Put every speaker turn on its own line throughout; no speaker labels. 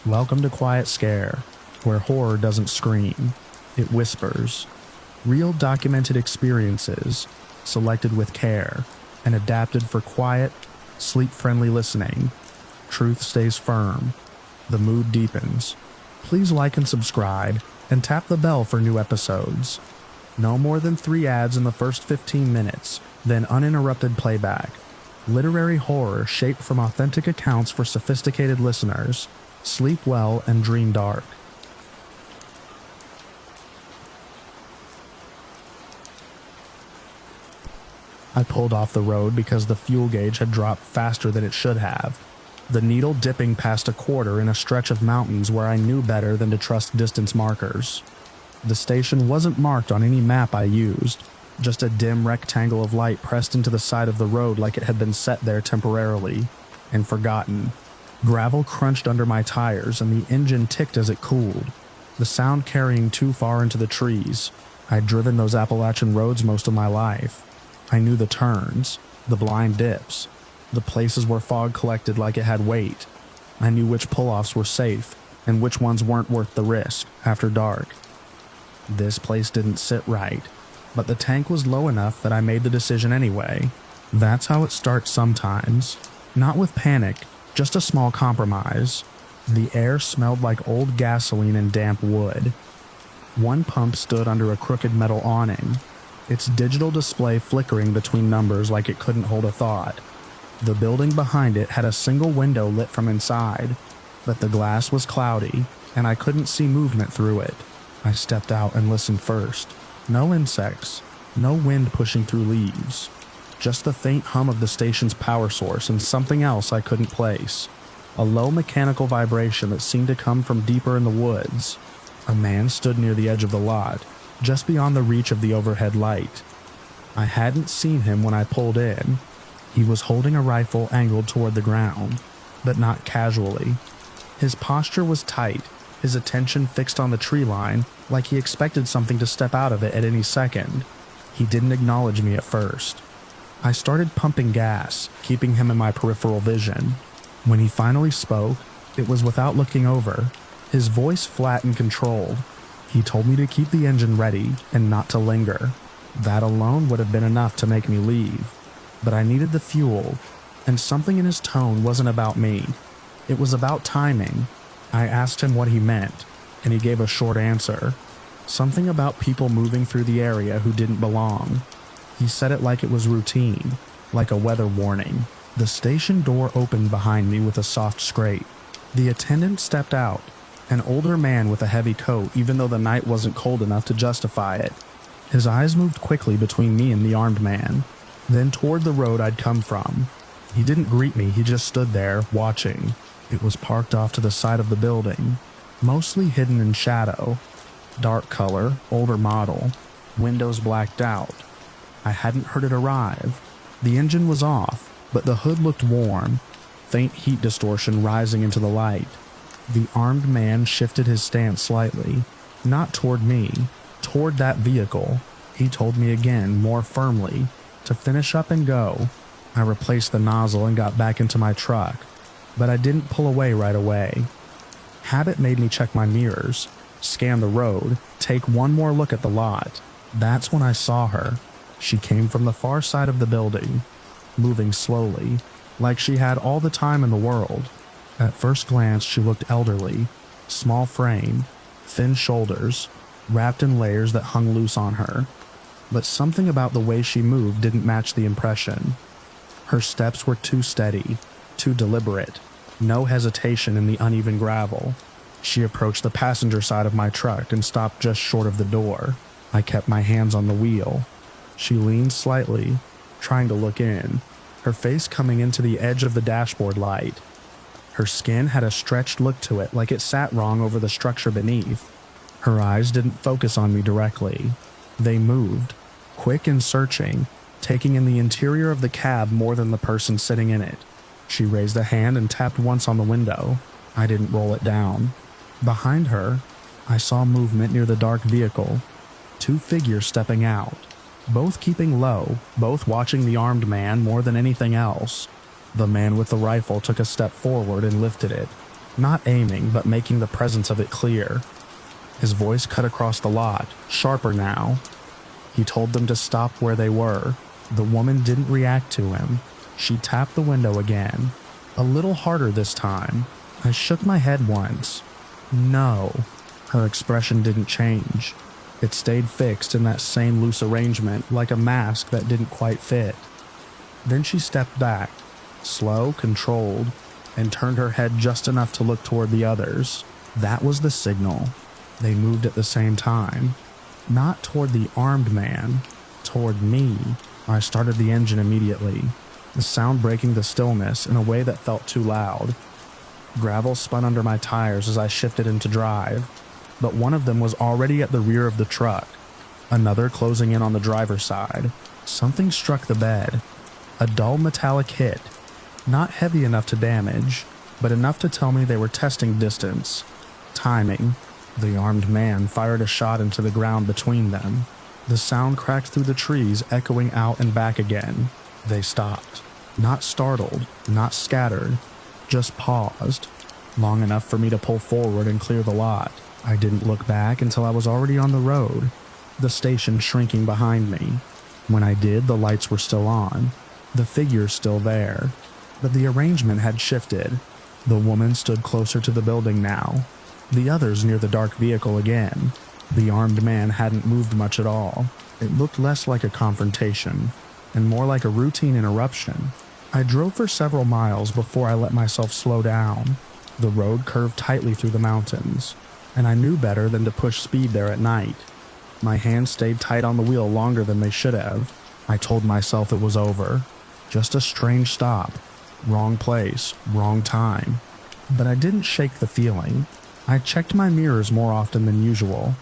Welcome to Quiet Scare, where horror doesn't scream, it whispers. Real documented experiences, selected with care, and adapted for quiet, sleep-friendly listening. Truth stays firm. The mood deepens. Please like and subscribe, and tap the bell for new episodes. No more than 3 ads in the first 15 minutes, then uninterrupted playback. Literary horror shaped from authentic accounts for sophisticated listeners. Sleep well and dream dark. I pulled off the road because the fuel gauge had dropped faster than it should have, the needle dipping past a quarter in a stretch of mountains where I knew better than to trust distance markers. The station wasn't marked on any map I used, just a dim rectangle of light pressed into the side of the road like it had been set there temporarily, and forgotten. Gravel crunched under my tires and the engine ticked as it cooled, the sound carrying too far into the trees. I'd driven those Appalachian roads most of my life. I knew the turns, the blind dips, the places where fog collected like it had weight. I knew which pull-offs were safe and which ones weren't worth the risk after dark. This place didn't sit right, but the tank was low enough that I made the decision anyway. That's how it starts sometimes. Not with panic, just a small compromise. The air smelled like old gasoline and damp wood. One pump stood under a crooked metal awning, its digital display flickering between numbers like it couldn't hold a thought. The building behind it had a single window lit from inside, but the glass was cloudy, and I couldn't see movement through it. I stepped out and listened first. No insects, no wind pushing through leaves. Just the faint hum of the station's power source and something else I couldn't place. A low mechanical vibration that seemed to come from deeper in the woods. A man stood near the edge of the lot, just beyond the reach of the overhead light. I hadn't seen him when I pulled in. He was holding a rifle angled toward the ground, but not casually. His posture was tight, his attention fixed on the tree line, like he expected something to step out of it at any second. He didn't acknowledge me at first. I started pumping gas, keeping him in my peripheral vision. When he finally spoke, it was without looking over, his voice flat and controlled. He told me to keep the engine ready and not to linger. That alone would have been enough to make me leave. But I needed the fuel, and something in his tone wasn't about me. It was about timing. I asked him what he meant, and he gave a short answer. Something about people moving through the area who didn't belong. He said it like it was routine, like a weather warning. The station door opened behind me with a soft scrape. The attendant stepped out, an older man with a heavy coat, even though the night wasn't cold enough to justify it. His eyes moved quickly between me and the armed man, then toward the road I'd come from. He didn't greet me, he just stood there, watching. It was parked off to the side of the building, mostly hidden in shadow. Dark color, older model, windows blacked out. I hadn't heard it arrive. The engine was off, but the hood looked warm, faint heat distortion rising into the light. The armed man shifted his stance slightly, not toward me, toward that vehicle. He told me again, more firmly, to finish up and go. I replaced the nozzle and got back into my truck, but I didn't pull away right away. Habit made me check my mirrors, scan the road, take one more look at the lot. That's when I saw her. She came from the far side of the building, moving slowly, like she had all the time in the world. At first glance, she looked elderly, small frame, thin shoulders, wrapped in layers that hung loose on her. But something about the way she moved didn't match the impression. Her steps were too steady, too deliberate, no hesitation in the uneven gravel. She approached the passenger side of my truck and stopped just short of the door. I kept my hands on the wheel. She leaned slightly, trying to look in, her face coming into the edge of the dashboard light. Her skin had a stretched look to it, like it sat wrong over the structure beneath. Her eyes didn't focus on me directly. They moved, quick and searching, taking in the interior of the cab more than the person sitting in it. She raised a hand and tapped once on the window. I didn't roll it down. Behind her, I saw movement near the dark vehicle. 2 figures stepping out, both keeping low, both watching the armed man more than anything else. The man with the rifle took a step forward and lifted it. not aiming but making the presence of it clear. His voice cut across the lot, sharper now. He told them to stop where they were. The woman didn't react to him. She tapped the window again, a little harder this time. I shook my head once. No. Her expression didn't change. It stayed fixed in that same loose arrangement, like a mask that didn't quite fit. Then she stepped back, slow, controlled, and turned her head just enough to look toward the others. That was the signal. They moved at the same time. Not toward the armed man, toward me. I started the engine immediately, the sound breaking the stillness in a way that felt too loud. Gravel spun under my tires as I shifted into drive, but one of them was already at the rear of the truck, another closing in on the driver's side. Something struck the bed, a dull metallic hit, not heavy enough to damage, but enough to tell me they were testing distance, timing. The armed man fired a shot into the ground between them. The sound cracked through the trees, echoing out and back again. They stopped, not startled, not scattered, just paused, long enough for me to pull forward and clear the lot. I didn't look back until I was already on the road, the station shrinking behind me. When I did, the lights were still on, the figures still there, but the arrangement had shifted. The woman stood closer to the building now, the others near the dark vehicle again. The armed man hadn't moved much at all. It looked less like a confrontation, and more like a routine interruption. I drove for several miles before I let myself slow down. The road curved tightly through the mountains, and I knew better than to push speed there at night. My hands stayed tight on the wheel longer than they should have. I told myself it was over. Just a strange stop. Wrong place, wrong time. But I didn't shake the feeling. I checked my mirrors more often than usual.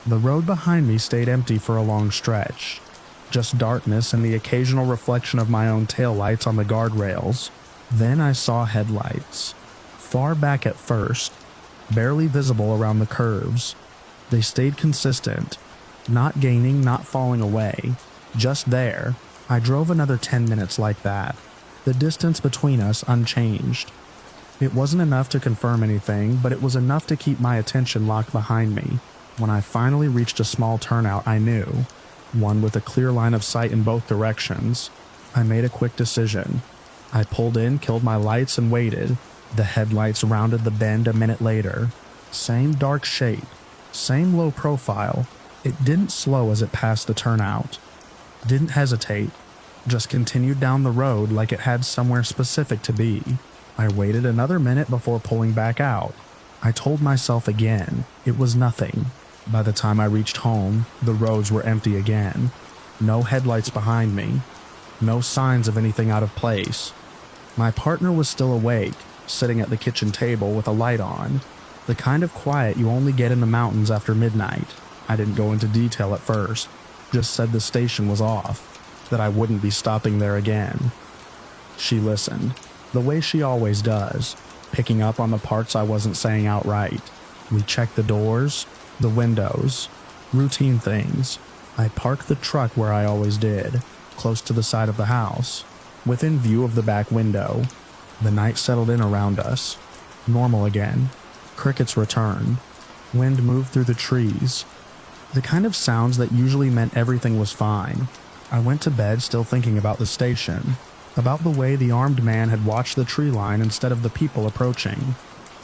The road behind me stayed empty for a long stretch. Just darkness and the occasional reflection of my own taillights on the guardrails. Then I saw headlights. Far back at first, barely visible around the curves. They stayed consistent, not gaining, not falling away, just there. I drove another 10 minutes like that, the distance between us unchanged. It wasn't enough to confirm anything, but it was enough to keep my attention locked behind me. When I finally reached a small turnout I knew, one with a clear line of sight in both directions, I made a quick decision. I pulled in, killed my lights, and waited. The headlights rounded the bend a minute later. Same dark shape, same low profile. It didn't slow as it passed the turnout. Didn't hesitate, just continued down the road like it had somewhere specific to be. I waited another minute before pulling back out. I told myself again, it was nothing. By the time I reached home, the roads were empty again. No headlights behind me. No signs of anything out of place. My partner was still awake, sitting at the kitchen table with a light on. The kind of quiet you only get in the mountains after midnight. I didn't go into detail at first, just said the station was off, that I wouldn't be stopping there again. She listened, the way she always does, picking up on the parts I wasn't saying outright. We checked the doors, the windows, routine things. I parked the truck where I always did, close to the side of the house, within view of the back window. The night settled in around us. Normal again. Crickets returned. Wind moved through the trees. The kind of sounds that usually meant everything was fine. I went to bed still thinking about the station, about the way the armed man had watched the tree line instead of the people approaching.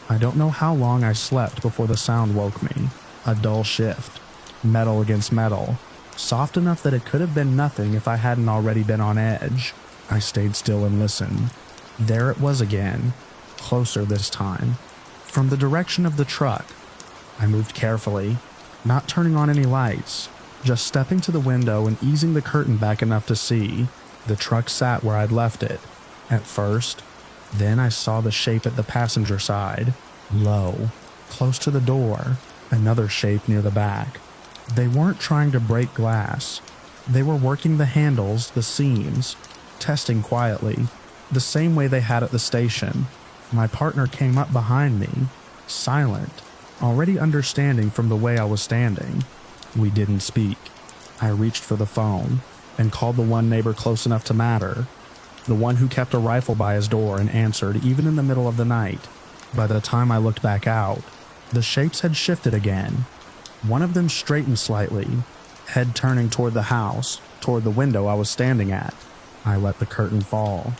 I don't know how long I slept before the sound woke me. A dull shift. Metal against metal. Soft enough that it could have been nothing if I hadn't already been on edge. I stayed still and listened. There it was again. Closer this time. From the direction of the truck. I moved carefully, not turning on any lights, just stepping to the window and easing the curtain back enough to see. The truck sat where I'd left it, at first. Then I saw the shape at the passenger side, low, close to the door, another shape near the back. They weren't trying to break glass. They were working the handles, the seams, testing quietly, the same way they had at the station. My partner came up behind me, silent, already understanding from the way I was standing. We didn't speak. I reached for the phone and called the one neighbor close enough to matter, the one who kept a rifle by his door and answered even in the middle of the night. By the time I looked back out, the shapes had shifted again. One of them straightened slightly, head turning toward the house, toward the window I was standing at. I let the curtain fall.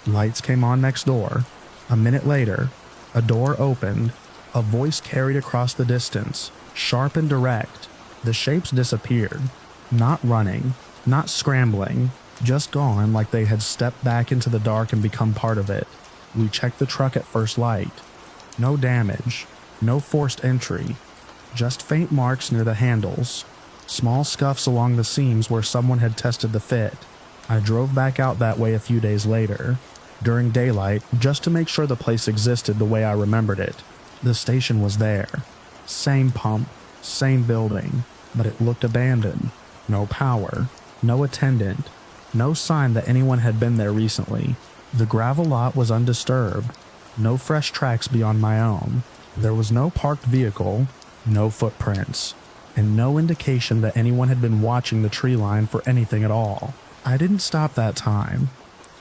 Lights came on next door. A minute later, a door opened. A voice carried across the distance, sharp and direct. The shapes disappeared. Not running, not scrambling, just gone like they had stepped back into the dark and become part of it. We checked the truck at first light. No damage, no forced entry, just faint marks near the handles, small scuffs along the seams where someone had tested the fit. I drove back out that way a few days later, during daylight, just to make sure the place existed the way I remembered it. The station was there. Same pump, same building, but it looked abandoned. No power, no attendant, no sign that anyone had been there recently. The gravel lot was undisturbed, no fresh tracks beyond my own. There was no parked vehicle, no footprints, and no indication that anyone had been watching the tree line for anything at all. I didn't stop that time.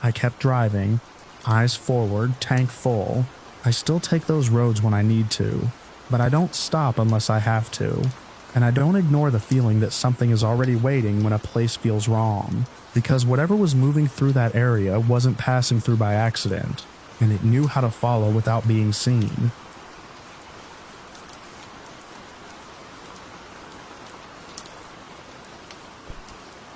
I kept driving, eyes forward, tank full. I still take those roads when I need to, but I don't stop unless I have to. And I don't ignore the feeling that something is already waiting when a place feels wrong, because whatever was moving through that area wasn't passing through by accident, and it knew how to follow without being seen.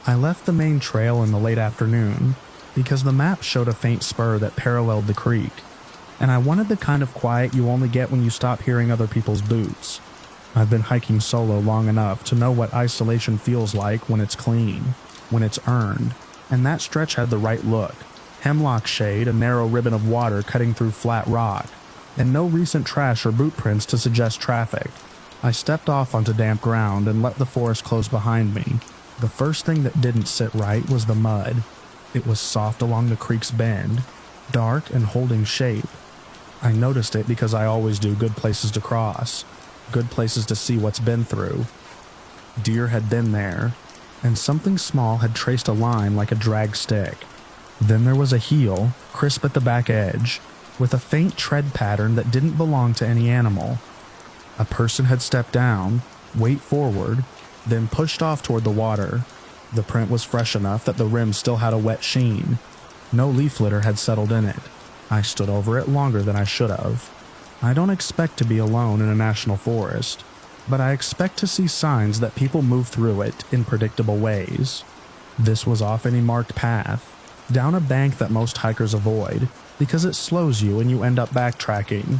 I left the main trail in the late afternoon because the map showed a faint spur that paralleled the creek, and I wanted the kind of quiet you only get when you stop hearing other people's boots. I've been hiking solo long enough to know what isolation feels like when it's clean, when it's earned, and that stretch had the right look. Hemlock shade, a narrow ribbon of water cutting through flat rock, and no recent trash or boot prints to suggest traffic. I stepped off onto damp ground and let the forest close behind me. The first thing that didn't sit right was the mud. It was soft along the creek's bend, dark and holding shape. I noticed it because I always do good places to cross, good places to see what's been through. Deer had been there, and something small had traced a line like a drag stick. Then there was a heel, crisp at the back edge, with a faint tread pattern that didn't belong to any animal. A person had stepped down, weight forward, then pushed off toward the water. The print was fresh enough that the rim still had a wet sheen. No leaf litter had settled in it. I stood over it longer than I should have. I don't expect to be alone in a national forest, but I expect to see signs that people move through it in predictable ways. This was off any marked path, down a bank that most hikers avoid, because it slows you and you end up backtracking.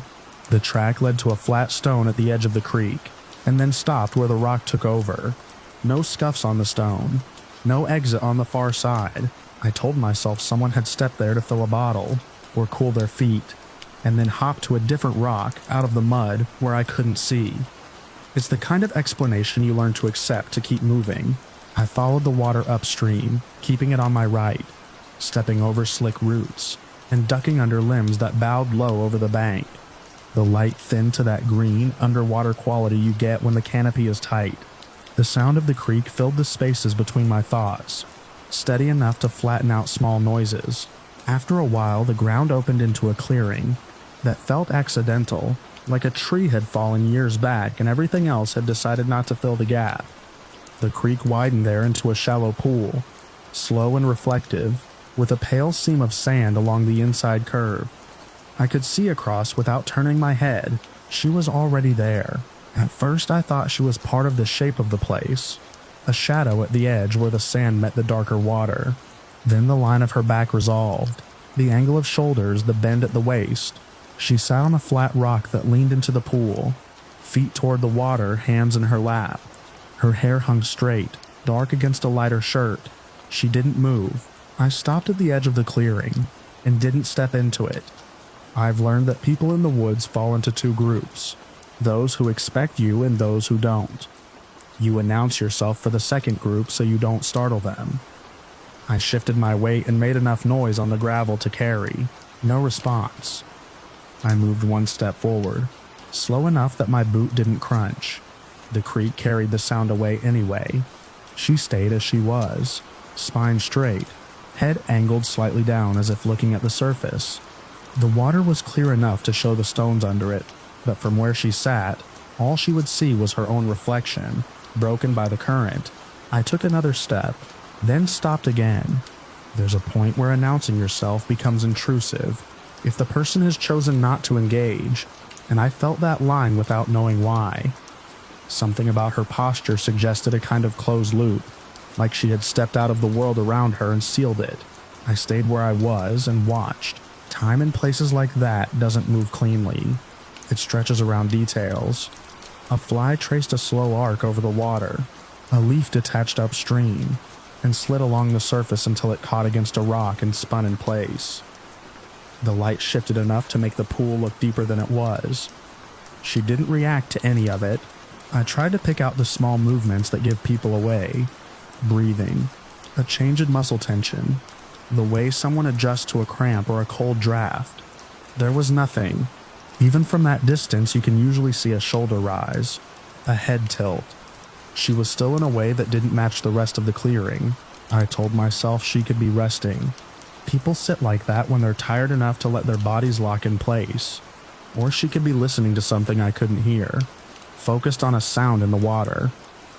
The track led to a flat stone at the edge of the creek, and then stopped where the rock took over. No scuffs on the stone, no exit on the far side. I told myself someone had stepped there to fill a bottle, or cool their feet, and then hopped to a different rock out of the mud where I couldn't see. It's the kind of explanation you learn to accept to keep moving. I followed the water upstream, keeping it on my right, stepping over slick roots, and ducking under limbs that bowed low over the bank. The light thinned to that green, underwater quality you get when the canopy is tight. The sound of the creek filled the spaces between my thoughts, steady enough to flatten out small noises. After a while, the ground opened into a clearing that felt accidental, like a tree had fallen years back and everything else had decided not to fill the gap. The creek widened there into a shallow pool, slow and reflective, with a pale seam of sand along the inside curve. I could see across without turning my head. She was already there. At first I thought she was part of the shape of the place, a shadow at the edge where the sand met the darker water. Then the line of her back resolved, the angle of shoulders, the bend at the waist. She sat on a flat rock that leaned into the pool, feet toward the water, hands in her lap. Her hair hung straight, dark against a lighter shirt. She didn't move. I stopped at the edge of the clearing and didn't step into it. I've learned that people in the woods fall into two groups, those who expect you and those who don't. You announce yourself for the second group so you don't startle them. I shifted my weight and made enough noise on the gravel to carry. No response. I moved one step forward, slow enough that my boot didn't crunch. The creek carried the sound away anyway. She stayed as she was, spine straight, head angled slightly down as if looking at the surface. The water was clear enough to show the stones under it, but from where she sat, all she would see was her own reflection, broken by the current. I took another step, then stopped again. There's a point where announcing yourself becomes intrusive if the person has chosen not to engage, and I felt that line without knowing why. Something about her posture suggested a kind of closed loop, like she had stepped out of the world around her and sealed it. I stayed where I was and watched. Time in places like that doesn't move cleanly. It stretches around details. A fly traced a slow arc over the water. A leaf detached upstream and slid along the surface until it caught against a rock and spun in place. The light shifted enough to make the pool look deeper than it was. She didn't react to any of it. I tried to pick out the small movements that give people away. Breathing, a change in muscle tension, the way someone adjusts to a cramp or a cold draft. There was nothing. Even from that distance, you can usually see a shoulder rise, a head tilt. She was still in a way that didn't match the rest of the clearing. I told myself she could be resting. People sit like that when they're tired enough to let their bodies lock in place. Or she could be listening to something I couldn't hear, focused on a sound in the water.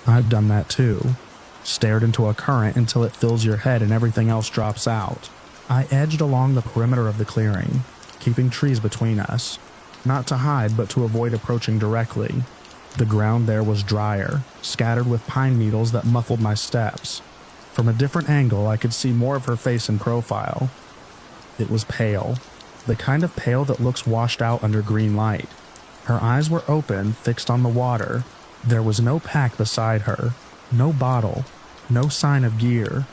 I've done that too. Stared into a current until it fills your head and everything else drops out. I edged along the perimeter of the clearing, keeping trees between us, not to hide but to avoid approaching directly. The ground there was drier, scattered with pine needles that muffled my steps. From a different angle, I could see more of her face in profile. It was pale, the kind of pale that looks washed out under green light. Her eyes were open, fixed on the water. There was no pack beside her, no bottle, no sign of gear.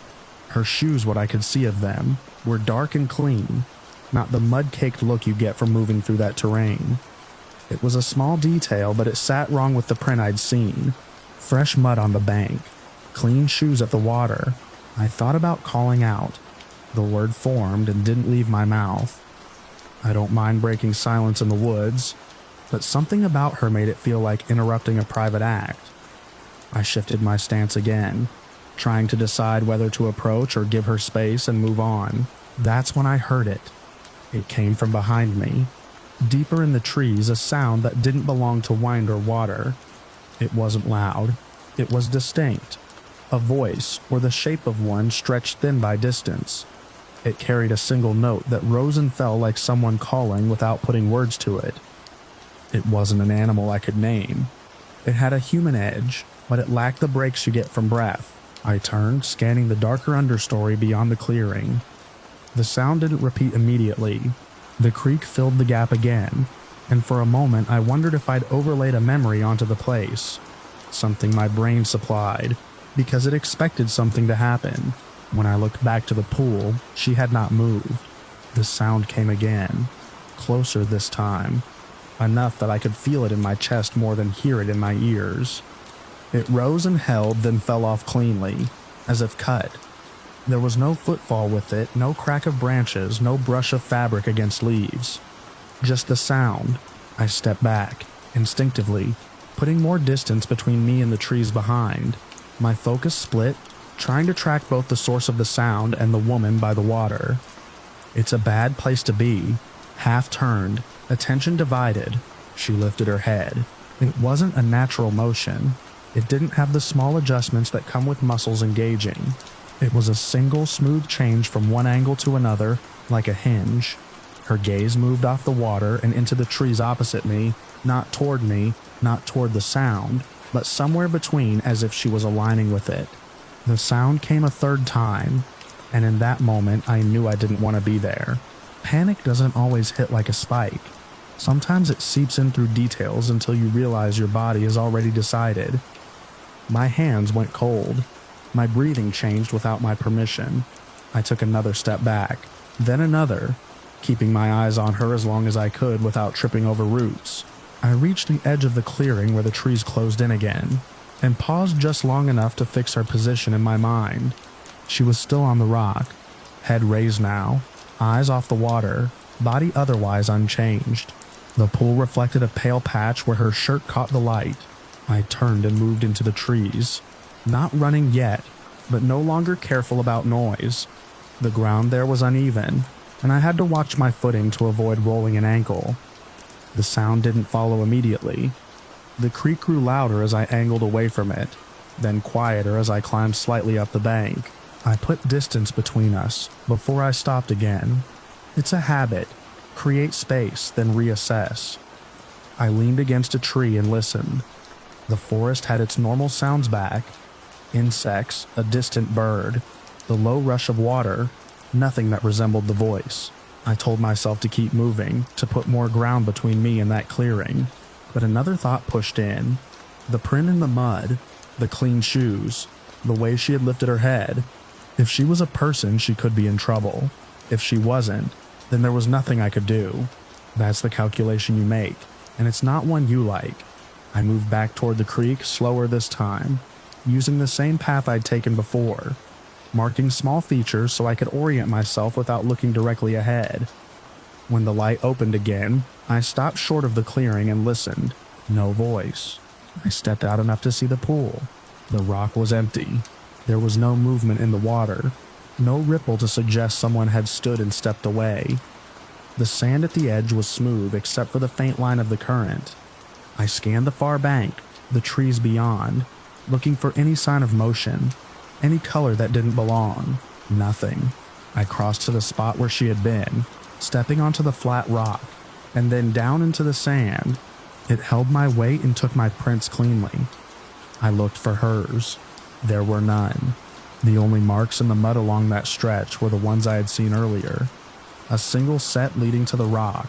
Her shoes, what I could see of them, were dark and clean, not the mud-caked look you get from moving through that terrain. It was a small detail, but it sat wrong with the print I'd seen. Fresh mud on the bank, clean shoes at the water. I thought about calling out. The word formed and didn't leave my mouth. I don't mind breaking silence in the woods, but something about her made it feel like interrupting a private act. I shifted my stance again, trying to decide whether to approach or give her space and move on. That's when I heard it. It came from behind me. Deeper in the trees, a sound that didn't belong to wind or water. It wasn't loud. It was distinct. A voice, or the shape of one, stretched thin by distance. It carried a single note that rose and fell like someone calling without putting words to it. It wasn't an animal I could name. It had a human edge, but it lacked the breaks you get from breath. I turned, scanning the darker understory beyond the clearing. The sound didn't repeat immediately. The creek filled the gap again, and for a moment I wondered if I'd overlaid a memory onto the place. Something my brain supplied, because it expected something to happen. When I looked back to the pool, she had not moved. The sound came again, closer this time, enough that I could feel it in my chest more than hear it in my ears. It rose and held, then fell off cleanly, as if cut. There was no footfall with it, no crack of branches, no brush of fabric against leaves. Just the sound. I stepped back, instinctively, putting more distance between me and the trees behind. My focus split, trying to track both the source of the sound and the woman by the water. It's a bad place to be. Half turned, attention divided. She lifted her head. It wasn't a natural motion. It didn't have the small adjustments that come with muscles engaging. It was a single smooth change from one angle to another, like a hinge. Her gaze moved off the water and into the trees opposite me, not toward the sound, but somewhere between, as if she was aligning with it. The sound came a third time, and in that moment I knew I didn't want to be there. Panic doesn't always hit like a spike. Sometimes it seeps in through details until you realize your body has already decided. My hands went cold. My breathing changed without my permission. I took another step back, then another, keeping my eyes on her as long as I could without tripping over roots. I reached the edge of the clearing where the trees closed in again, and paused just long enough to fix her position in my mind. She was still on the rock, head raised now, eyes off the water, body otherwise unchanged. The pool reflected a pale patch where her shirt caught the light. I turned and moved into the trees. Not running yet, but no longer careful about noise. The ground there was uneven. and I had to watch my footing to avoid rolling an ankle. The sound didn't follow immediately. The creak grew louder as I angled away from it, then quieter as I climbed slightly up the bank. I put distance between us before I stopped again. It's a habit. Create space, then reassess. I leaned against a tree and listened. The forest had its normal sounds back. Insects, a distant bird, the low rush of water, nothing that resembled the voice. I told myself to keep moving, to put more ground between me and that clearing. But another thought pushed in. The print in the mud, the clean shoes, the way she had lifted her head. If she was a person, she could be in trouble. If she wasn't, then there was nothing I could do. That's the calculation you make, and it's not one you like. I moved back toward the creek, slower this time, using the same path I'd taken before, marking small features so I could orient myself without looking directly ahead. When the light opened again, I stopped short of the clearing and listened. No voice. I stepped out enough to see the pool. The rock was empty. There was no movement in the water, no ripple to suggest someone had stood and stepped away. The sand at the edge was smooth except for the faint line of the current. I scanned the far bank, the trees beyond, looking for any sign of motion, any color that didn't belong. Nothing. I crossed to the spot where she had been, stepping onto the flat rock, and then down into the sand. It held my weight and took my prints cleanly. I looked for hers. There were none. The only marks in the mud along that stretch were the ones I had seen earlier. A single set leading to the rock.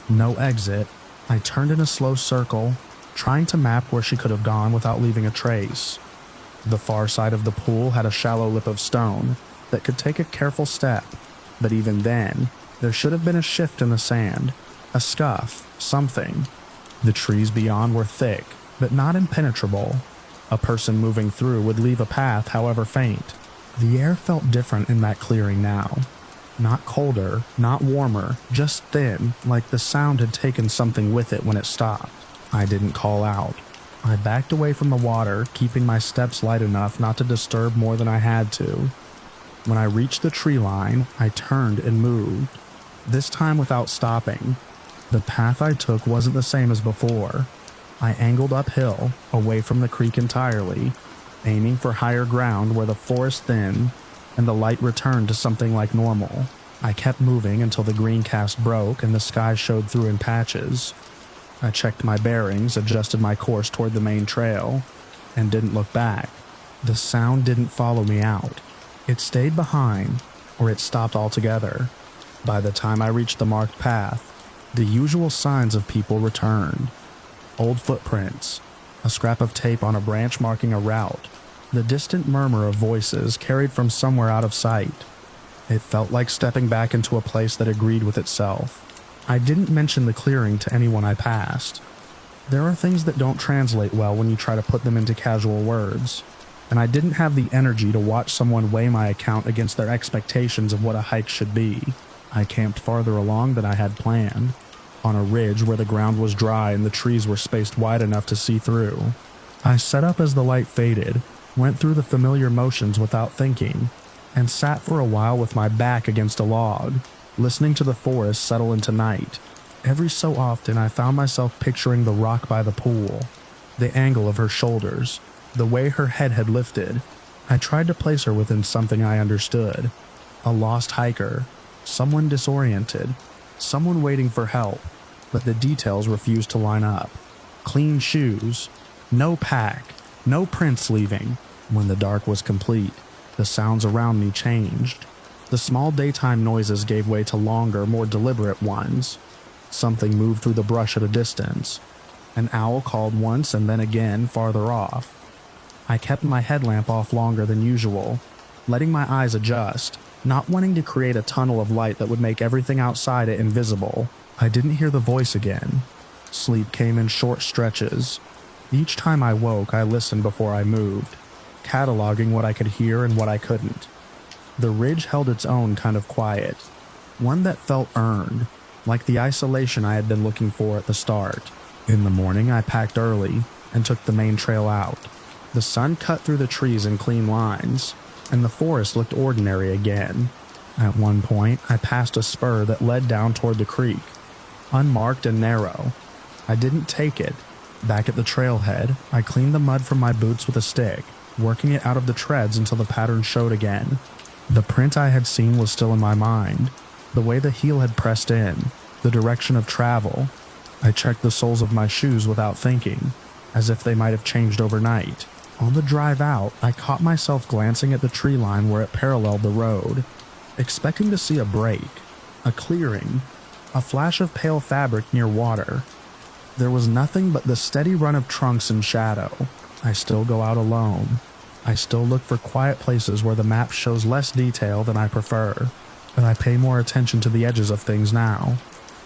No exit. I turned in a slow circle, trying to map where she could have gone without leaving a trace. The far side of the pool had a shallow lip of stone that could take a careful step, but even then, there should have been a shift in the sand, a scuff, something. The trees beyond were thick, but not impenetrable. A person moving through would leave a path, however faint. The air felt different in that clearing now. Not colder, not warmer, just thin, like the sound had taken something with it when it stopped. I didn't call out. I backed away from the water, keeping my steps light enough not to disturb more than I had to. When I reached the tree line, I turned and moved, this time without stopping. The path I took wasn't the same as before. I angled uphill, away from the creek entirely, aiming for higher ground where the forest thinned and the light returned to something like normal. I kept moving until the green cast broke and the sky showed through in patches. I checked my bearings, adjusted my course toward the main trail, and didn't look back. The sound didn't follow me out. It stayed behind, or it stopped altogether. By the time I reached the marked path, the usual signs of people returned. Old footprints, a scrap of tape on a branch marking a route, the distant murmur of voices carried from somewhere out of sight. It felt like stepping back into a place that agreed with itself. I didn't mention the clearing to anyone I passed. There are things that don't translate well when you try to put them into casual words, and I didn't have the energy to watch someone weigh my account against their expectations of what a hike should be. I camped farther along than I had planned, on a ridge where the ground was dry and the trees were spaced wide enough to see through. I set up as the light faded, went through the familiar motions without thinking, and sat for a while with my back against a log, listening to the forest settle into night. Every so often I found myself picturing the rock by the pool, the angle of her shoulders, the way her head had lifted. I tried to place her within something I understood. A lost hiker, someone disoriented, someone waiting for help, but the details refused to line up. Clean shoes, no pack, no prints leaving. When the dark was complete, the sounds around me changed. The small daytime noises gave way to longer, more deliberate ones. Something moved through the brush at a distance. An owl called once and then again farther off. I kept my headlamp off longer than usual, letting my eyes adjust, not wanting to create a tunnel of light that would make everything outside it invisible. I didn't hear the voice again. Sleep came in short stretches. Each time I woke, I listened before I moved, cataloging what I could hear and what I couldn't. The ridge held its own kind of quiet, one that felt earned, like the isolation I had been looking for at the start. In the morning, I packed early and took the main trail out. The sun cut through the trees in clean lines, and the forest looked ordinary again. At one point, I passed a spur that led down toward the creek, unmarked and narrow. I didn't take it. Back at the trailhead, I cleaned the mud from my boots with a stick, working it out of the treads until the pattern showed again. The print I had seen was still in my mind, the way the heel had pressed in, the direction of travel. I checked the soles of my shoes without thinking, as if they might have changed overnight. On the drive out, I caught myself glancing at the tree line where it paralleled the road, expecting to see a break, a clearing, a flash of pale fabric near water. There was nothing but the steady run of trunks and shadow. I still go out alone. I still look for quiet places where the map shows less detail than I prefer, but I pay more attention to the edges of things now.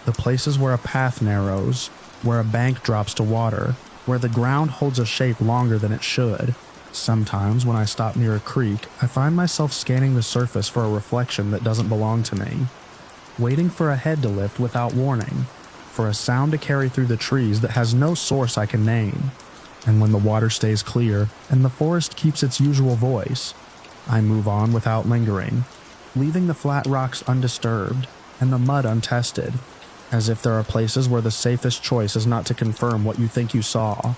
The places where a path narrows, where a bank drops to water, where the ground holds a shape longer than it should. Sometimes when I stop near a creek, I find myself scanning the surface for a reflection that doesn't belong to me, waiting for a head to lift without warning, for a sound to carry through the trees that has no source I can name. And when the water stays clear and the forest keeps its usual voice, I move on without lingering, leaving the flat rocks undisturbed and the mud untested, as if there are places where the safest choice is not to confirm what you think you saw.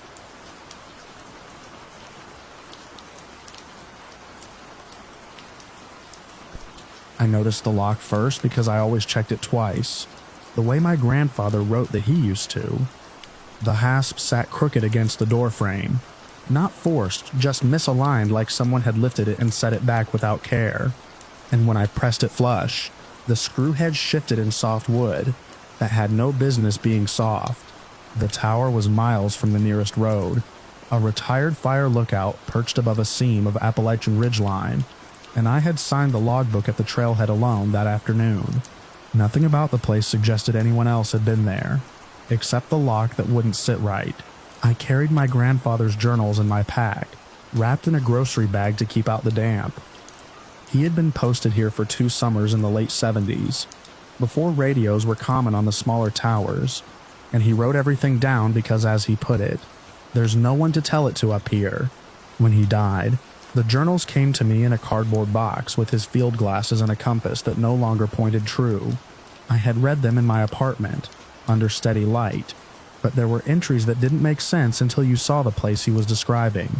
I noticed the lock first because I always checked it twice, the way my grandfather wrote that he used to. The hasp sat crooked against the door frame, not forced, just misaligned like someone had lifted it and set it back without care. And when I pressed it flush, the screw head shifted in soft wood that had no business being soft. The tower was miles from the nearest road, a retired fire lookout perched above a seam of Appalachian ridgeline, and I had signed the logbook at the trailhead alone that afternoon. Nothing about the place suggested anyone else had been there, except the lock that wouldn't sit right. I carried my grandfather's journals in my pack, wrapped in a grocery bag to keep out the damp. He had been posted here for 2 summers in the late 70s, before radios were common on the smaller towers, and he wrote everything down because, as he put it, there's no one to tell it to up here. When he died, the journals came to me in a cardboard box with his field glasses and a compass that no longer pointed true. I had read them in my apartment, under steady light, but there were entries that didn't make sense until you saw the place he was describing.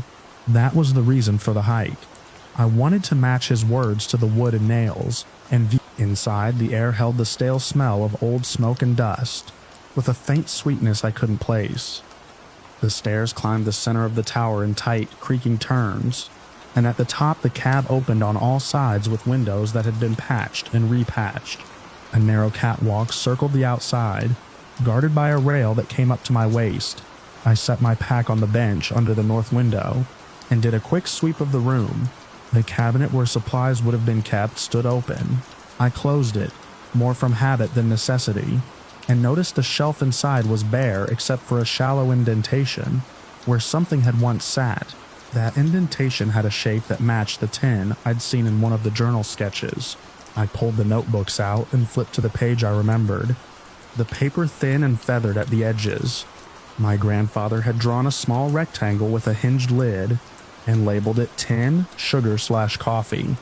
That was the reason for the hike. I wanted to match his words to the wood and nails, and inside the air held the stale smell of old smoke and dust, with a faint sweetness I couldn't place. The stairs climbed the center of the tower in tight, creaking turns, and at the top the cab opened on all sides with windows that had been patched and repatched. A narrow catwalk circled the outside, guarded by a rail that came up to my waist. I set my pack on the bench under the north window and did a quick sweep of the room. The cabinet where supplies would have been kept stood open. I closed it, more from habit than necessity, and noticed the shelf inside was bare except for a shallow indentation where something had once sat. That indentation had a shape that matched the tin I'd seen in one of the journal sketches. I pulled the notebooks out and flipped to the page I remembered, the paper thin and feathered at the edges. My grandfather had drawn a small rectangle with a hinged lid and labeled it tin, sugar/coffee.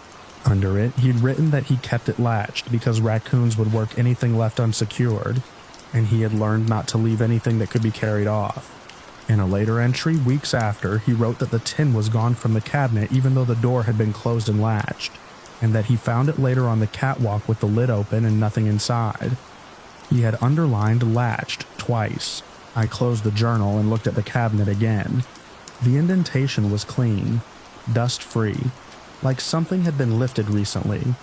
Under it, he'd written that he kept it latched because raccoons would work anything left unsecured, and he had learned not to leave anything that could be carried off. In a later entry, weeks after, he wrote that the tin was gone from the cabinet even though the door had been closed and latched, and that he found it later on the catwalk with the lid open and nothing inside. He had underlined latched twice. I closed the journal and looked at the cabinet again. The indentation was clean, dust-free, like something had been lifted recently.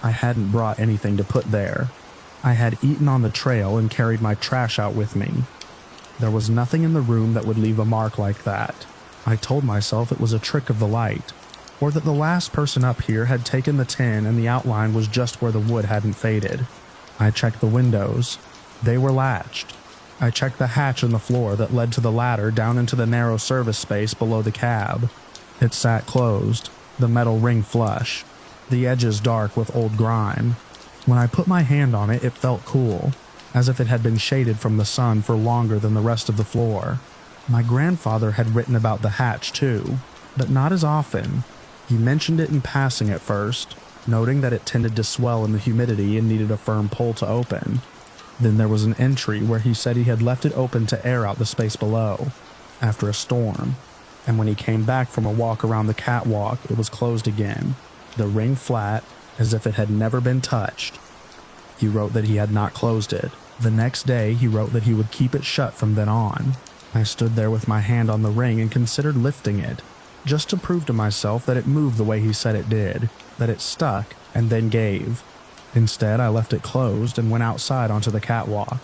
I hadn't brought anything to put there. I had eaten on the trail and carried my trash out with me. There was nothing in the room that would leave a mark like that. I told myself it was a trick of the light, or that the last person up here had taken the tin and the outline was just where the wood hadn't faded. I checked the windows. They were latched. I checked the hatch in the floor that led to the ladder down into the narrow service space below the cab. It sat closed, the metal ring flush, the edges dark with old grime. When I put my hand on it, it felt cool, as if it had been shaded from the sun for longer than the rest of the floor. My grandfather had written about the hatch too, but not as often. He mentioned it in passing at first, noting that it tended to swell in the humidity and needed a firm pull to open. Then there was an entry where he said he had left it open to air out the space below, after a storm, and when he came back from a walk around the catwalk, it was closed again, the ring flat, as if it had never been touched. He wrote that he had not closed it. The next day, he wrote that he would keep it shut from then on. I stood there with my hand on the ring and considered lifting it, just to prove to myself that it moved the way he said it did, that it stuck and then gave. Instead, I left it closed and went outside onto the catwalk.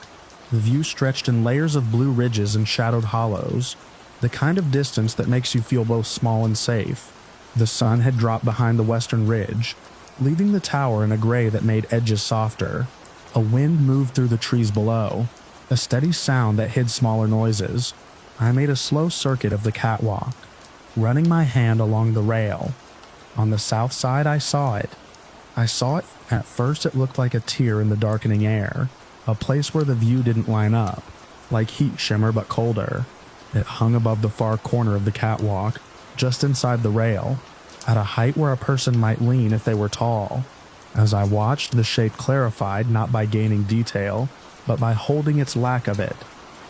The view stretched in layers of blue ridges and shadowed hollows, the kind of distance that makes you feel both small and safe. The sun had dropped behind the western ridge, leaving the tower in a gray that made edges softer. A wind moved through the trees below, a steady sound that hid smaller noises. I made a slow circuit of the catwalk, running my hand along the rail. On the south side, I saw it. At first it looked like a tear in the darkening air, a place where the view didn't line up, like heat shimmer but colder. It hung above the far corner of the catwalk, just inside the rail, at a height where a person might lean if they were tall. As I watched, the shape clarified not by gaining detail, but by holding its lack of it.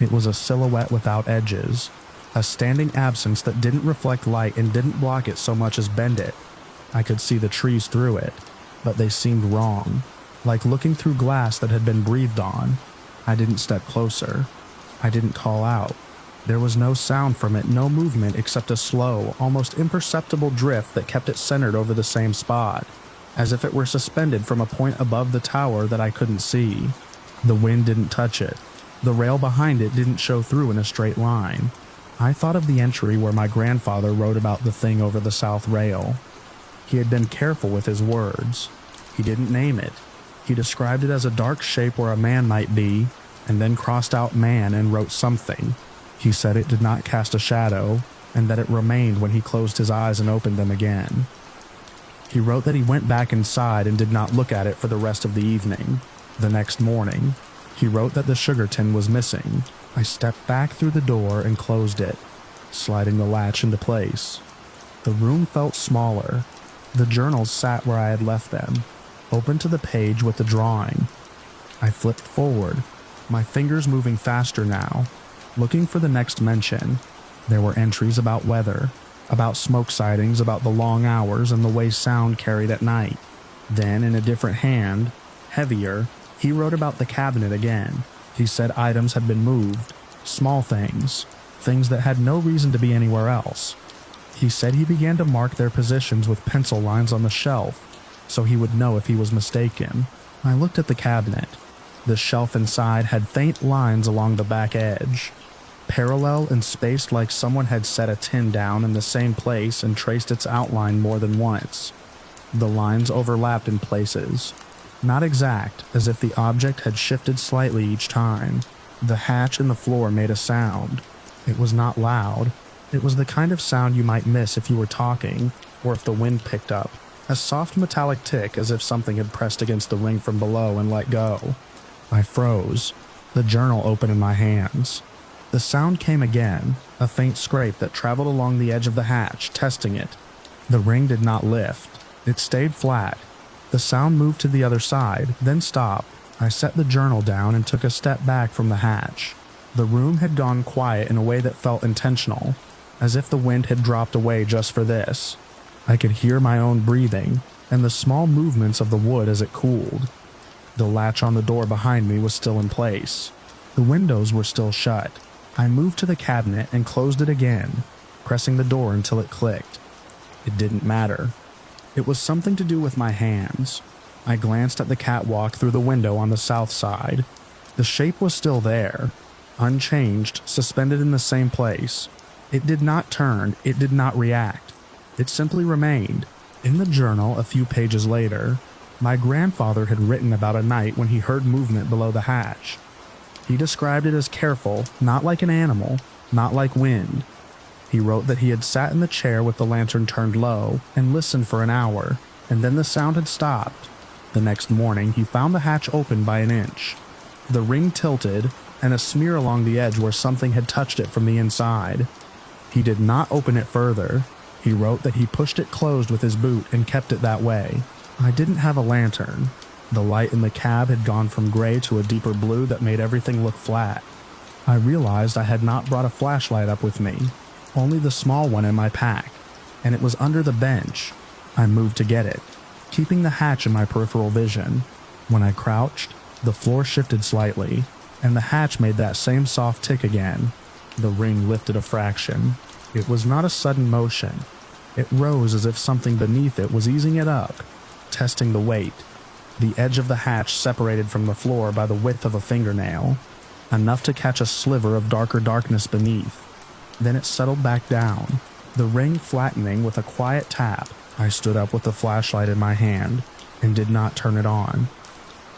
It was a silhouette without edges, a standing absence that didn't reflect light and didn't block it so much as bend it. I could see the trees through it, but they seemed wrong, like looking through glass that had been breathed on. I didn't step closer. I didn't call out. There was no sound from it, no movement except a slow, almost imperceptible drift that kept it centered over the same spot, as if it were suspended from a point above the tower that I couldn't see. The wind didn't touch it. The rail behind it didn't show through in a straight line. I thought of the entry where my grandfather wrote about the thing over the south rail. He had been careful with his words. He didn't name it. He described it as a dark shape where a man might be, and then crossed out man and wrote something. He said it did not cast a shadow, and that it remained when he closed his eyes and opened them again. He wrote that he went back inside and did not look at it for the rest of the evening. The next morning, he wrote that the sugar tin was missing. I stepped back through the door and closed it, sliding the latch into place. The room felt smaller. The journals sat where I had left them, open to the page with the drawing. I flipped forward, my fingers moving faster now, looking for the next mention. There were entries about weather, about smoke sightings, about the long hours and the way sound carried at night. Then, in a different hand, heavier, he wrote about the cabinet again. He said items had been moved, small things, things that had no reason to be anywhere else. He said he began to mark their positions with pencil lines on the shelf, so he would know if he was mistaken. I looked at the cabinet. The shelf inside had faint lines along the back edge, parallel and spaced like someone had set a tin down in the same place and traced its outline more than once. The lines overlapped in places, not exact, as if the object had shifted slightly each time. The hatch in the floor made a sound. It was not loud. It was the kind of sound you might miss if you were talking, or if the wind picked up. A soft metallic tick, as if something had pressed against the ring from below and let go. I froze, the journal open in my hands. The sound came again, a faint scrape that traveled along the edge of the hatch, testing it. The ring did not lift. It stayed flat. The sound moved to the other side, then stopped. I set the journal down and took a step back from the hatch. The room had gone quiet in a way that felt intentional, as if the wind had dropped away just for this. I could hear my own breathing, and the small movements of the wood as it cooled. The latch on the door behind me was still in place. The windows were still shut. I moved to the cabinet and closed it again, pressing the door until it clicked. It didn't matter. It was something to do with my hands. I glanced at the catwalk through the window on the south side. The shape was still there, unchanged, suspended in the same place. It did not turn, it did not react. It simply remained. In the journal, a few pages later, my grandfather had written about a night when he heard movement below the hatch. He described it as careful, not like an animal, not like wind. He wrote that he had sat in the chair with the lantern turned low and listened for an hour, and then the sound had stopped. The next morning, he found the hatch open by an inch. The ring tilted, and a smear along the edge where something had touched it from the inside. He did not open it further. He wrote that he pushed it closed with his boot and kept it that way. I didn't have a lantern. The light in the cab had gone from gray to a deeper blue that made everything look flat. I realized I had not brought a flashlight up with me, only the small one in my pack, and it was under the bench. I moved to get it, keeping the hatch in my peripheral vision. When I crouched, the floor shifted slightly, and the hatch made that same soft tick again. The ring lifted a fraction. It was not a sudden motion. It rose as if something beneath it was easing it up, testing the weight. The edge of the hatch separated from the floor by the width of a fingernail, enough to catch a sliver of darker darkness beneath. Then it settled back down, the ring flattening with a quiet tap. I stood up with the flashlight in my hand and did not turn it on.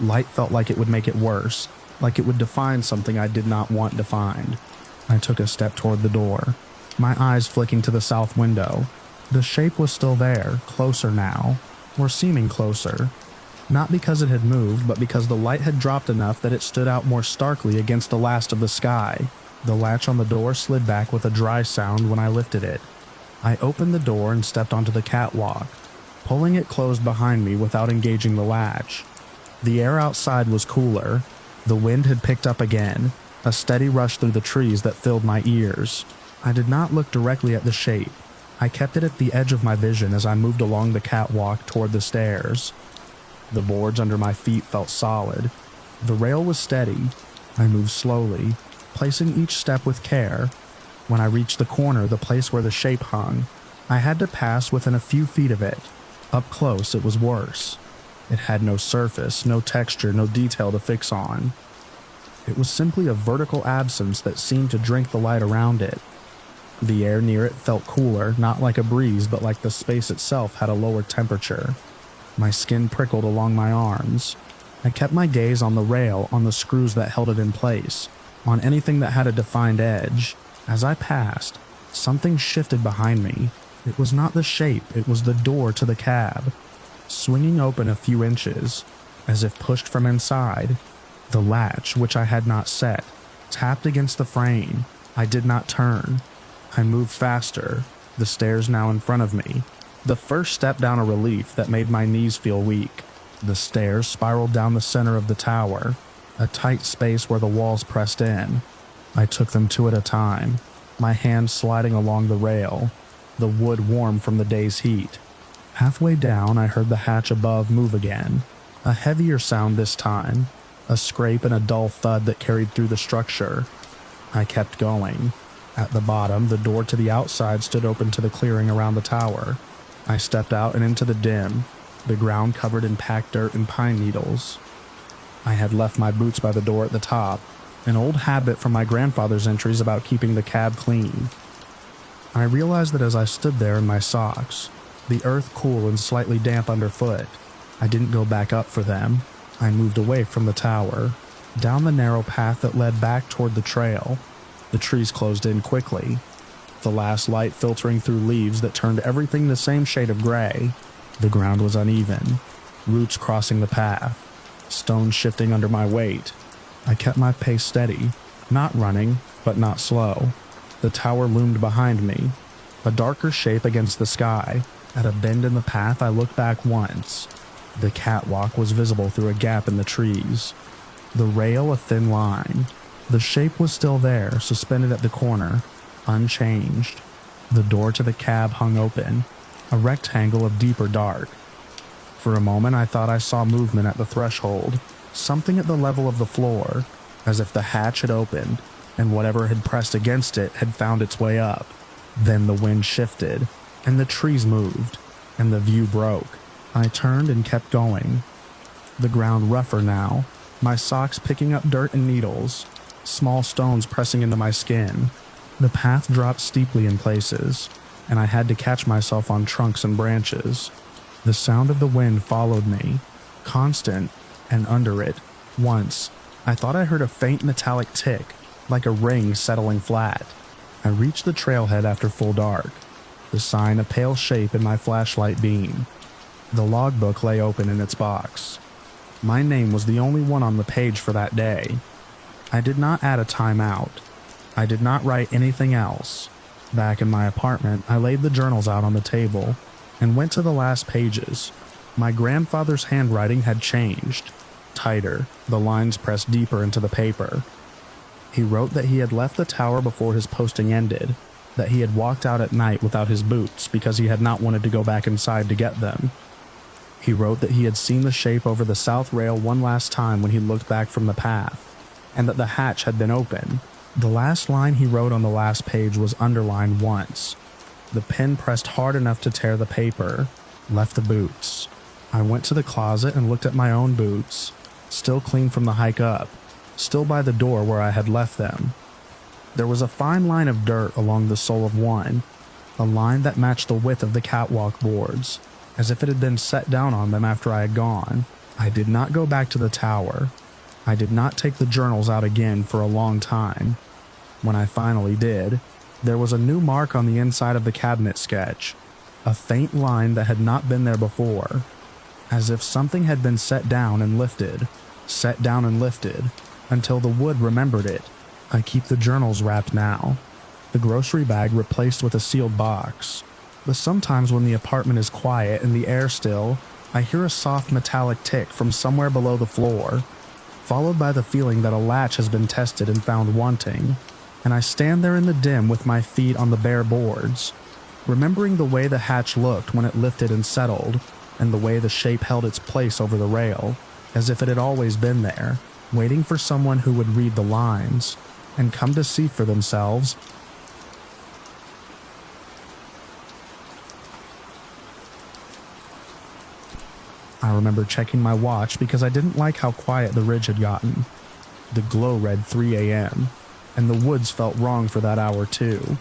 Light felt like it would make it worse, like it would define something I did not want defined. I took a step toward the door, my eyes flicking to the south window. The shape was still there, closer now, or seeming closer. Not because it had moved, but because the light had dropped enough that it stood out more starkly against the last of the sky. The latch on the door slid back with a dry sound when I lifted it. I opened the door and stepped onto the catwalk, pulling it closed behind me without engaging the latch. The air outside was cooler. The wind had picked up again, a steady rush through the trees that filled my ears. I did not look directly at the shape. I kept it at the edge of my vision as I moved along the catwalk toward the stairs. The boards under my feet felt solid. The rail was steady. I moved slowly, placing each step with care. When I reached the corner, the place where the shape hung, I had to pass within a few feet of it. Up close, it was worse. It had no surface, no texture, no detail to fix on. It was simply a vertical absence that seemed to drink the light around it. The air near it felt cooler, not like a breeze, but like the space itself had a lower temperature. My skin prickled along my arms. I kept my gaze on the rail, on the screws that held it in place, on anything that had a defined edge. As I passed, something shifted behind me. It was not the shape, it was the door to the cab, swinging open a few inches, as if pushed from inside. The latch, which I had not set, tapped against the frame. I did not turn. I moved faster, the stairs now in front of me. The first step down a relief that made my knees feel weak. The stairs spiraled down the center of the tower, a tight space where the walls pressed in. I took them two at a time, my hands sliding along the rail, the wood warm from the day's heat. Halfway down, I heard the hatch above move again, a heavier sound this time, a scrape and a dull thud that carried through the structure. I kept going. At the bottom, the door to the outside stood open to the clearing around the tower. I stepped out and into the dim, the ground covered in packed dirt and pine needles. I had left my boots by the door at the top, an old habit from my grandfather's entries about keeping the cab clean. I realized that as I stood there in my socks, the earth cool and slightly damp underfoot, I didn't go back up for them. I moved away from the tower, down the narrow path that led back toward the trail. The trees closed in quickly, the last light filtering through leaves that turned everything the same shade of gray. The ground was uneven, roots crossing the path, stones shifting under my weight. I kept my pace steady, not running, but not slow. The tower loomed behind me, a darker shape against the sky. At a bend in the path, I looked back once. The catwalk was visible through a gap in the trees, the rail a thin line. The shape was still there, suspended at the corner, unchanged. The door to the cab hung open, a rectangle of deeper dark. For a moment I thought I saw movement at the threshold, something at the level of the floor, as if the hatch had opened, and whatever had pressed against it had found its way up. Then the wind shifted, and the trees moved, and the view broke. I turned and kept going. The ground rougher now, my socks picking up dirt and needles, small stones pressing into my skin. The path dropped steeply in places, and I had to catch myself on trunks and branches. The sound of the wind followed me, constant, and under it, once, I thought I heard a faint metallic tick, like a ring settling flat. I reached the trailhead after full dark, the sign a pale shape in my flashlight beam. The logbook lay open in its box. My name was the only one on the page for that day. I did not add a timeout. I did not write anything else. Back in my apartment, I laid the journals out on the table and went to the last pages. My grandfather's handwriting had changed. Tighter, the lines pressed deeper into the paper. He wrote that he had left the tower before his posting ended, that he had walked out at night without his boots because he had not wanted to go back inside to get them. He wrote that he had seen the shape over the south rail one last time when he looked back from the path, and that the hatch had been open. The last line he wrote on the last page was underlined once. The pen pressed hard enough to tear the paper. Left the boots. I went to the closet and looked at my own boots, still clean from the hike up, still by the door where I had left them. There was a fine line of dirt along the sole of one, a line that matched the width of the catwalk boards, as if it had been set down on them after I had gone. I did not go back to the tower. I did not take the journals out again for a long time. When I finally did, there was a new mark on the inside of the cabinet sketch, a faint line that had not been there before, as if something had been set down and lifted, until the wood remembered it. I keep the journals wrapped now, the grocery bag replaced with a sealed box. But sometimes when the apartment is quiet and the air still, I hear a soft metallic tick from somewhere below the floor, followed by the feeling that a latch has been tested and found wanting, and I stand there in the dim with my feet on the bare boards, remembering the way the hatch looked when it lifted and settled, and the way the shape held its place over the rail, as if it had always been there, waiting for someone who would read the lines, and come to see for themselves. I remember checking my watch because I didn't like how quiet the ridge had gotten. The glow read 3 a.m., and the woods felt wrong for that hour too.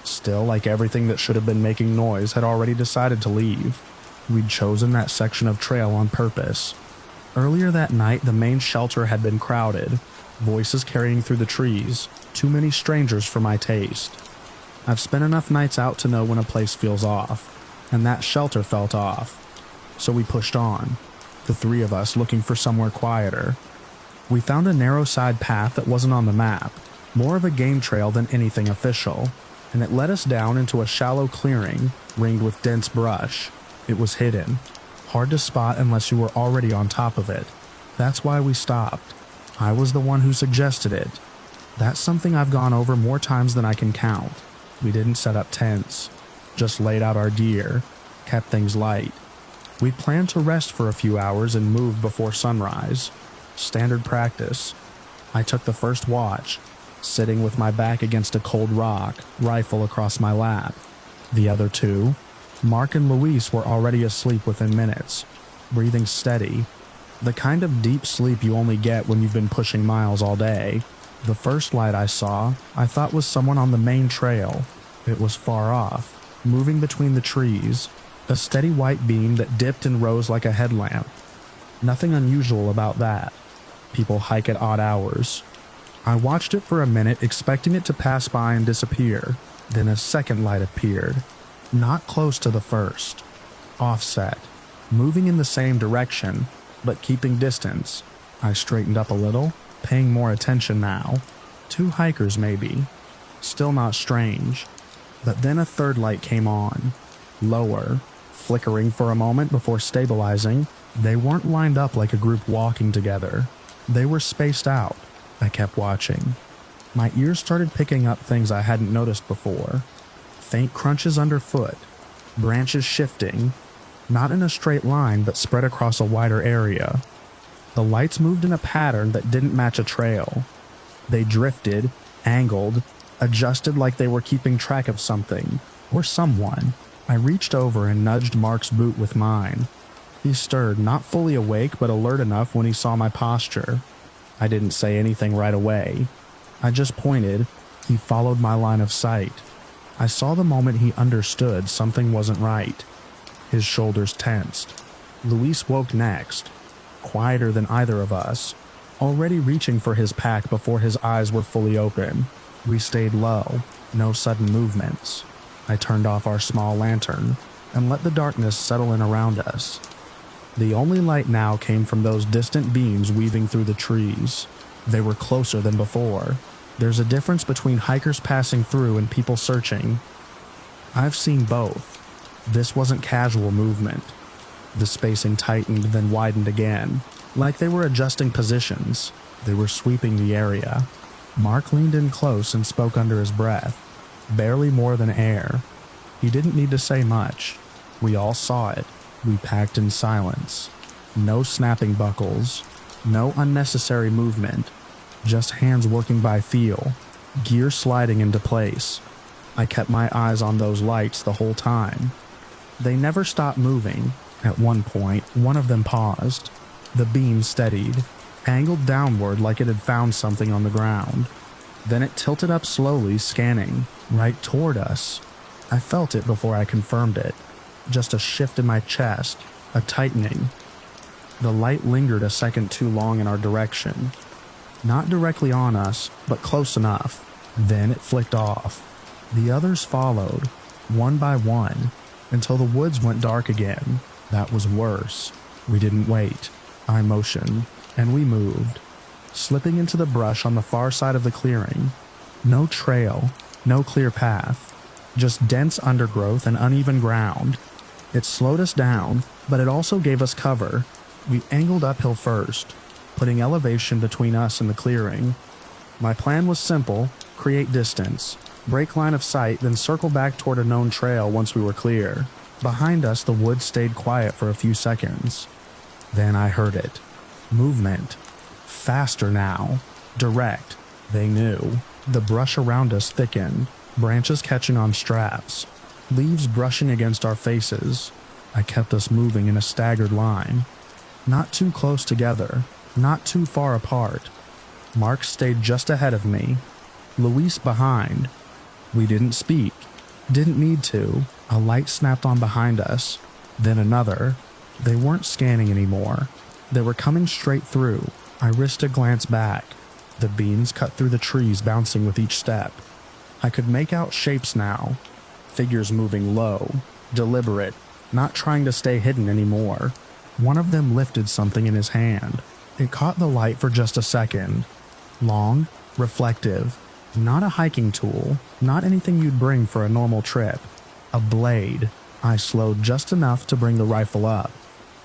Still, like everything that should have been making noise had already decided to leave. We'd chosen that section of trail on purpose. Earlier that night, the main shelter had been crowded, voices carrying through the trees, too many strangers for my taste. I've spent enough nights out to know when a place feels off, and that shelter felt off. So we pushed on, the three of us looking for somewhere quieter. We found a narrow side path that wasn't on the map, more of a game trail than anything official, and it led us down into a shallow clearing ringed with dense brush. It was hidden, hard to spot unless you were already on top of it. That's why we stopped. I was the one who suggested it. That's something I've gone over more times than I can count. We didn't set up tents, just laid out our gear, kept things light. We planned to rest for a few hours and move before sunrise. Standard practice. I took the first watch, sitting with my back against a cold rock, rifle across my lap. The other two, Mark and Luis, were already asleep within minutes, breathing steady, the kind of deep sleep you only get when you've been pushing miles all day. The first light I saw, I thought was someone on the main trail. It was far off, moving between the trees, a steady white beam that dipped and rose like a headlamp. Nothing unusual about that. People hike at odd hours. I watched it for a minute, expecting it to pass by and disappear. Then a second light appeared, not close to the first. Offset, moving in the same direction, but keeping distance. I straightened up a little, paying more attention now. 2 hikers maybe. Still not strange. But then a third light came on. Lower, flickering for a moment before stabilizing. They weren't lined up like a group walking together. They were spaced out. I kept watching. My ears started picking up things I hadn't noticed before. Faint crunches underfoot, branches shifting, not in a straight line but spread across a wider area. The lights moved in a pattern that didn't match a trail. They drifted, angled, adjusted like they were keeping track of something, or someone. I reached over and nudged Mark's boot with mine. He stirred, not fully awake but alert enough when he saw my posture. I didn't say anything right away. I just pointed. He followed my line of sight. I saw the moment he understood something wasn't right. His shoulders tensed. Luis woke next, quieter than either of us, already reaching for his pack before his eyes were fully open. We stayed low, no sudden movements. I turned off our small lantern and let the darkness settle in around us. The only light now came from those distant beams weaving through the trees. They were closer than before. There's a difference between hikers passing through and people searching. I've seen both. This wasn't casual movement. The spacing tightened, then widened again, like they were adjusting positions. They were sweeping the area. Mark leaned in close and spoke under his breath, barely more than air. He didn't need to say much. We all saw it. We packed in silence. No snapping buckles. No unnecessary movement. Just hands working by feel. Gear sliding into place. I kept my eyes on those lights the whole time. They never stopped moving. At one point, one of them paused. The beam steadied, angled downward like it had found something on the ground. Then it tilted up slowly, scanning, right toward us. I felt it before I confirmed it. Just a shift in my chest, a tightening. The light lingered a second too long in our direction. Not directly on us, but close enough. Then it flicked off. The others followed, one by one, until the woods went dark again. That was worse. We didn't wait. I motioned, and we moved, slipping into the brush on the far side of the clearing. No trail, no clear path, just dense undergrowth and uneven ground. It slowed us down, but it also gave us cover. We angled uphill first, putting elevation between us and the clearing. My plan was simple: create distance, break line of sight, then circle back toward a known trail once we were clear. Behind us, the woods stayed quiet for a few seconds. Then I heard it. Movement. Faster now. Direct. They knew. The brush around us thickened, branches catching on straps, leaves brushing against our faces. I kept us moving in a staggered line. Not too close together, not too far apart. Mark stayed just ahead of me, Luis behind. We didn't speak. Didn't need to. A light snapped on behind us, then another. They weren't scanning anymore. They were coming straight through. I risked a glance back. The beams cut through the trees, bouncing with each step. I could make out shapes now. Figures moving low, deliberate, not trying to stay hidden anymore. One of them lifted something in his hand. It caught the light for just a second. Long, reflective. Not a hiking tool, not anything you'd bring for a normal trip. A blade. I slowed just enough to bring the rifle up.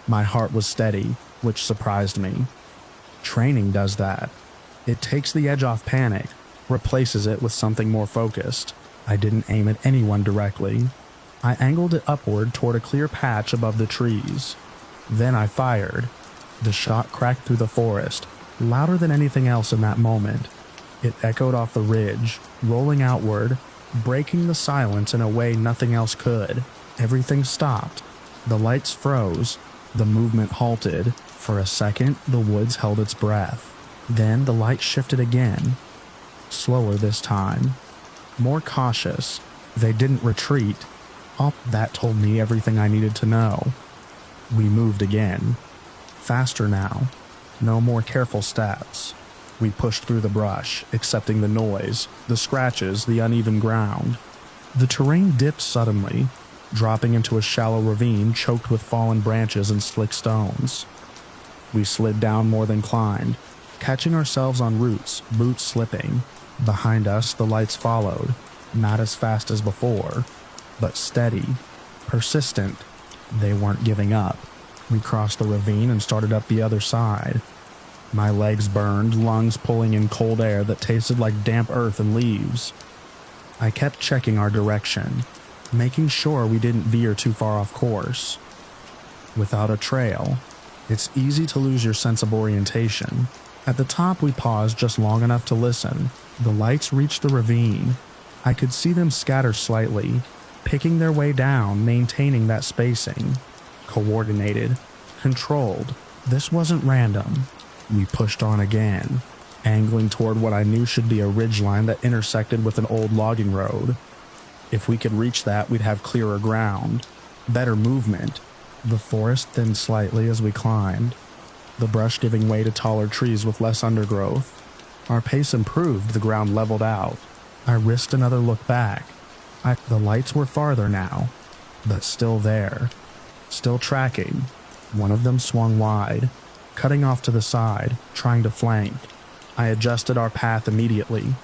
My heart was steady, which surprised me. Training does that. It takes the edge off panic, replaces it with something more focused. I didn't aim at anyone directly. I angled it upward toward a clear patch above the trees. Then I fired. The shot cracked through the forest, louder than anything else in that moment. It echoed off the ridge, rolling outward, breaking the silence in a way nothing else could. Everything stopped. The lights froze. The movement halted. For a second, the woods held its breath. Then the light shifted again. Slower this time. More cautious. They didn't retreat. That told me everything I needed to know. We moved again. Faster now. No more careful steps. We pushed through the brush, accepting the noise, the scratches, the uneven ground. The terrain dipped suddenly, dropping into a shallow ravine choked with fallen branches and slick stones. We slid down more than climbed, catching ourselves on roots, boots slipping. Behind us, the lights followed, not as fast as before, but steady, persistent. They weren't giving up. We crossed the ravine and started up the other side. My legs burned, lungs pulling in cold air that tasted like damp earth and leaves. I kept checking our direction, making sure we didn't veer too far off course. Without a trail, it's easy to lose your sense of orientation. At the top, we paused just long enough to listen. The lights reached the ravine. I could see them scatter slightly, picking their way down, maintaining that spacing. Coordinated, controlled. This wasn't random. We pushed on again, angling toward what I knew should be a ridgeline that intersected with an old logging road. If we could reach that, we'd have clearer ground, better movement. The forest thinned slightly as we climbed, the brush giving way to taller trees with less undergrowth. Our pace improved, the ground leveled out. I risked another look back. The lights were farther now, but still there, still tracking. One of them swung wide, cutting off to the side, trying to flank. I adjusted our path immediately,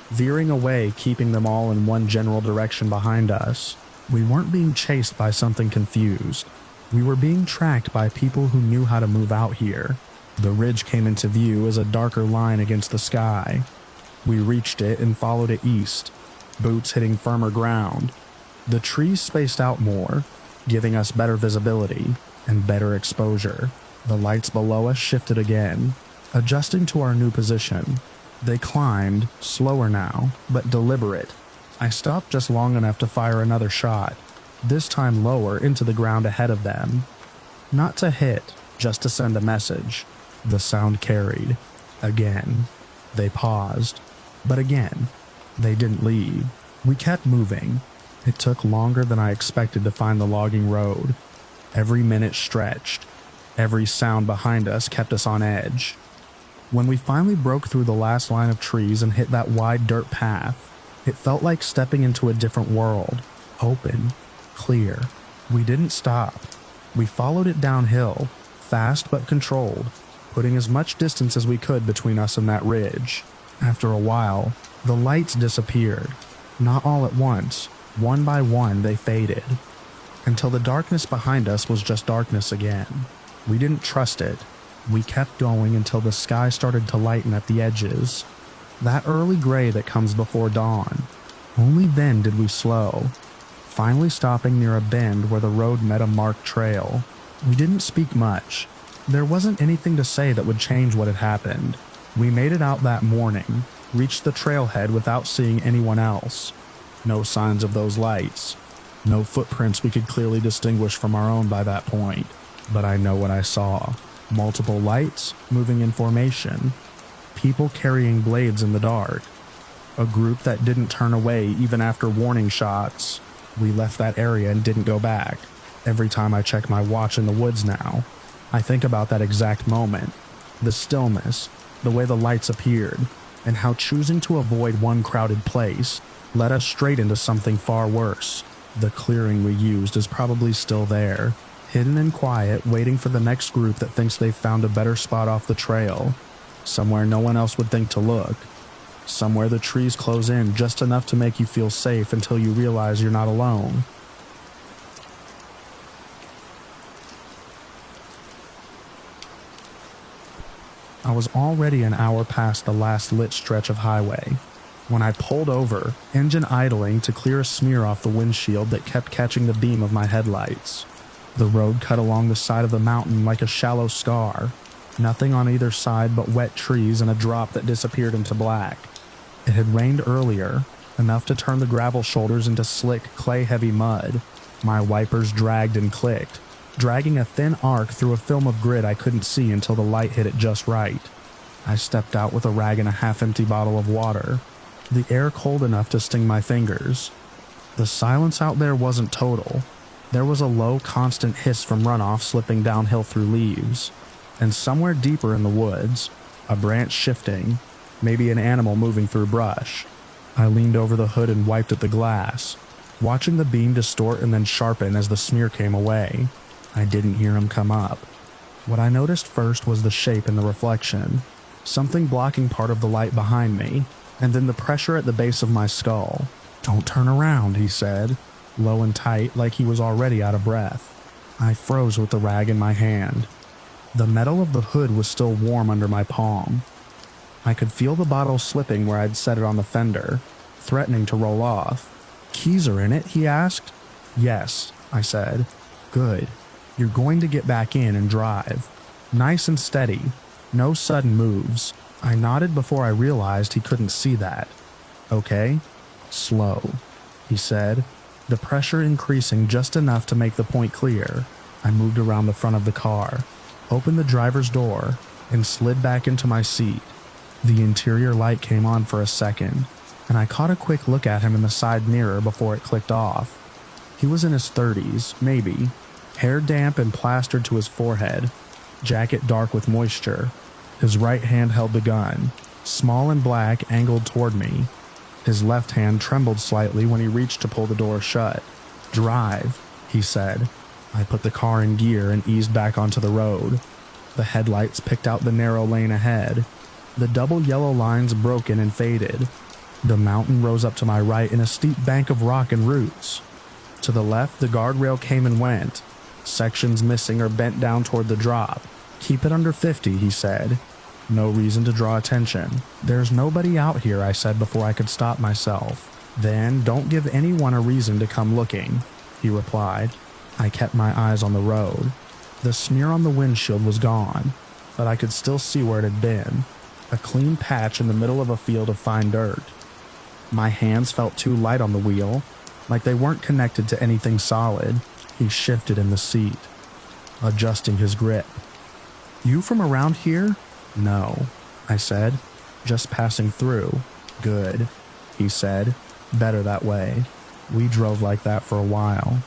veering away, keeping them all in one general direction behind us. We weren't being chased by something confused. We were being tracked by people who knew how to move out here. The ridge came into view as a darker line against the sky. We reached it and followed it east, boots hitting firmer ground. The trees spaced out more, giving us better visibility and better exposure. The lights below us shifted again, adjusting to our new position. They climbed, slower now, but deliberate. I stopped just long enough to fire another shot, this time lower into the ground ahead of them. Not to hit, just to send a message. The sound carried. Again. They paused. But again. They didn't leave. We kept moving. It took longer than I expected to find the logging road. Every minute stretched. Every sound behind us kept us on edge. When we finally broke through the last line of trees and hit that wide dirt path, it felt like stepping into a different world. Open. Clear. We didn't stop. We followed it downhill, fast but controlled, putting as much distance as we could between us and that ridge. After a while, the lights disappeared. Not all at once. One by one, they faded, until the darkness behind us was just darkness again. We didn't trust it. We kept going until the sky started to lighten at the edges. That early gray that comes before dawn. Only then did we slow, finally stopping near a bend where the road met a marked trail. We didn't speak much. There wasn't anything to say that would change what had happened. We made it out that morning, reached the trailhead without seeing anyone else. No signs of those lights. No footprints we could clearly distinguish from our own by that point. But I know what I saw. Multiple lights moving in formation. People carrying blades in the dark. A group that didn't turn away even after warning shots. We left that area and didn't go back. Every time I check my watch in the woods now, I think about that exact moment. The stillness, the way the lights appeared, and how choosing to avoid one crowded place led us straight into something far worse. The clearing we used is probably still there, hidden and quiet, waiting for the next group that thinks they've found a better spot off the trail. Somewhere no one else would think to look. Somewhere the trees close in just enough to make you feel safe until you realize you're not alone. I was already an hour past the last lit stretch of highway when I pulled over, engine idling to clear a smear off the windshield that kept catching the beam of my headlights. The road cut along the side of the mountain like a shallow scar, nothing on either side but wet trees and a drop that disappeared into black. It had rained earlier, enough to turn the gravel shoulders into slick, clay-heavy mud. My wipers dragged and clicked, dragging a thin arc through a film of grit I couldn't see until the light hit it just right. I stepped out with a rag and a half-empty bottle of water, the air cold enough to sting my fingers. The silence out there wasn't total. There was a low, constant hiss from runoff slipping downhill through leaves, and somewhere deeper in the woods, a branch shifting, maybe an animal moving through brush. I leaned over the hood and wiped at the glass, watching the beam distort and then sharpen as the smear came away. I didn't hear him come up. What I noticed first was the shape in the reflection, something blocking part of the light behind me, and then the pressure at the base of my skull. "Don't turn around," he said, low and tight like he was already out of breath. I froze with the rag in my hand. The metal of the hood was still warm under my palm. I could feel the bottle slipping where I'd set it on the fender, threatening to roll off. "Keys are in it?" he asked. "Yes," I said. "Good. You're going to get back in and drive. Nice and steady. No sudden moves." I nodded before I realized he couldn't see that. "Okay. Slow," he said, the pressure increasing just enough to make the point clear. I moved around the front of the car, opened the driver's door, and slid back into my seat. The interior light came on for a second, and I caught a quick look at him in the side mirror before it clicked off. He was in his 30s, maybe, hair damp and plastered to his forehead, jacket dark with moisture. His right hand held the gun, small and black, angled toward me. His left hand trembled slightly when he reached to pull the door shut. "Drive," he said. I put the car in gear and eased back onto the road. The headlights picked out the narrow lane ahead. The double yellow lines broken and faded. The mountain rose up to my right in a steep bank of rock and roots. To the left, the guardrail came and went. Sections missing or bent down toward the drop. Keep it under 50, he said. No reason to draw attention. There's nobody out here, I said before I could stop myself. Then don't give anyone a reason to come looking, he replied. I kept my eyes on the road. The smear on the windshield was gone, but I could still see where it had been. A clean patch in the middle of a field of fine dirt. My hands felt too light on the wheel, like they weren't connected to anything solid. He shifted in the seat, adjusting his grip. You from around here? No, I said. Just passing through. Good, he said. Better that way. We drove like that for a while.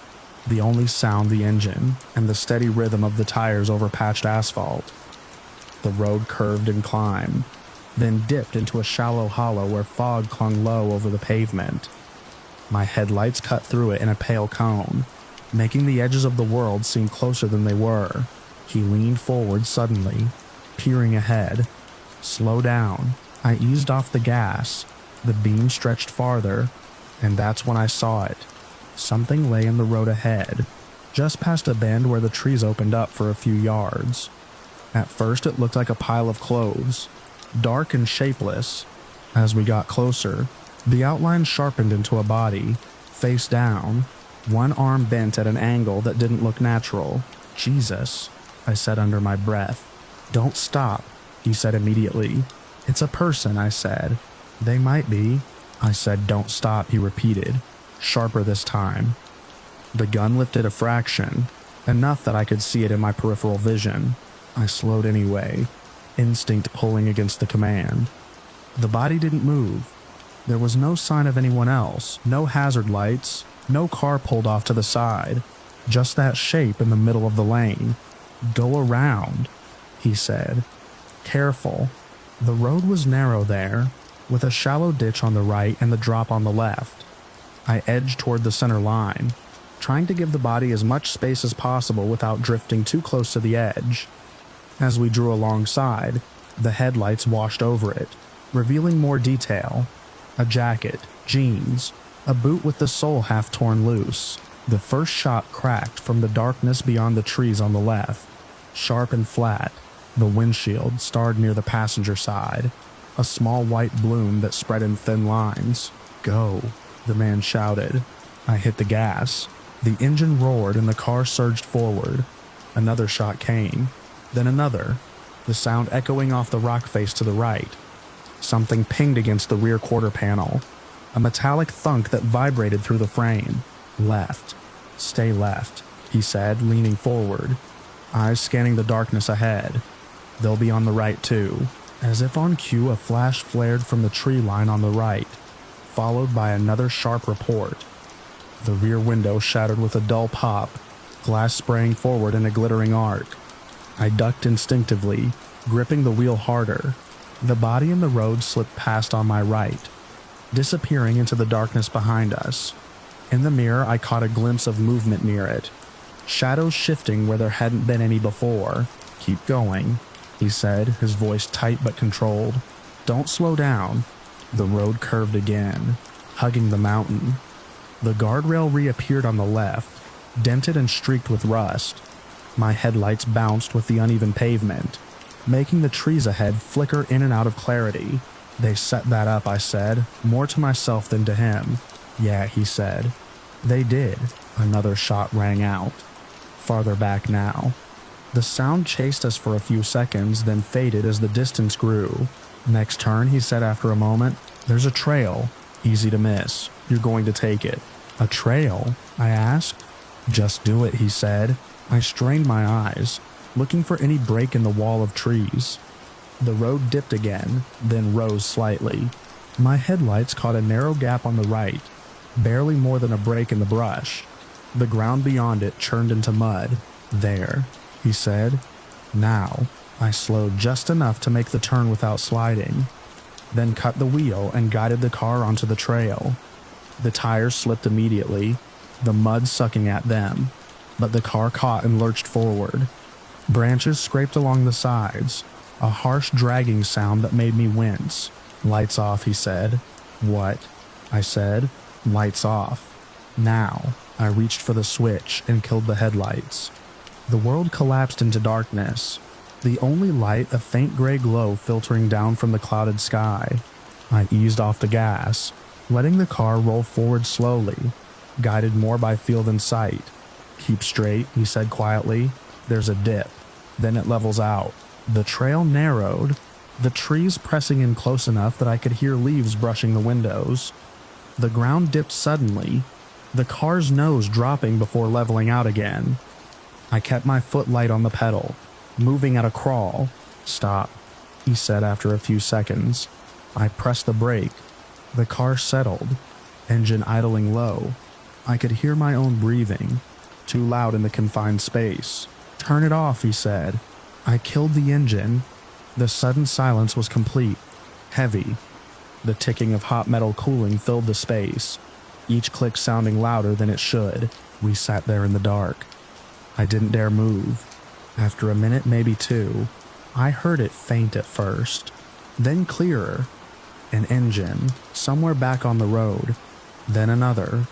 The only sound the engine and the steady rhythm of the tires over patched asphalt. The road curved and climbed, then dipped into a shallow hollow where fog clung low over the pavement. My headlights cut through it in a pale cone, making the edges of the world seem closer than they were. He leaned forward suddenly, peering ahead. Slow down. I eased off the gas. The beam stretched farther, and that's when I saw it. Something lay in the road ahead, just past a bend where the trees opened up for a few yards. At first it looked like a pile of clothes, dark and shapeless. As we got closer, the outline sharpened into a body, face down, one arm bent at an angle that didn't look natural. Jesus, I said under my breath. Don't stop, he said immediately. It's a person, I said. They might be. I said don't stop, he repeated, sharper this time. The gun lifted a fraction, enough that I could see it in my peripheral vision. I slowed anyway, instinct pulling against the command. The body didn't move. There was no sign of anyone else, no hazard lights, no car pulled off to the side, just that shape in the middle of the lane. Go around, he said. Careful. The road was narrow there, with a shallow ditch on the right and the drop on the left. I edged toward the center line, trying to give the body as much space as possible without drifting too close to the edge. As we drew alongside, the headlights washed over it, revealing more detail. A jacket, jeans, a boot with the sole half torn loose. The first shot cracked from the darkness beyond the trees on the left, sharp and flat. The windshield starred near the passenger side, a small white bloom that spread in thin lines. Go, the man shouted. I hit the gas. The engine roared and the car surged forward. Another shot came, then another, the sound echoing off the rock face to the right. Something pinged against the rear quarter panel, a metallic thunk that vibrated through the frame. Left. Stay left, he said, leaning forward, eyes scanning the darkness ahead. They'll be on the right too. As if on cue, a flash flared from the tree line on the right, followed by another sharp report. The rear window shattered with a dull pop, glass spraying forward in a glittering arc. I ducked instinctively, gripping the wheel harder. The body in the road slipped past on my right, disappearing into the darkness behind us. In the mirror, I caught a glimpse of movement near it, shadows shifting where there hadn't been any before. Keep going, he said, his voice tight but controlled. Don't slow down. The road curved again, hugging the mountain. The guardrail reappeared on the left, dented and streaked with rust. My headlights bounced with the uneven pavement, making the trees ahead flicker in and out of clarity. They set that up, I said, more to myself than to him. Yeah, he said. They did. Another shot rang out. Farther back now. The sound chased us for a few seconds, then faded as the distance grew. Next turn, he said after a moment, there's a trail. Easy to miss. You're going to take it. A trail? I asked. Just do it, he said. I strained my eyes, looking for any break in the wall of trees. The road dipped again, then rose slightly. My headlights caught a narrow gap on the right, barely more than a break in the brush. The ground beyond it churned into mud. There, he said. Now, I slowed just enough to make the turn without sliding, then cut the wheel and guided the car onto the trail. The tires slipped immediately, the mud sucking at them, but the car caught and lurched forward. Branches scraped along the sides, a harsh dragging sound that made me wince. Lights off, he said. What? I said. Lights off. Now. I reached for the switch and killed the headlights. The world collapsed into darkness, the only light a faint gray glow filtering down from the clouded sky. I eased off the gas, letting the car roll forward slowly, guided more by feel than sight. "Keep straight," he said quietly. "There's a dip. Then it levels out." The trail narrowed, the trees pressing in close enough that I could hear leaves brushing the windows. The ground dipped suddenly, the car's nose dropping before leveling out again. I kept my foot light on the pedal, moving at a crawl. "Stop," he said after a few seconds. I pressed the brake. The car settled, engine idling low. I could hear my own breathing, too loud in the confined space. "Turn it off," he said. I killed the engine. The sudden silence was complete, heavy. The ticking of hot metal cooling filled the space, each click sounding louder than it should. We sat there in the dark. I didn't dare move. After a minute, maybe two, I heard it faint at first, then clearer. An engine, somewhere back on the road, then another.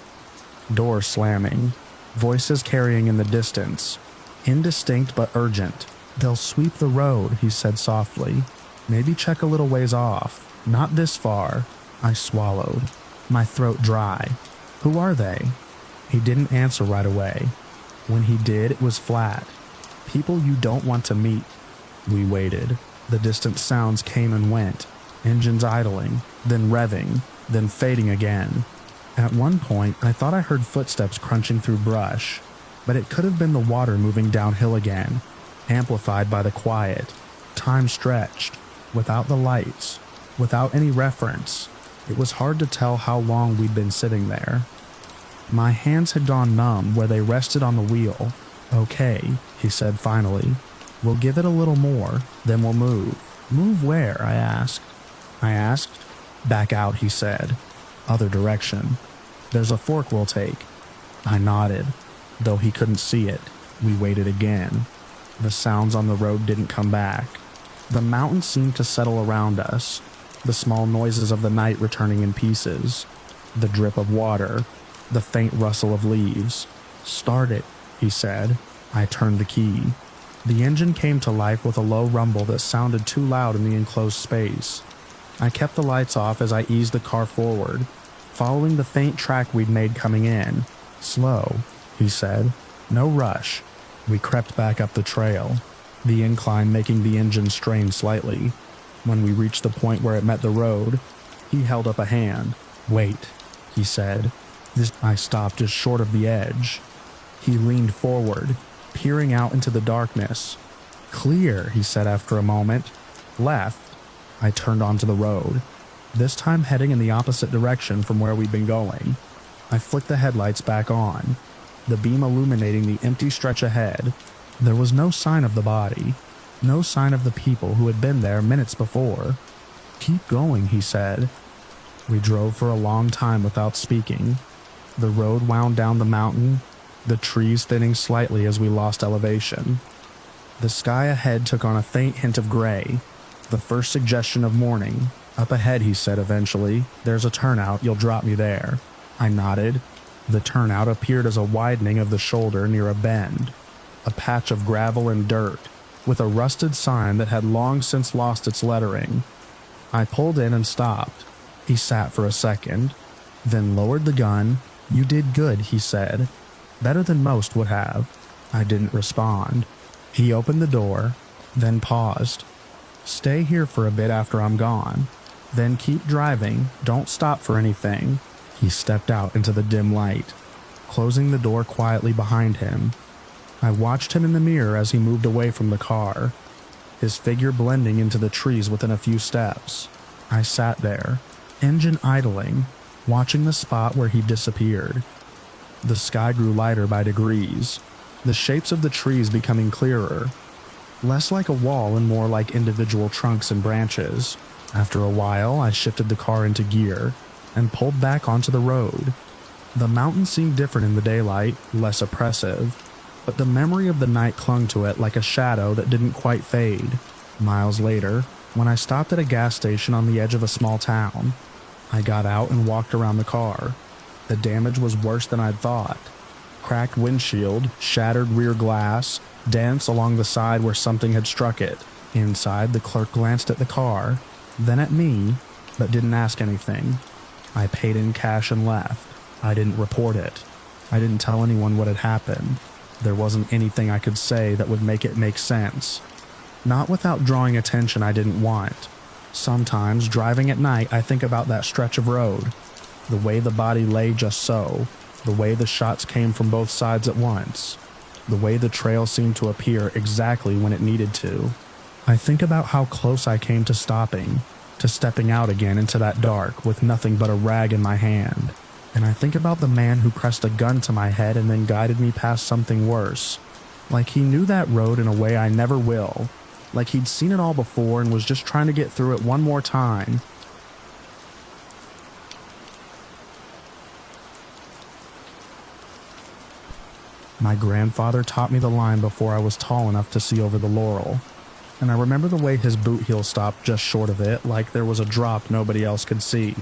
Door slamming, voices carrying in the distance, indistinct but urgent. "They'll sweep the road," he said softly. "Maybe check a little ways off. Not this far." I swallowed, my throat dry. "Who are they?" He didn't answer right away. When he did, it was flat. "People you don't want to meet." We waited. The distant sounds came and went, engines idling, then revving, then fading again. At one point, I thought I heard footsteps crunching through brush, but it could have been the water moving downhill again, amplified by the quiet. Time stretched, without the lights, without any reference. It was hard to tell how long we'd been sitting there. My hands had gone numb where they rested on the wheel. "Okay," he said finally. "We'll give it a little more, then we'll move." "Move where?" I asked. "Back out," he said. "Other direction. There's a fork we'll take." I nodded, though he couldn't see it. We waited again. The sounds on the road didn't come back. The mountains seemed to settle around us, the small noises of the night returning in pieces, the drip of water, the faint rustle of leaves. "Start it," he said. I turned the key. The engine came to life with a low rumble that sounded too loud in the enclosed space. I kept the lights off as I eased the car forward, following the faint track we'd made coming in. "Slow," he said. "No rush." We crept back up the trail, the incline making the engine strain slightly. When we reached the point where it met the road, he held up a hand. "Wait," he said. I stopped just short of the edge. He leaned forward, peering out into the darkness. "Clear," he said after a moment. "Left." I turned onto the road, this time heading in the opposite direction from where we'd been going. I flicked the headlights back on, the beam illuminating the empty stretch ahead. There was no sign of the body, no sign of the people who had been there minutes before. "Keep going," he said. We drove for a long time without speaking. The road wound down the mountain, the trees thinning slightly as we lost elevation. The sky ahead took on a faint hint of gray, the first suggestion of morning. "Up ahead," he said eventually. "There's a turnout, you'll drop me there." I nodded. The turnout appeared as a widening of the shoulder near a bend, a patch of gravel and dirt, with a rusted sign that had long since lost its lettering. I pulled in and stopped. He sat for a second, then lowered the gun. "You did good," he said. "Better than most would have." I didn't respond. He opened the door, then paused. "Stay here for a bit after I'm gone. Then keep driving, don't stop for anything." He stepped out into the dim light, closing the door quietly behind him. I watched him in the mirror as he moved away from the car, his figure blending into the trees within a few steps. I sat there, engine idling, watching the spot where he disappeared. The sky grew lighter by degrees, the shapes of the trees becoming clearer, less like a wall and more like individual trunks and branches. After a while, I shifted the car into gear and pulled back onto the road. The mountain seemed different in the daylight, less oppressive, but the memory of the night clung to it like a shadow that didn't quite fade. Miles later, when I stopped at a gas station on the edge of a small town, I got out and walked around the car. The damage was worse than I'd thought. Cracked windshield, shattered rear glass, dents along the side where something had struck it. Inside, the clerk glanced at the car, then at me, but didn't ask anything. I paid in cash and left. I didn't report it. I didn't tell anyone what had happened. There wasn't anything I could say that would make it make sense. Not without drawing attention I didn't want. Sometimes, driving at night, I think about that stretch of road. The way the body lay just so. The way the shots came from both sides at once. The way the trail seemed to appear exactly when it needed to. I think about how close I came to stopping, to stepping out again into that dark with nothing but a rag in my hand. And I think about the man who pressed a gun to my head and then guided me past something worse. Like he knew that road in a way I never will. Like he'd seen it all before and was just trying to get through it one more time. My grandfather taught me the line before I was tall enough to see over the laurel. And I remember the way his boot heel stopped just short of it, like there was a drop nobody else could see.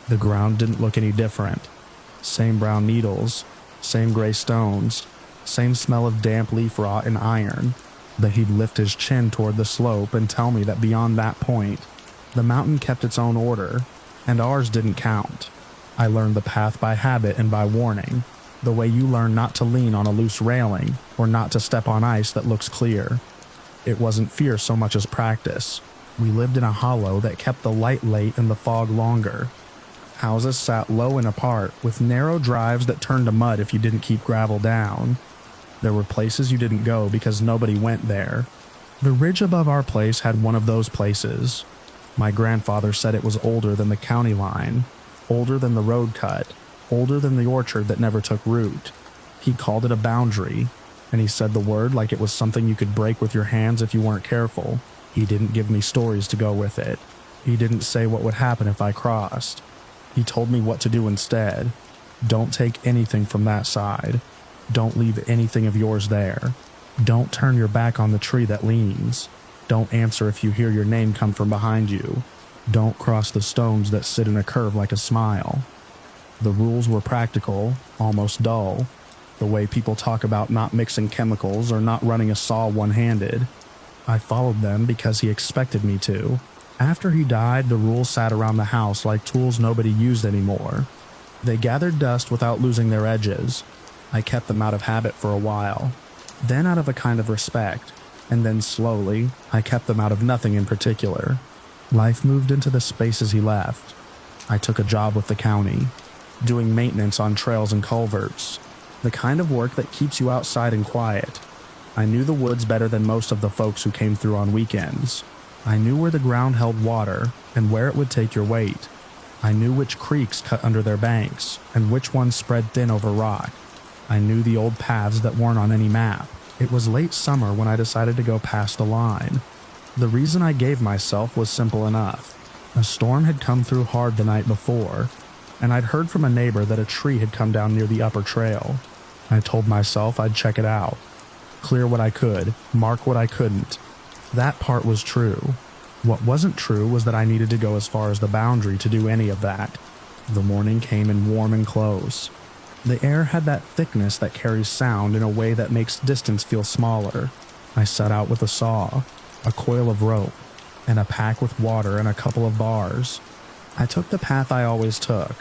The ground didn't look any different. Same brown needles, same gray stones, same smell of damp leaf rot and iron. But he'd lift his chin toward the slope and tell me that beyond that point, the mountain kept its own order, and ours didn't count. I learned the path by habit and by warning, the way you learn not to lean on a loose railing or not to step on ice that looks clear. It wasn't fear so much as practice. We lived in a hollow that kept the light late and the fog longer. Houses sat low and apart, with narrow drives that turned to mud if you didn't keep gravel down. There were places you didn't go because nobody went there. The ridge above our place had one of those places. My grandfather said it was older than the county line, older than the road cut, older than the orchard that never took root. He called it a boundary, and he said the word like it was something you could break with your hands if you weren't careful. He didn't give me stories to go with it. He didn't say what would happen if I crossed. He told me what to do instead. Don't take anything from that side. Don't leave anything of yours there. Don't turn your back on the tree that leans. Don't answer if you hear your name come from behind you. Don't cross the stones that sit in a curve like a smile. The rules were practical, almost dull. The way people talk about not mixing chemicals or not running a saw one-handed. I followed them because he expected me to. After he died, the rules sat around the house like tools nobody used anymore. They gathered dust without losing their edges. I kept them out of habit for a while, then out of a kind of respect, and then slowly, I kept them out of nothing in particular. Life moved into the spaces he left. I took a job with the county, doing maintenance on trails and culverts, the kind of work that keeps you outside and quiet. I knew the woods better than most of the folks who came through on weekends. I knew where the ground held water and where it would take your weight. I knew which creeks cut under their banks and which ones spread thin over rock. I knew the old paths that weren't on any map. It was late summer when I decided to go past the line. The reason I gave myself was simple enough. A storm had come through hard the night before, and I'd heard from a neighbor that a tree had come down near the upper trail. I told myself I'd check it out. Clear what I could, mark what I couldn't. That part was true. What wasn't true was that I needed to go as far as the boundary to do any of that. The morning came in warm and close. The air had that thickness that carries sound in a way that makes distance feel smaller. I set out with a saw, a coil of rope, and a pack with water and a couple of bars. I took the path I always took,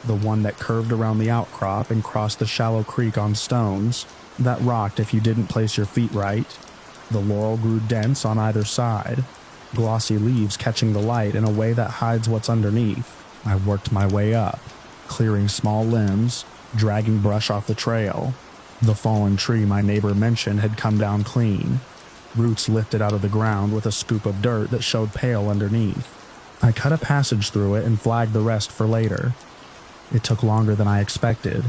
the one that curved around the outcrop and crossed the shallow creek on stones, that rocked if you didn't place your feet right. The laurel grew dense on either side, glossy leaves catching the light in a way that hides what's underneath. I worked my way up, clearing small limbs, dragging brush off the trail. The fallen tree my neighbor mentioned had come down clean, roots lifted out of the ground with a scoop of dirt that showed pale underneath. I cut a passage through it and flagged the rest for later. It took longer than I expected,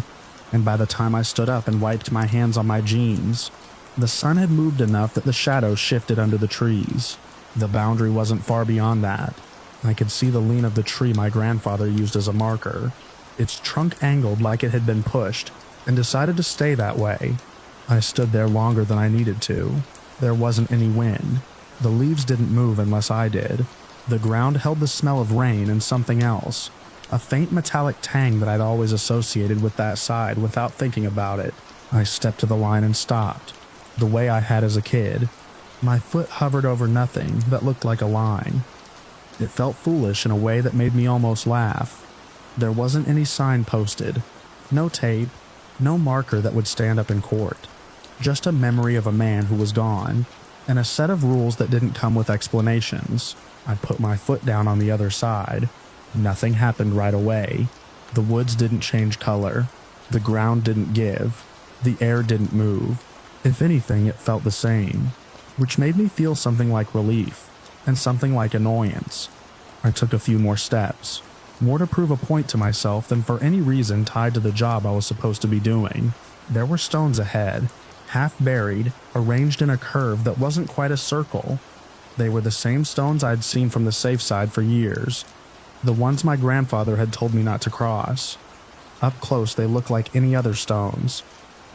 and by the time I stood up and wiped my hands on my jeans, the sun had moved enough that the shadows shifted under the trees. The boundary wasn't far beyond that. I could see the lean of the tree my grandfather used as a marker. Its trunk angled like it had been pushed, and decided to stay that way. I stood there longer than I needed to. There wasn't any wind. The leaves didn't move unless I did. The ground held the smell of rain and something else, a faint metallic tang that I'd always associated with that side without thinking about it. I stepped to the line and stopped, the way I had as a kid. My foot hovered over nothing that looked like a line. It felt foolish in a way that made me almost laugh. There wasn't any sign posted, no tape, no marker that would stand up in court. Just a memory of a man who was gone, and a set of rules that didn't come with explanations. I put my foot down on the other side. Nothing happened right away. The woods didn't change color. The ground didn't give. The air didn't move. If anything, it felt the same, which made me feel something like relief and something like annoyance. I took a few more steps, more to prove a point to myself than for any reason tied to the job I was supposed to be doing. There were stones ahead, half buried, arranged in a curve that wasn't quite a circle. They were the same stones I'd seen from the safe side for years, the ones my grandfather had told me not to cross. Up close they looked like any other stones.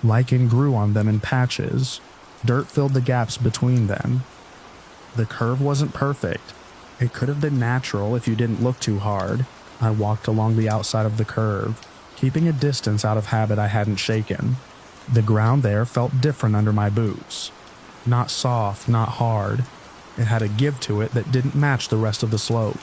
Lichen grew on them in patches. Dirt filled the gaps between them. The curve wasn't perfect. It could have been natural if you didn't look too hard. I walked along the outside of the curve, keeping a distance out of habit I hadn't shaken. The ground there felt different under my boots. Not soft, not hard. It had a give to it that didn't match the rest of the slope.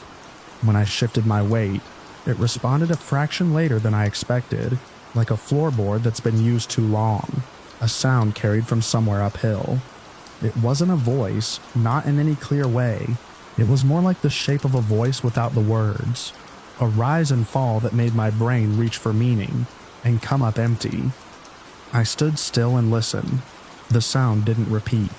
When I shifted my weight, it responded a fraction later than I expected, like a floorboard that's been used too long, a sound carried from somewhere uphill. It wasn't a voice, not in any clear way. It was more like the shape of a voice without the words, a rise and fall that made my brain reach for meaning and come up empty. I stood still and listened. The sound didn't repeat.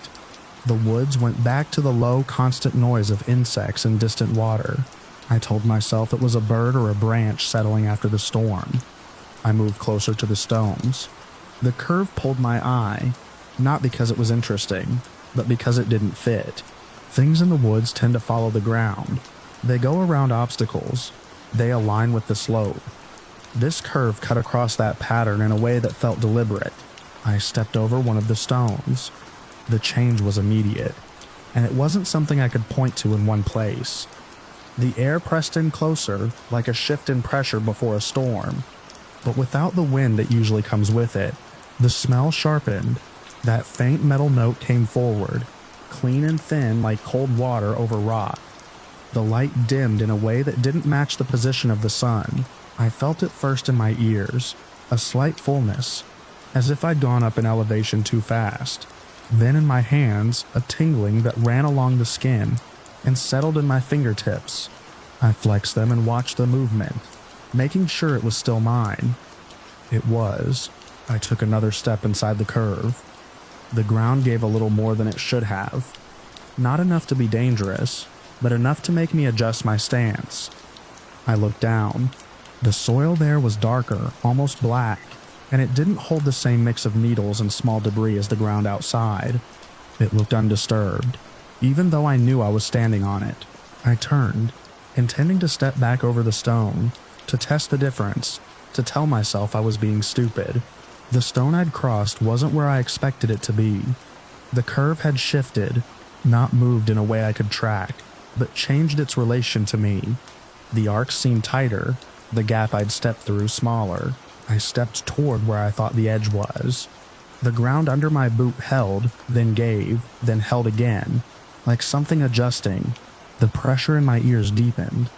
The woods went back to the low, constant noise of insects and distant water. I told myself it was a bird or a branch settling after the storm. I moved closer to the stones. The curve pulled my eye, not because it was interesting, but because it didn't fit. Things in the woods tend to follow the ground. They go around obstacles. They align with the slope. This curve cut across that pattern in a way that felt deliberate. I stepped over one of the stones. The change was immediate, and it wasn't something I could point to in one place. The air pressed in closer, like a shift in pressure before a storm. But without the wind that usually comes with it, the smell sharpened. That faint metal note came forward, clean and thin like cold water over rock. The light dimmed in a way that didn't match the position of the sun. I felt it first in my ears, a slight fullness, as if I'd gone up in elevation too fast. Then in my hands, a tingling that ran along the skin and settled in my fingertips. I flexed them and watched the movement, making sure it was still mine. It was. I took another step inside the curve. The ground gave a little more than it should have. Not enough to be dangerous, but enough to make me adjust my stance. I looked down. The soil there was darker, almost black, and it didn't hold the same mix of needles and small debris as the ground outside. It looked undisturbed, even though I knew I was standing on it. I turned, intending to step back over the stone, to test the difference, to tell myself I was being stupid. The stone I'd crossed wasn't where I expected it to be. The curve had shifted, not moved in a way I could track, but changed its relation to me. The arc seemed tighter, the gap I'd stepped through smaller. I stepped toward where I thought the edge was. The ground under my boot held, then gave, then held again, like something adjusting. The pressure in my ears deepened.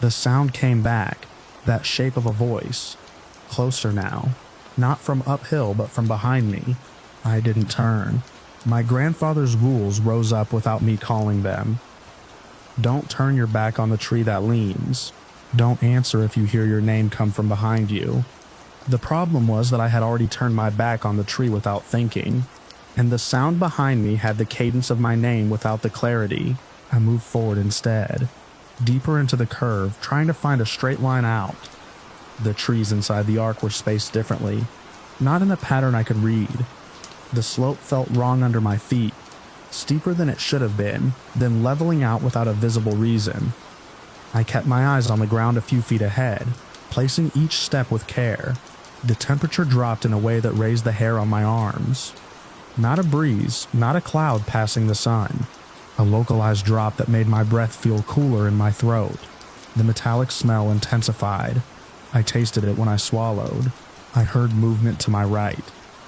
The sound came back, that shape of a voice. Closer now. Not from uphill, but from behind me. I didn't turn. My grandfather's rules rose up without me calling them. Don't turn your back on the tree that leans. Don't answer if you hear your name come from behind you. The problem was that I had already turned my back on the tree without thinking, and the sound behind me had the cadence of my name without the clarity. I moved forward instead, deeper into the curve, trying to find a straight line out. The trees inside the arc were spaced differently, not in a pattern I could read. The slope felt wrong under my feet, steeper than it should have been, then leveling out without a visible reason. I kept my eyes on the ground a few feet ahead, placing each step with care. The temperature dropped in a way that raised the hair on my arms. Not a breeze, not a cloud passing the sun. A localized drop that made my breath feel cooler in my throat. The metallic smell intensified. I tasted it when I swallowed. I heard movement to my right.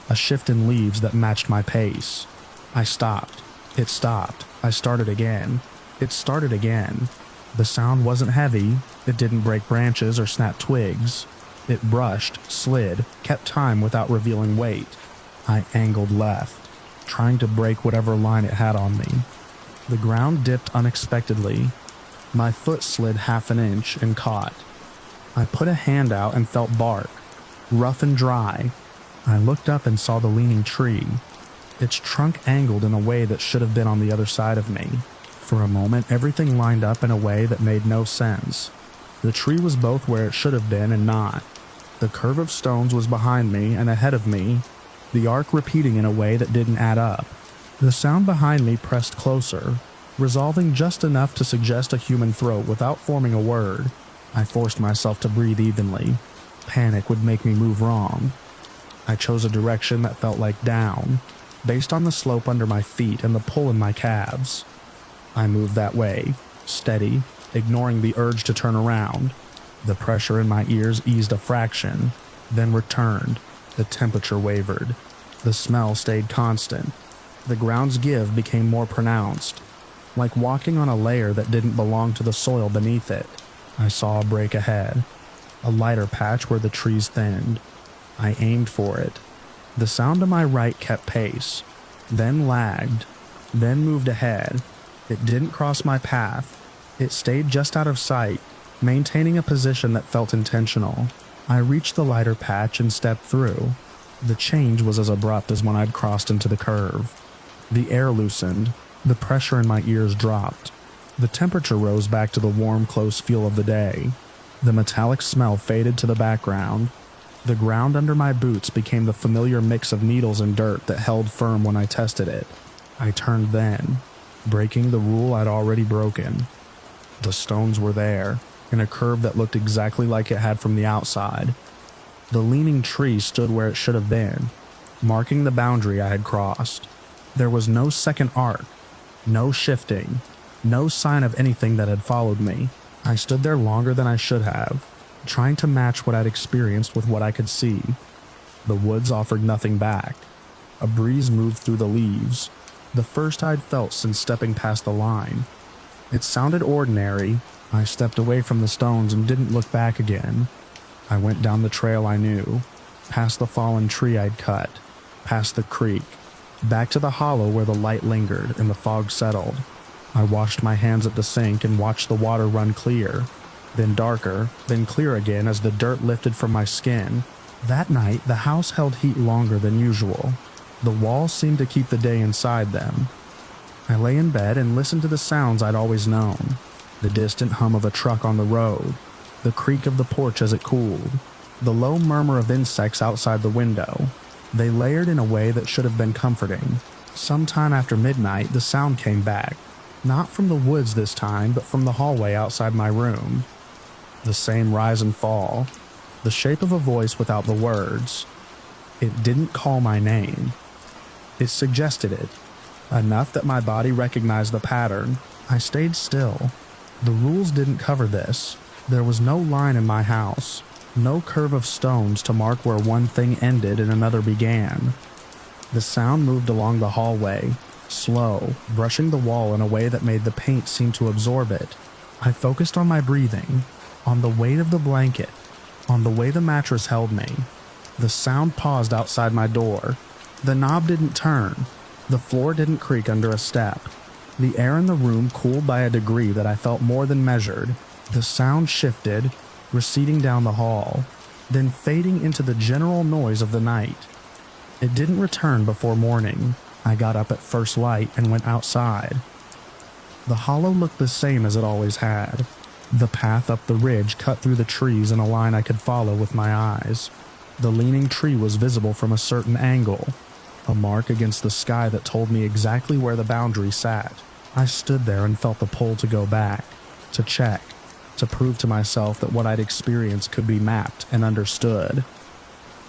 a shift in leaves that matched my pace. I stopped. It stopped. I started again. It started again. The sound wasn't heavy. It didn't break branches or snap twigs. It brushed, slid, kept time without revealing weight. I angled left, trying to break whatever line it had on me. The ground dipped unexpectedly. My foot slid half an inch and caught. I put a hand out and felt bark, rough and dry. I looked up and saw the leaning tree. Its trunk angled in a way that should have been on the other side of me. For a moment, everything lined up in a way that made no sense. The tree was both where it should have been and not. The curve of stones was behind me and ahead of me, the arc repeating in a way that didn't add up. The sound behind me pressed closer, resolving just enough to suggest a human throat without forming a word. I forced myself to breathe evenly. Panic would make me move wrong. I chose a direction that felt like down, based on the slope under my feet and the pull in my calves. I moved that way, steady, ignoring the urge to turn around. The pressure in my ears eased a fraction, then returned. The temperature wavered. The smell stayed constant. The ground's give became more pronounced, like walking on a layer that didn't belong to the soil beneath it. I saw a break ahead, a lighter patch where the trees thinned. I aimed for it. The sound to my right kept pace, then lagged, then moved ahead. It didn't cross my path. It stayed just out of sight, maintaining a position that felt intentional. I reached the lighter patch and stepped through. The change was as abrupt as when I'd crossed into the curve. The air loosened. The pressure in my ears dropped. The temperature rose back to the warm, close feel of the day. The metallic smell faded to the background. The ground under my boots became the familiar mix of needles and dirt that held firm when I tested it. I turned then, breaking the rule I'd already broken. The stones were there, in a curve that looked exactly like it had from the outside. The leaning tree stood where it should have been, marking the boundary I had crossed. There was no second arc, no shifting, no sign of anything that had followed me. I stood there longer than I should have, trying to match what I'd experienced with what I could see. The woods offered nothing back. A breeze moved through the leaves, the first I'd felt since stepping past the line. It sounded ordinary. I stepped away from the stones and didn't look back again. I went down the trail I knew, past the fallen tree I'd cut, past the creek, back to the hollow where the light lingered and the fog settled. I washed my hands at the sink and watched the water run clear, then darker, then clear again as the dirt lifted from my skin. That night, the house held heat longer than usual. The walls seemed to keep the day inside them. I lay in bed and listened to the sounds I'd always known. The distant hum of a truck on the road, the creak of the porch as it cooled, the low murmur of insects outside the window. They layered in a way that should have been comforting. Sometime after midnight, the sound came back. Not from the woods this time, but from the hallway outside my room. The same rise and fall. The shape of a voice without the words. It didn't call my name. It suggested it. Enough that my body recognized the pattern. I stayed still. The rules didn't cover this. There was no line in my house. No curve of stones to mark where one thing ended and another began. The sound moved along the hallway, slow, brushing the wall in a way that made the paint seem to absorb it. I focused on my breathing, on the weight of the blanket, on the way the mattress held me. The sound paused outside my door. The knob didn't turn. The floor didn't creak under a step. The air in the room cooled by a degree that I felt more than measured. The sound shifted, receding down the hall, then fading into the general noise of the night. It didn't return before morning. I got up at first light and went outside. The hollow looked the same as it always had. The path up the ridge cut through the trees in a line I could follow with my eyes. The leaning tree was visible from a certain angle, a mark against the sky that told me exactly where the boundary sat. I stood there and felt the pull to go back, to check, to prove to myself that what I'd experienced could be mapped and understood.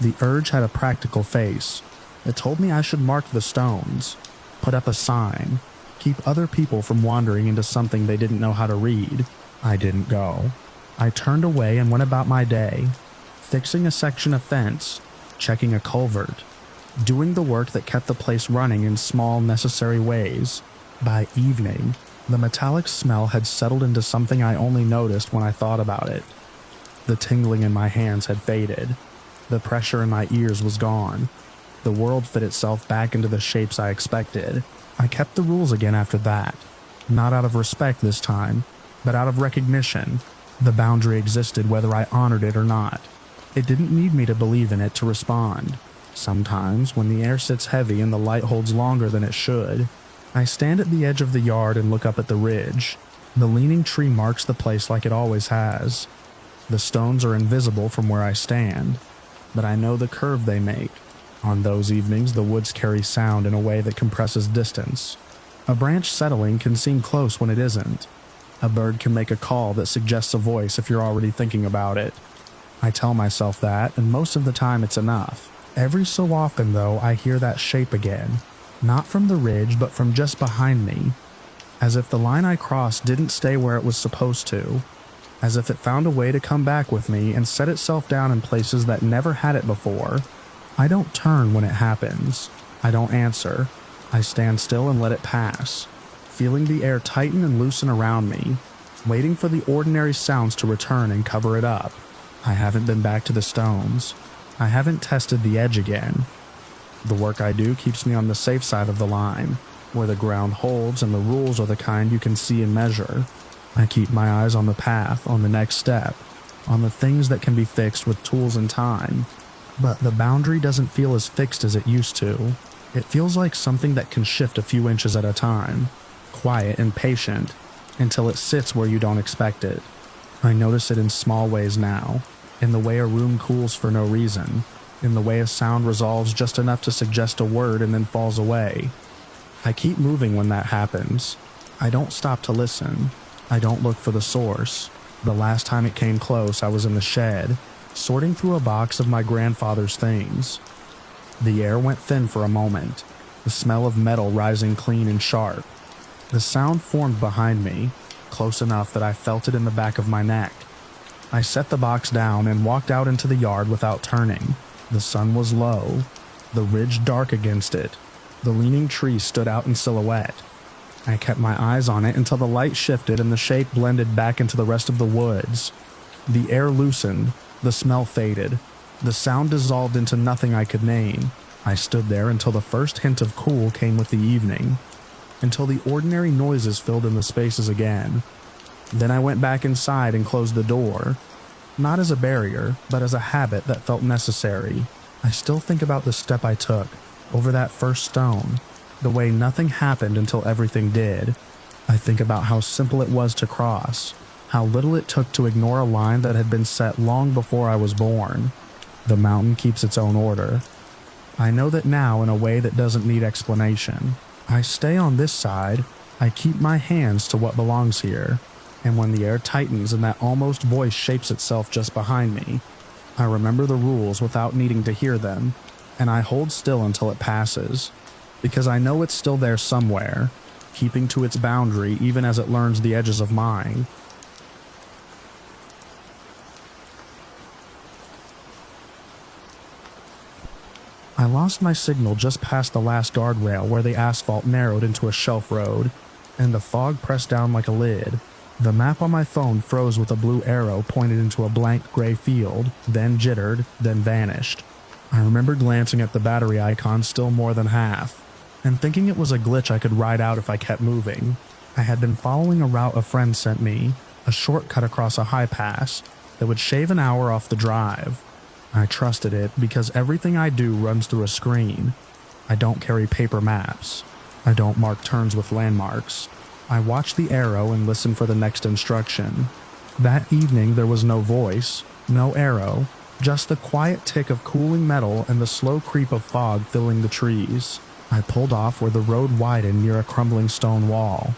The urge had a practical face. It told me I should mark the stones, put up a sign, keep other people from wandering into something they didn't know how to read. I didn't go. I turned away and went about my day, fixing a section of fence, checking a culvert, doing the work that kept the place running in small, necessary ways. By evening, the metallic smell had settled into something I only noticed when I thought about it. The tingling in my hands had faded. The pressure in my ears was gone. The world fit itself back into the shapes I expected. I kept the rules again after that. Not out of respect this time, but out of recognition. The boundary existed whether I honored it or not. It didn't need me to believe in it to respond. Sometimes, when the air sits heavy and the light holds longer than it should, I stand at the edge of the yard and look up at the ridge. The leaning tree marks the place like it always has. The stones are invisible from where I stand, but I know the curve they make. On those evenings, the woods carry sound in a way that compresses distance. A branch settling can seem close when it isn't. A bird can make a call that suggests a voice if you're already thinking about it. I tell myself that, and most of the time it's enough. Every so often, though, I hear that shape again. Not from the ridge, but from just behind me. As if the line I crossed didn't stay where it was supposed to. As if it found a way to come back with me and set itself down in places that never had it before. I don't turn when it happens. I don't answer. I stand still and let it pass, feeling the air tighten and loosen around me, waiting for the ordinary sounds to return and cover it up. I haven't been back to the stones. I haven't tested the edge again. The work I do keeps me on the safe side of the line, where the ground holds and the rules are the kind you can see and measure. I keep my eyes on the path, on the next step, on the things that can be fixed with tools and time. But the boundary doesn't feel as fixed as it used to. It feels like something that can shift a few inches at a time, quiet and patient, until it sits where you don't expect it. I notice it in small ways now, in the way a room cools for no reason, in the way a sound resolves just enough to suggest a word and then falls away. I keep moving when that happens. I don't stop to listen. I don't look for the source. The last time it came close, I was in the shed, sorting through a box of my grandfather's things. The air went thin for a moment, the smell of metal rising clean and sharp. The sound formed behind me, close enough that I felt it in the back of my neck. I set the box down and walked out into the yard without turning. The sun was low, the ridge dark against it. The leaning tree stood out in silhouette. I kept my eyes on it until the light shifted and the shape blended back into the rest of the woods. The air loosened, the smell faded, the sound dissolved into nothing I could name. I stood there until the first hint of cool came with the evening, until the ordinary noises filled in the spaces again. Then I went back inside and closed the door, not as a barrier, but as a habit that felt necessary. I still think about the step I took, over that first stone, the way nothing happened until everything did. I think about how simple it was to cross, how little it took to ignore a line that had been set long before I was born. The mountain keeps its own order. I know that now in a way that doesn't need explanation. I stay on this side, I keep my hands to what belongs here, and when the air tightens and that almost voice shapes itself just behind me, I remember the rules without needing to hear them, and I hold still until it passes, because I know it's still there somewhere, keeping to its boundary even as it learns the edges of mine. I lost my signal just past the last guardrail where the asphalt narrowed into a shelf road, and the fog pressed down like a lid. The map on my phone froze with a blue arrow pointed into a blank gray field, then jittered, then vanished. I remember glancing at the battery icon still more than half, and thinking it was a glitch I could ride out if I kept moving. I had been following a route a friend sent me, a shortcut across a high pass that would shave an hour off the drive. I trusted it because everything I do runs through a screen. I don't carry paper maps. I don't mark turns with landmarks. I watch the arrow and listen for the next instruction. That evening there was no voice, no arrow, just the quiet tick of cooling metal and the slow creep of fog filling the trees. I pulled off where the road widened near a crumbling stone wall.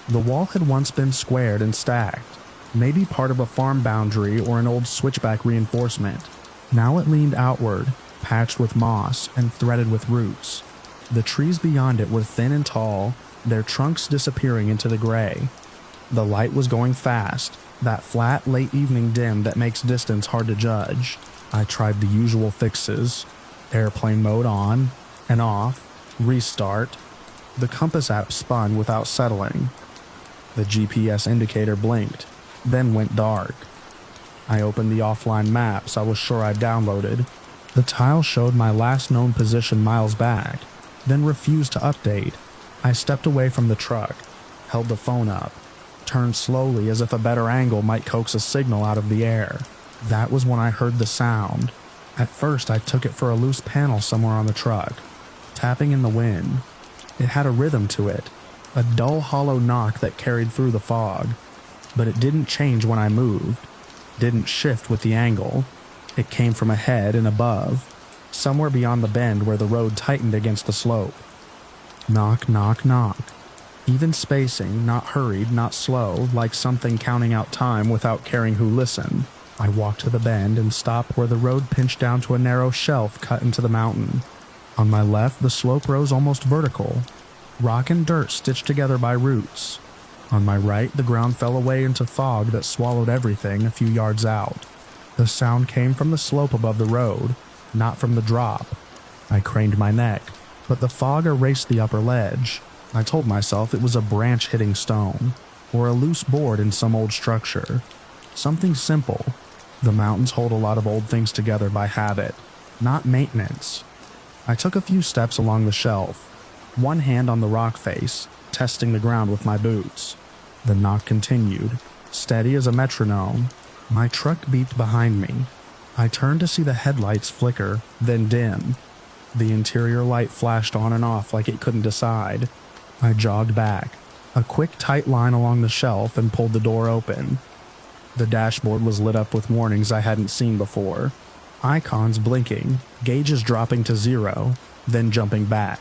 The wall had once been squared and stacked, maybe part of a farm boundary or an old switchback reinforcement. Now it leaned outward, patched with moss and threaded with roots. The trees beyond it were thin and tall, their trunks disappearing into the gray. The light was going fast, that flat late evening dim that makes distance hard to judge. I tried the usual fixes. Airplane mode on and off, restart. The compass app spun without settling. The GPS indicator blinked, then went dark. I opened the offline maps I was sure I'd downloaded. The tile showed my last known position miles back, then refused to update. I stepped away from the truck, held the phone up, turned slowly as if a better angle might coax a signal out of the air. That was when I heard the sound. At first I took it for a loose panel somewhere on the truck, tapping in the wind. It had a rhythm to it, a dull hollow knock that carried through the fog. But it didn't change when I moved, didn't shift with the angle. It came from ahead and above, somewhere beyond the bend where the road tightened against the slope. Knock, knock, knock. Even spacing, not hurried, not slow, like something counting out time without caring who listened. I walked to the bend and stopped where the road pinched down to a narrow shelf cut into the mountain. On my left, the slope rose almost vertical, rock and dirt stitched together by roots. On my right, the ground fell away into fog that swallowed everything a few yards out. The sound came from the slope above the road, not from the drop. I craned my neck, but the fog erased the upper ledge. I told myself it was a branch hitting stone, or a loose board in some old structure. Something simple. The mountains hold a lot of old things together by habit, not maintenance. I took a few steps along the shelf, one hand on the rock face, testing the ground with my boots. The knock continued, steady as a metronome. My truck beeped behind me. I turned to see the headlights flicker, then dim. The interior light flashed on and off like it couldn't decide. I jogged back, a quick tight line along the shelf, and pulled the door open. The dashboard was lit up with warnings I hadn't seen before. Icons blinking, gauges dropping to 0, then jumping back.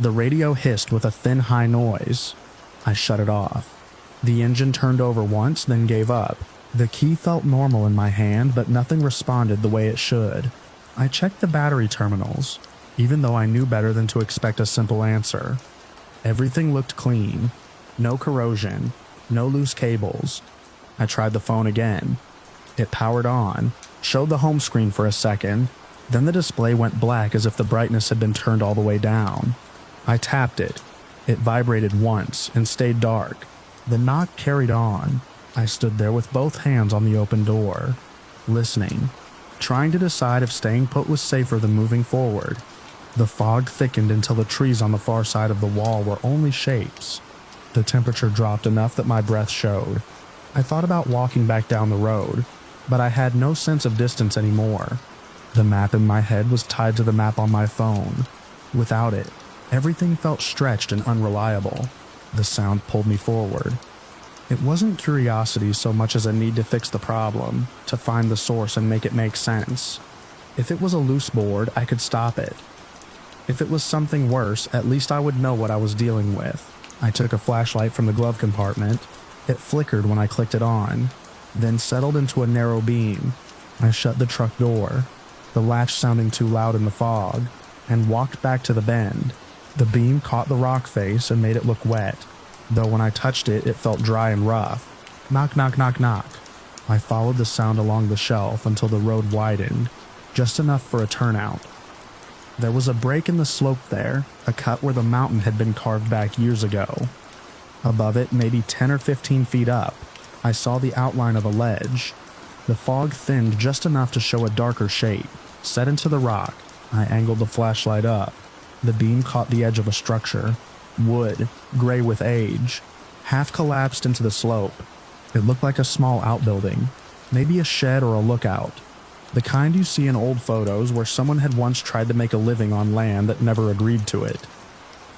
The radio hissed with a thin high noise. I shut it off. The engine turned over once, then gave up. The key felt normal in my hand, but nothing responded the way it should. I checked the battery terminals, even though I knew better than to expect a simple answer. Everything looked clean. No corrosion, no loose cables. I tried the phone again. It powered on, showed the home screen for a second, then the display went black as if the brightness had been turned all the way down. I tapped it. It vibrated once and stayed dark. The knock carried on. I stood there with both hands on the open door, listening, trying to decide if staying put was safer than moving forward. The fog thickened until the trees on the far side of the wall were only shapes. The temperature dropped enough that my breath showed. I thought about walking back down the road, but I had no sense of distance anymore. The map in my head was tied to the map on my phone. Without it, everything felt stretched and unreliable. The sound pulled me forward. It wasn't curiosity so much as a need to fix the problem, to find the source and make it make sense. If it was a loose board, I could stop it. If it was something worse, at least I would know what I was dealing with. I took a flashlight from the glove compartment. It flickered when I clicked it on, then settled into a narrow beam. I shut the truck door, the latch sounding too loud in the fog, and walked back to the bend. The beam caught the rock face and made it look wet, though when I touched it, it felt dry and rough. Knock, knock, knock, knock. I followed the sound along the shelf until the road widened, just enough for a turnout. There was a break in the slope there, a cut where the mountain had been carved back years ago. Above it, maybe 10 or 15 feet up, I saw the outline of a ledge. The fog thinned just enough to show a darker shape, set into the rock. I angled the flashlight up. The beam caught the edge of a structure. Wood, gray with age, half collapsed into the slope. It looked like a small outbuilding, maybe a shed or a lookout. The kind you see in old photos where someone had once tried to make a living on land that never agreed to it.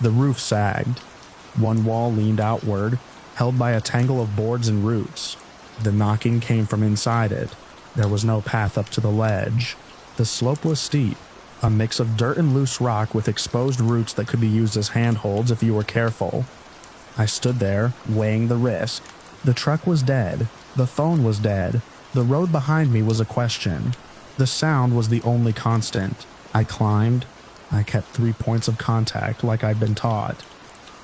The roof sagged. One wall leaned outward, held by a tangle of boards and roots. The knocking came from inside it. There was no path up to the ledge. The slope was steep, a mix of dirt and loose rock with exposed roots that could be used as handholds if you were careful. I stood there, weighing the risk. The truck was dead. The phone was dead. The road behind me was a question. The sound was the only constant. I climbed. I kept 3 points of contact like I'd been taught,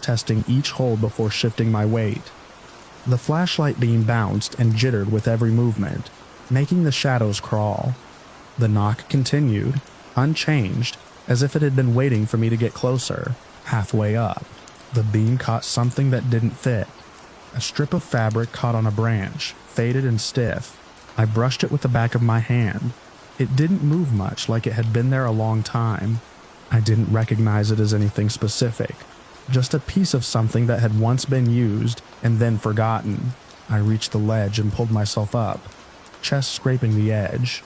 testing each hold before shifting my weight. The flashlight beam bounced and jittered with every movement, making the shadows crawl. The knock continued, unchanged, as if it had been waiting for me to get closer. Halfway up, the beam caught something that didn't fit. A strip of fabric caught on a branch, faded and stiff. I brushed it with the back of my hand. It didn't move much, like it had been there a long time. I didn't recognize it as anything specific, just a piece of something that had once been used and then forgotten. I reached the ledge and pulled myself up, chest scraping the edge.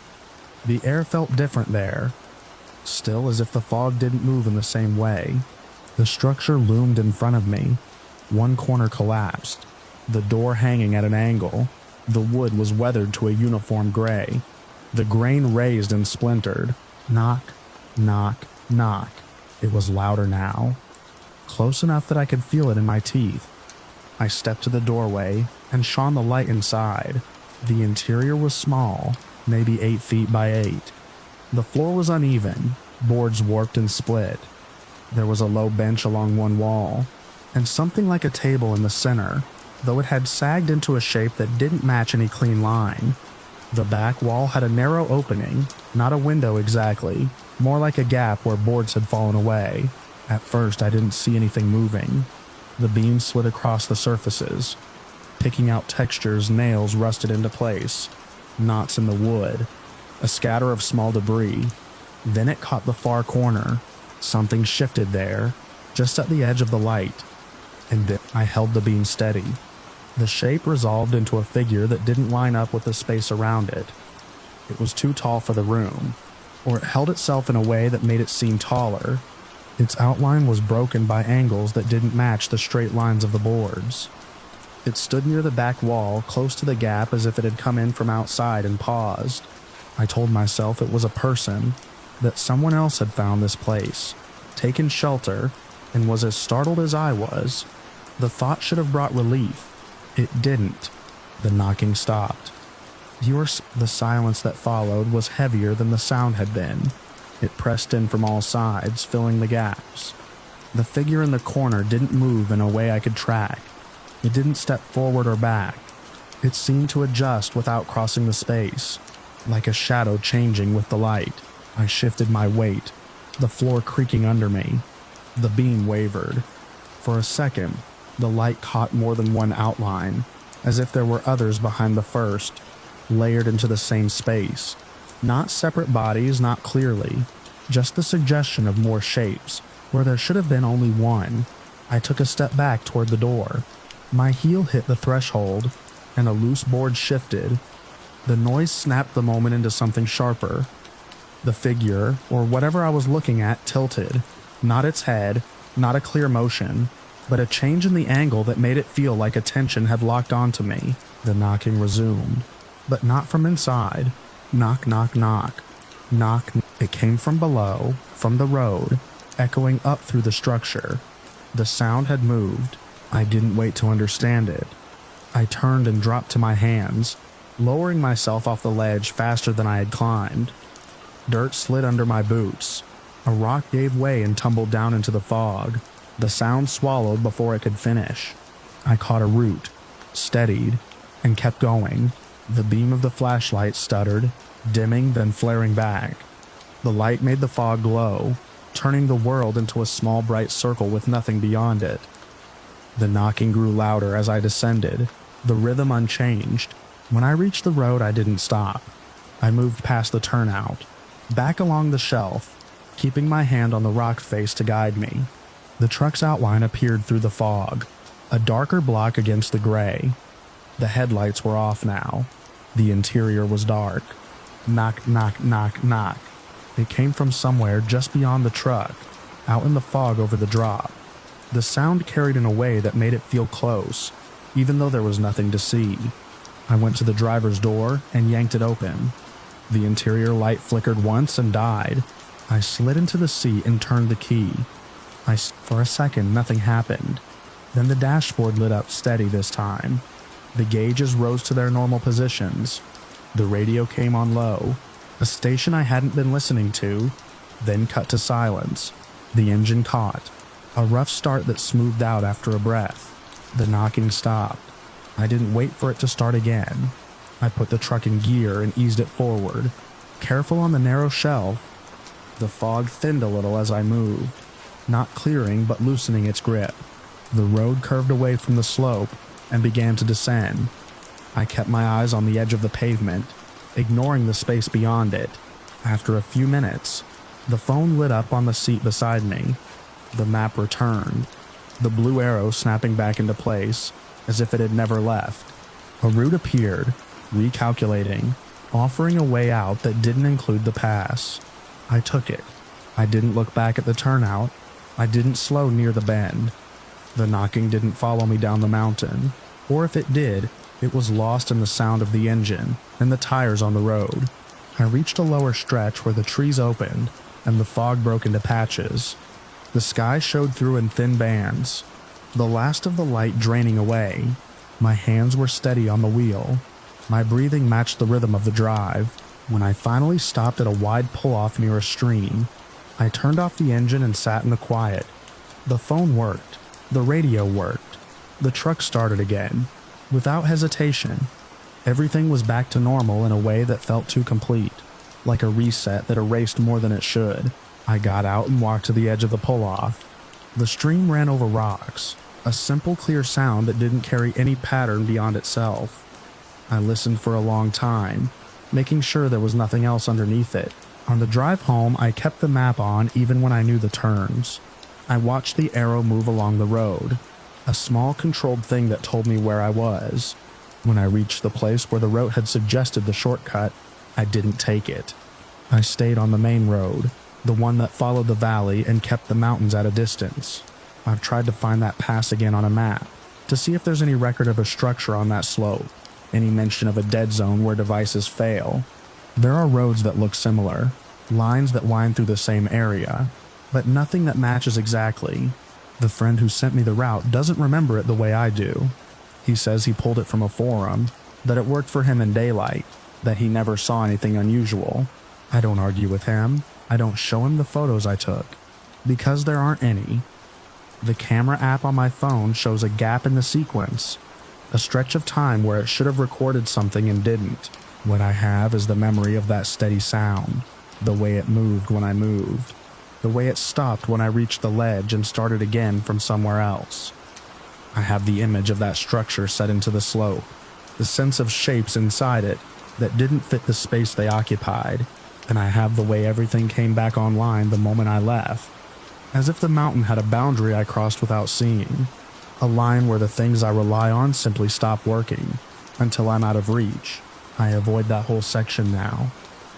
The air felt different there, still as if the fog didn't move in the same way. The structure loomed in front of me. One corner collapsed, the door hanging at an angle. The wood was weathered to a uniform gray. The grain raised and splintered. Knock, knock, knock. It was louder now, close enough that I could feel it in my teeth. I stepped to the doorway and shone the light inside. The interior was small, maybe 8 feet by 8. The floor was uneven, boards warped and split. There was a low bench along one wall, and something like a table in the center, though it had sagged into a shape that didn't match any clean line. The back wall had a narrow opening, not a window exactly, more like a gap where boards had fallen away. At first, I didn't see anything moving. The beam slid across the surfaces, picking out textures nails rusted into place, knots in the wood, a scatter of small debris. Then it caught the far corner. Something shifted there, just at the edge of the light, and then I held the beam steady. The shape resolved into a figure that didn't line up with the space around it. It was too tall for the room, or it held itself in a way that made it seem taller. Its outline was broken by angles that didn't match the straight lines of the boards. It stood near the back wall, close to the gap, as if it had come in from outside and paused. I told myself it was a person, that someone else had found this place, taken shelter, and was as startled as I was. The thought should have brought relief. It didn't. The knocking stopped. The silence that followed was heavier than the sound had been. It pressed in from all sides, filling the gaps. The figure in the corner didn't move in a way I could track. It didn't step forward or back. It seemed to adjust without crossing the space, like a shadow changing with the light. I shifted my weight, the floor creaking under me. The beam wavered. For a second, the light caught more than one outline, as if there were others behind the first, layered into the same space. Not separate bodies, not clearly, just the suggestion of more shapes, where there should have been only one. I took a step back toward the door. My heel hit the threshold, and a loose board shifted. The noise snapped the moment into something sharper. The figure, or whatever I was looking at, tilted. Not its head, not a clear motion, but a change in the angle that made it feel like a tension had locked onto me. The knocking resumed, but not from inside. Knock, knock, knock. Knock. It came from below, from the road, echoing up through the structure. The sound had moved. I didn't wait to understand it. I turned and dropped to my hands, lowering myself off the ledge faster than I had climbed. Dirt slid under my boots. A rock gave way and tumbled down into the fog. The sound swallowed before it could finish. I caught a root, steadied, and kept going. The beam of the flashlight stuttered, dimming then flaring back. The light made the fog glow, turning the world into a small bright circle with nothing beyond it. The knocking grew louder as I descended, the rhythm unchanged. When I reached the road, I didn't stop. I moved past the turnout, back along the shelf, keeping my hand on the rock face to guide me. The truck's outline appeared through the fog, a darker block against the gray. The headlights were off now. The interior was dark. Knock, knock, knock, knock. It came from somewhere just beyond the truck, out in the fog over the drop. The sound carried in a way that made it feel close, even though there was nothing to see. I went to the driver's door and yanked it open. The interior light flickered once and died. I slid into the seat and turned the key. For a second, nothing happened. Then the dashboard lit up steady this time. The gauges rose to their normal positions. The radio came on low, a station I hadn't been listening to, then cut to silence. The engine caught, a rough start that smoothed out after a breath. The knocking stopped. I didn't wait for it to start again. I put the truck in gear and eased it forward, careful on the narrow shelf. The fog thinned a little as I moved, not clearing but loosening its grip. The road curved away from the slope and began to descend. I kept my eyes on the edge of the pavement, ignoring the space beyond it. After a few minutes, the phone lit up on the seat beside me. The map returned, the blue arrow snapping back into place as if it had never left. A route appeared, recalculating, offering a way out that didn't include the pass. I took it. I didn't look back at the turnout. I didn't slow near the bend. The knocking didn't follow me down the mountain, or if it did, it was lost in the sound of the engine and the tires on the road. I reached a lower stretch where the trees opened and the fog broke into patches. The sky showed through in thin bands, the last of the light draining away. My hands were steady on the wheel. My breathing matched the rhythm of the drive. When I finally stopped at a wide pull-off near a stream, I turned off the engine and sat in the quiet. The phone worked. The radio worked. The truck started again, without hesitation. Everything was back to normal in a way that felt too complete, like a reset that erased more than it should. I got out and walked to the edge of the pull-off. The stream ran over rocks, a simple, clear sound that didn't carry any pattern beyond itself. I listened for a long time, making sure there was nothing else underneath it. On the drive home, I kept the map on even when I knew the turns. I watched the arrow move along the road, a small controlled thing that told me where I was. When I reached the place where the route had suggested the shortcut, I didn't take it. I stayed on the main road, the one that followed the valley and kept the mountains at a distance. I've tried to find that pass again on a map, to see if there's any record of a structure on that slope, any mention of a dead zone where devices fail. There are roads that look similar, lines that wind through the same area, but nothing that matches exactly. The friend who sent me the route doesn't remember it the way I do. He says he pulled it from a forum, that it worked for him in daylight, that he never saw anything unusual. I don't argue with him. I don't show him the photos I took, because there aren't any. The camera app on my phone shows a gap in the sequence, a stretch of time where it should have recorded something and didn't. What I have is the memory of that steady sound, the way it moved when I moved, the way it stopped when I reached the ledge and started again from somewhere else. I have the image of that structure set into the slope, the sense of shapes inside it that didn't fit the space they occupied, and I have the way everything came back online the moment I left, as if the mountain had a boundary I crossed without seeing, a line where the things I rely on simply stop working, until I'm out of reach. I avoid that whole section now.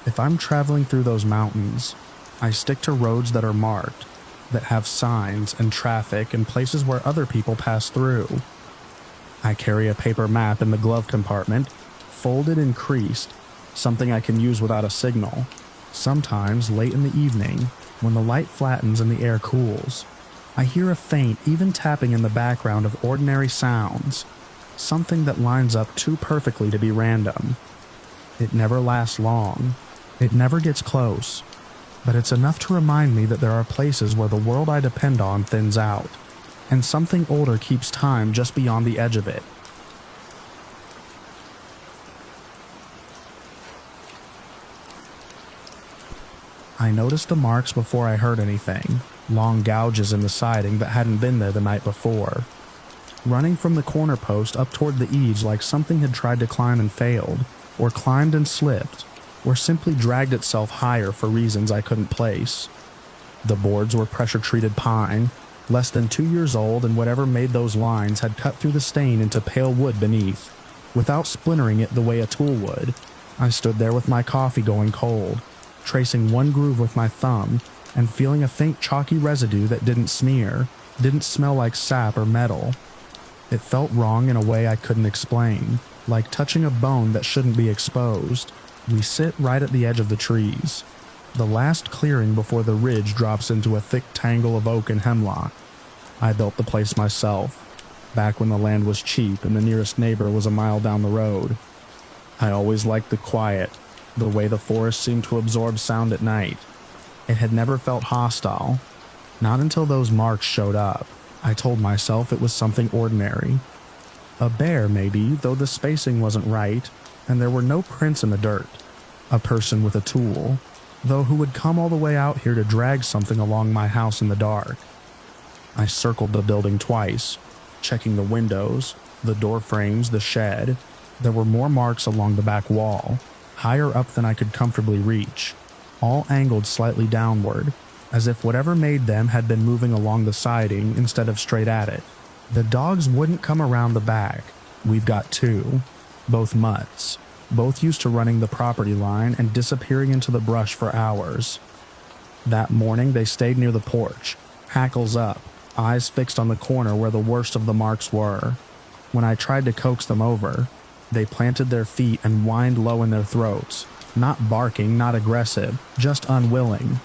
If I'm traveling through those mountains, I stick to roads that are marked, that have signs and traffic and places where other people pass through. I carry a paper map in the glove compartment, folded and creased, something I can use without a signal. Sometimes, late in the evening, when the light flattens and the air cools, I hear a faint, even tapping in the background of ordinary sounds, something that lines up too perfectly to be random. It never lasts long. It never gets close. But it's enough to remind me that there are places where the world I depend on thins out, and something older keeps time just beyond the edge of it. I noticed the marks before I heard anything, long gouges in the siding that hadn't been there the night before, running from the corner post up toward the eaves like something had tried to climb and failed, or climbed and slipped, or simply dragged itself higher for reasons I couldn't place. The boards were pressure-treated pine, less than 2 years old, and whatever made those lines had cut through the stain into pale wood beneath, without splintering it the way a tool would. I stood there with my coffee going cold, tracing one groove with my thumb, and feeling a faint chalky residue that didn't smear, didn't smell like sap or metal. It felt wrong in a way I couldn't explain, like touching a bone that shouldn't be exposed. We sit right at the edge of the trees, the last clearing before the ridge drops into a thick tangle of oak and hemlock. I built the place myself, back when the land was cheap and the nearest neighbor was a mile down the road. I always liked the quiet, the way the forest seemed to absorb sound at night. It had never felt hostile, not until those marks showed up. I told myself it was something ordinary. A bear, maybe, though the spacing wasn't right, and there were no prints in the dirt. A person with a tool. though who would come all the way out here to drag something along my house in the dark? I circled the building twice, checking the windows, the door frames, the shed. There were more marks along the back wall, higher up than I could comfortably reach, all angled slightly downward, as if whatever made them had been moving along the siding instead of straight at it. The dogs wouldn't come around the back. We've got two, both mutts, both used to running the property line and disappearing into the brush for hours. That morning they stayed near the porch, hackles up, eyes fixed on the corner where the worst of the marks were. When I tried to coax them over, they planted their feet and whined low in their throats, not barking, not aggressive, just unwilling.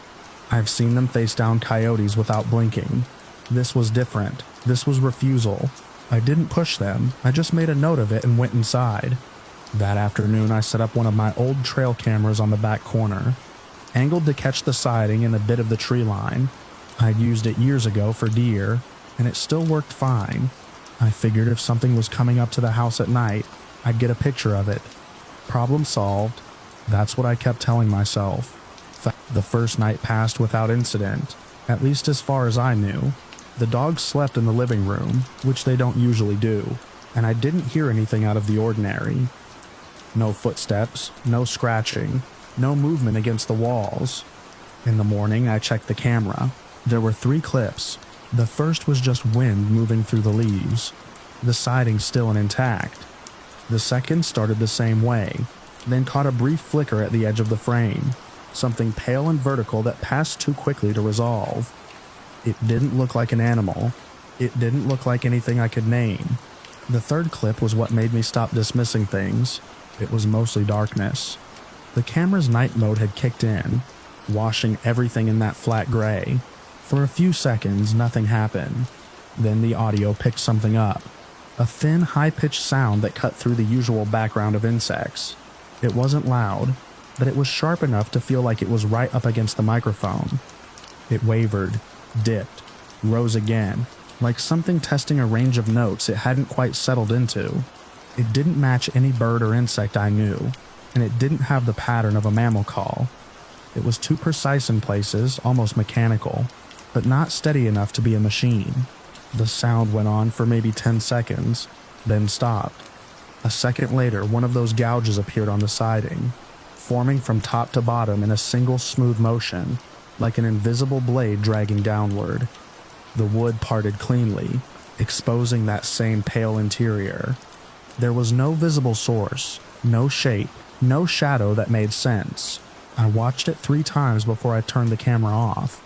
I've seen them face down coyotes without blinking. This was different. This was refusal. I didn't push them. I just made a note of it and went inside. That afternoon, I set up one of my old trail cameras on the back corner, angled to catch the siding and a bit of the tree line. I'd used it years ago for deer, and it still worked fine. I figured if something was coming up to the house at night, I'd get a picture of it. Problem solved. That's what I kept telling myself. The first night passed without incident, at least as far as I knew. The dogs slept in the living room, which they don't usually do, and I didn't hear anything out of the ordinary. No footsteps, no scratching, no movement against the walls. In the morning, I checked the camera. There were 3 clips. The first was just wind moving through the leaves, the siding still and intact. The second started the same way, then caught a brief flicker at the edge of the frame, something pale and vertical that passed too quickly to resolve. It didn't look like an animal. It didn't look like anything I could name. The third clip was what made me stop dismissing things. It was mostly darkness. The camera's night mode had kicked in, washing everything in that flat gray. For a few seconds, nothing happened. Then the audio picked something up. A thin, high-pitched sound that cut through the usual background of insects. It wasn't loud, but it was sharp enough to feel like it was right up against the microphone. It wavered, dipped, rose again, like something testing a range of notes it hadn't quite settled into. It didn't match any bird or insect I knew, and it didn't have the pattern of a mammal call. It was too precise in places, almost mechanical, but not steady enough to be a machine. The sound went on for maybe 10 seconds, then stopped. A second later, one of those gouges appeared on the siding, forming from top to bottom in a single smooth motion, like an invisible blade dragging downward. The wood parted cleanly, exposing that same pale interior. There was no visible source, no shape, no shadow that made sense. I watched it 3 times before I turned the camera off.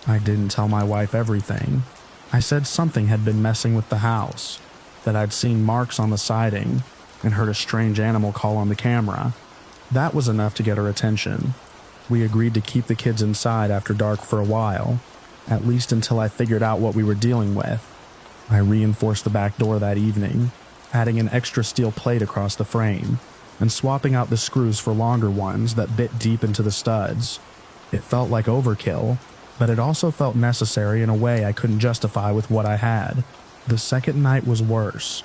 I didn't tell my wife everything. I said something had been messing with the house, that I'd seen marks on the siding, and heard a strange animal call on the camera. That was enough to get her attention. We agreed to keep the kids inside after dark for a while, at least until I figured out what we were dealing with. I reinforced the back door that evening, adding an extra steel plate across the frame, and swapping out the screws for longer ones that bit deep into the studs. It felt like overkill, but it also felt necessary in a way I couldn't justify with what I had. The second night was worse.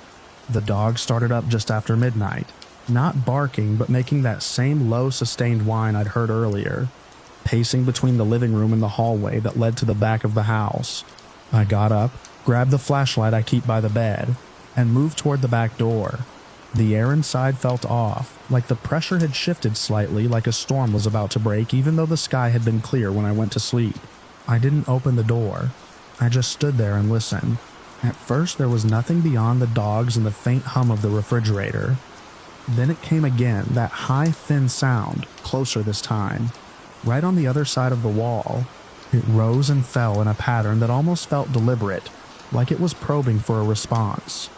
The dog started up just after midnight, not barking but making that same low sustained whine I'd heard earlier, pacing between the living room and the hallway that led to the back of the house. I got up, grabbed the flashlight I keep by the bed, and moved toward the back door. The air inside felt off, like the pressure had shifted slightly, like a storm was about to break even though the sky had been clear when I went to sleep. I didn't open the door. I just stood there and listened. At first there was nothing beyond the dogs and the faint hum of the refrigerator. Then it came again, that high, thin sound, closer this time, right on the other side of the wall. It rose and fell in a pattern that almost felt deliberate, like it was probing for a response.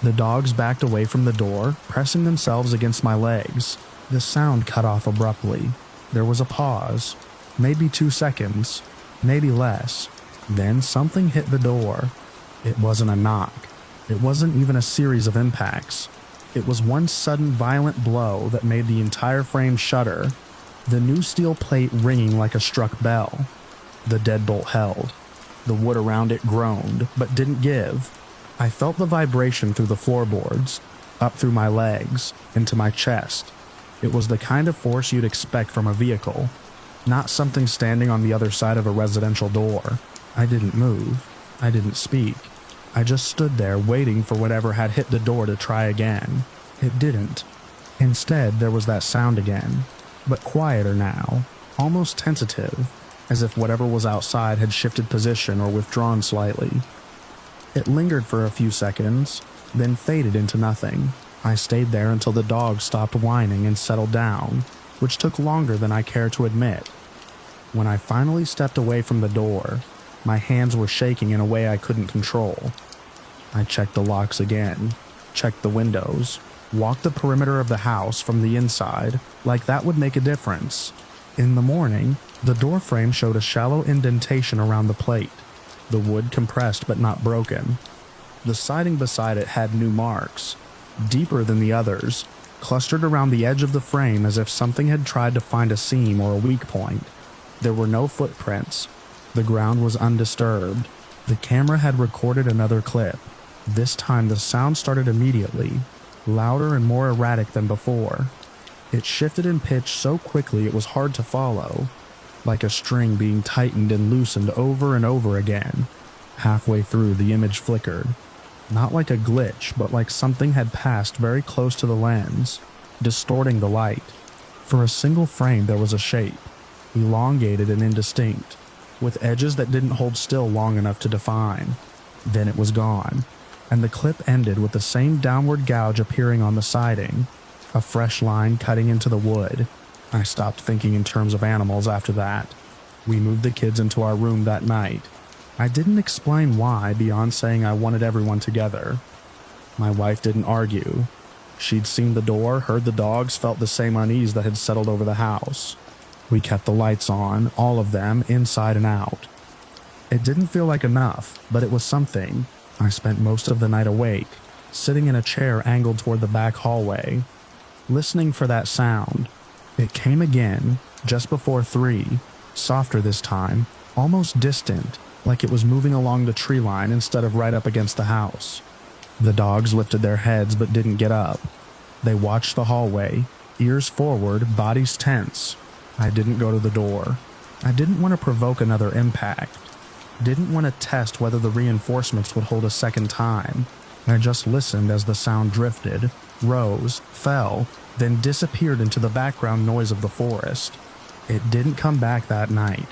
The dogs backed away from the door, pressing themselves against my legs. The sound cut off abruptly. There was a pause, maybe 2 seconds, maybe less. Then something hit the door. It wasn't a knock. It wasn't even a series of impacts. It was one sudden violent blow that made the entire frame shudder, the new steel plate ringing like a struck bell. The deadbolt held. The wood around it groaned, but didn't give. I felt the vibration through the floorboards, up through my legs, into my chest. It was the kind of force you'd expect from a vehicle. not something standing on the other side of a residential door. I didn't move. I didn't speak. I just stood there waiting for whatever had hit the door to try again. It didn't. Instead, there was that sound again, but quieter now, almost tentative, as if whatever was outside had shifted position or withdrawn slightly. It lingered for a few seconds, then faded into nothing. I stayed there until the dog stopped whining and settled down, which took longer than I care to admit. When I finally stepped away from the door, my hands were shaking in a way I couldn't control. I checked the locks again, checked the windows, walked the perimeter of the house from the inside, like that would make a difference. In the morning, the door frame showed a shallow indentation around the plate, the wood compressed but not broken. The siding beside it had new marks, deeper than the others, clustered around the edge of the frame as if something had tried to find a seam or a weak point. There were no footprints. The ground was undisturbed. The camera had recorded another clip. This time the sound started immediately, louder and more erratic than before. It shifted in pitch so quickly it was hard to follow, like a string being tightened and loosened over and over again. Halfway through, the image flickered. Not like a glitch, but like something had passed very close to the lens, distorting the light. For a single frame there was a shape, elongated and indistinct, with edges that didn't hold still long enough to define. Then it was gone, and the clip ended with the same downward gouge appearing on the siding, a fresh line cutting into the wood. I stopped thinking in terms of animals after that. We moved the kids into our room that night. I didn't explain why beyond saying I wanted everyone together. My wife didn't argue. She'd seen the door, heard the dogs, felt the same unease that had settled over the house. We kept the lights on, all of them, inside and out. It didn't feel like enough, but it was something. I spent most of the night awake, sitting in a chair angled toward the back hallway, listening for that sound. It came again, just before 3, softer this time, almost distant, like it was moving along the tree line instead of right up against the house. The dogs lifted their heads but didn't get up. They watched the hallway, ears forward, bodies tense. I didn't go to the door. I didn't want to provoke another impact. Didn't want to test whether the reinforcements would hold a second time. I just listened as the sound drifted, rose, fell, then disappeared into the background noise of the forest. It didn't come back that night.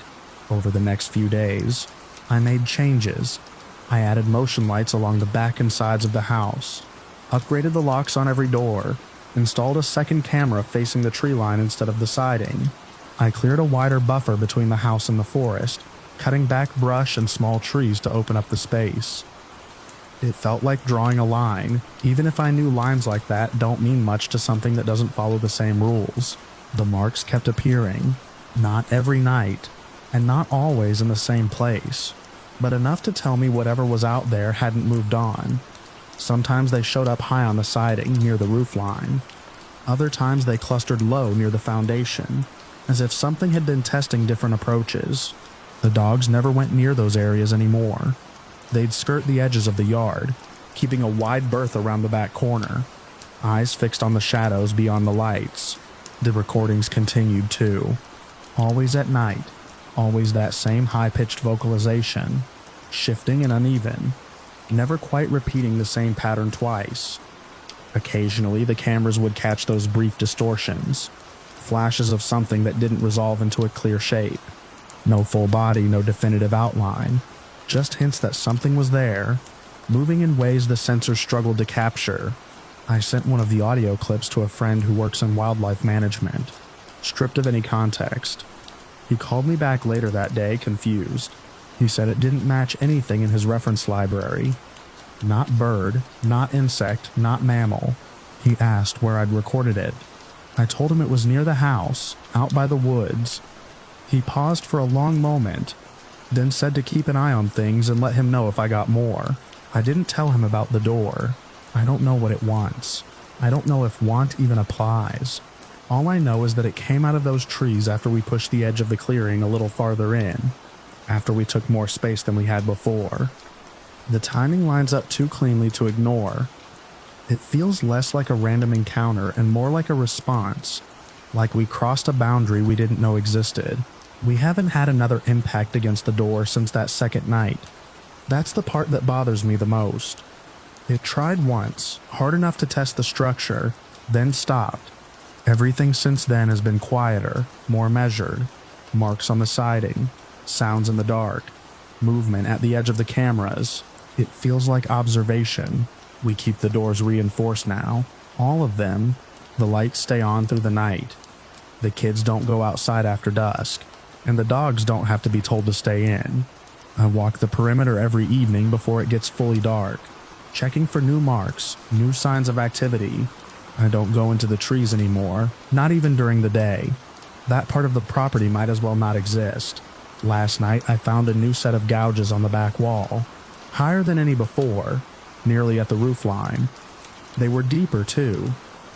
Over the next few days, I made changes. I added motion lights along the back and sides of the house, upgraded the locks on every door, installed a second camera facing the tree line instead of the siding. I cleared a wider buffer between the house and the forest, cutting back brush and small trees to open up the space. It felt like drawing a line, even if I knew lines like that don't mean much to something that doesn't follow the same rules. The marks kept appearing, not every night, and not always in the same place, but enough to tell me whatever was out there hadn't moved on. Sometimes they showed up high on the siding, near the roof line. Other times they clustered low near the foundation, as if something had been testing different approaches. The dogs never went near those areas anymore. They'd skirt the edges of the yard, keeping a wide berth around the back corner, eyes fixed on the shadows beyond the lights. The recordings continued too. Always at night, always that same high-pitched vocalization, shifting and uneven, never quite repeating the same pattern twice. Occasionally, the cameras would catch those brief distortions, flashes of something that didn't resolve into a clear shape. No full body, no definitive outline, just hints that something was there, moving in ways the sensors struggled to capture. I sent one of the audio clips to a friend who works in wildlife management, stripped of any context. He called me back later that day, confused. He said it didn't match anything in his reference library. Not bird, not insect, not mammal. He asked where I'd recorded it. I told him it was near the house, out by the woods. He paused for a long moment, then said to keep an eye on things and let him know if I got more. I didn't tell him about the door. I don't know what it wants. I don't know if want even applies. All I know is that it came out of those trees after we pushed the edge of the clearing a little farther in, after we took more space than we had before. The timing lines up too cleanly to ignore. It feels less like a random encounter and more like a response, like we crossed a boundary we didn't know existed. We haven't had another impact against the door since that second night. That's the part that bothers me the most. It tried once, hard enough to test the structure, then stopped. Everything since then has been quieter, more measured. Marks on the siding, sounds in the dark, movement at the edge of the cameras. It feels like observation. We keep the doors reinforced now. All of them. The lights stay on through the night. The kids don't go outside after dusk, and the dogs don't have to be told to stay in. I walk the perimeter every evening before it gets fully dark, checking for new marks, new signs of activity. I don't go into the trees anymore, not even during the day. That part of the property might as well not exist. Last night I found a new set of gouges on the back wall, higher than any before, nearly at the roof line. They were deeper too,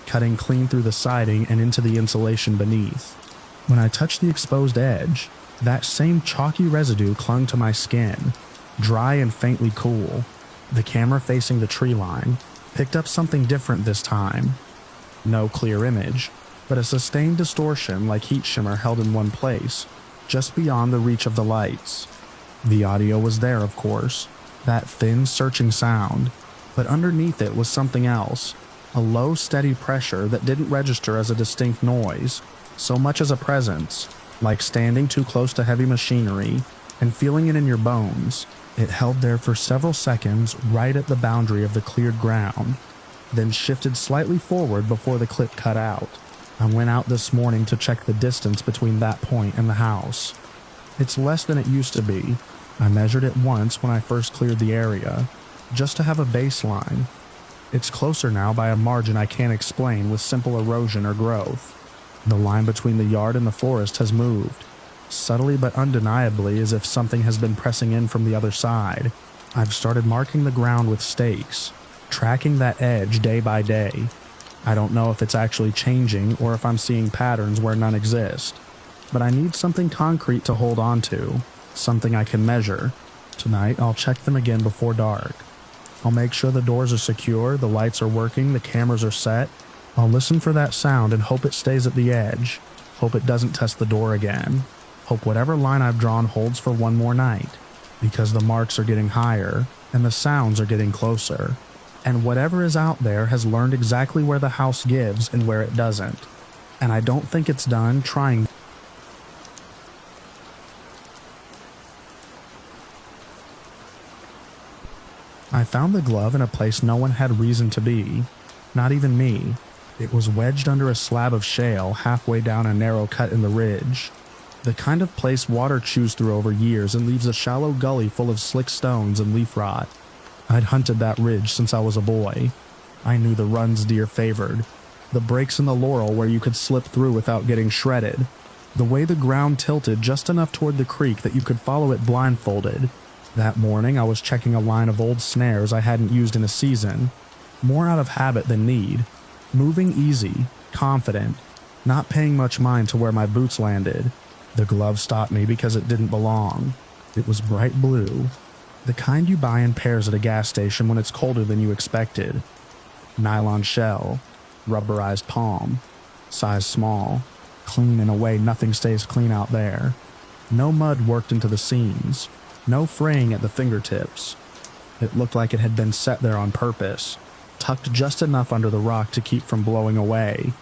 cutting clean through the siding and into the insulation beneath. When I touched the exposed edge, that same chalky residue clung to my skin, dry and faintly cool. The camera facing the tree line picked up something different this time. No clear image, but a sustained distortion like heat shimmer held in one place, just beyond the reach of the lights. The audio was there, of course, that thin, searching sound, but underneath it was something else, a low, steady pressure that didn't register as a distinct noise, so much as a presence, like standing too close to heavy machinery and feeling it in your bones. It held there for several seconds right at the boundary of the cleared ground, then shifted slightly forward before the clip cut out. I went out this morning to check the distance between that point and the house. It's less than it used to be. I measured it once when I first cleared the area, just to have a baseline. It's closer now by a margin I can't explain with simple erosion or growth. The line between the yard and the forest has moved, subtly but undeniably, as if something has been pressing in from the other side. I've started marking the ground with stakes, tracking that edge day by day. I don't know if it's actually changing or if I'm seeing patterns where none exist, but I need something concrete to hold on to, something I can measure. Tonight I'll check them again before dark. I'll make sure the doors are secure, the lights are working, the cameras are set. I'll listen for that sound and hope it stays at the edge. Hope it doesn't test the door again. Hope whatever line I've drawn holds for one more night, because the marks are getting higher and the sounds are getting closer. And whatever is out there has learned exactly where the house gives and where it doesn't. And I don't think it's done trying. I found the glove in a place no one had reason to be, not even me. It was wedged under a slab of shale halfway down a narrow cut in the ridge. The kind of place water chews through over years and leaves a shallow gully full of slick stones and leaf rot. I'd hunted that ridge since I was a boy. I knew the runs deer favored, the breaks in the laurel where you could slip through without getting shredded, the way the ground tilted just enough toward the creek that you could follow it blindfolded. That morning I was checking a line of old snares I hadn't used in a season, more out of habit than need, moving easy, confident, not paying much mind to where my boots landed. The glove stopped me because it didn't belong. It was bright blue, the kind you buy in pairs at a gas station when it's colder than you expected. Nylon shell, rubberized palm, size small, clean in a way nothing stays clean out there. No mud worked into the seams, no fraying at the fingertips. It looked like it had been set there on purpose, tucked just enough under the rock to keep from blowing away.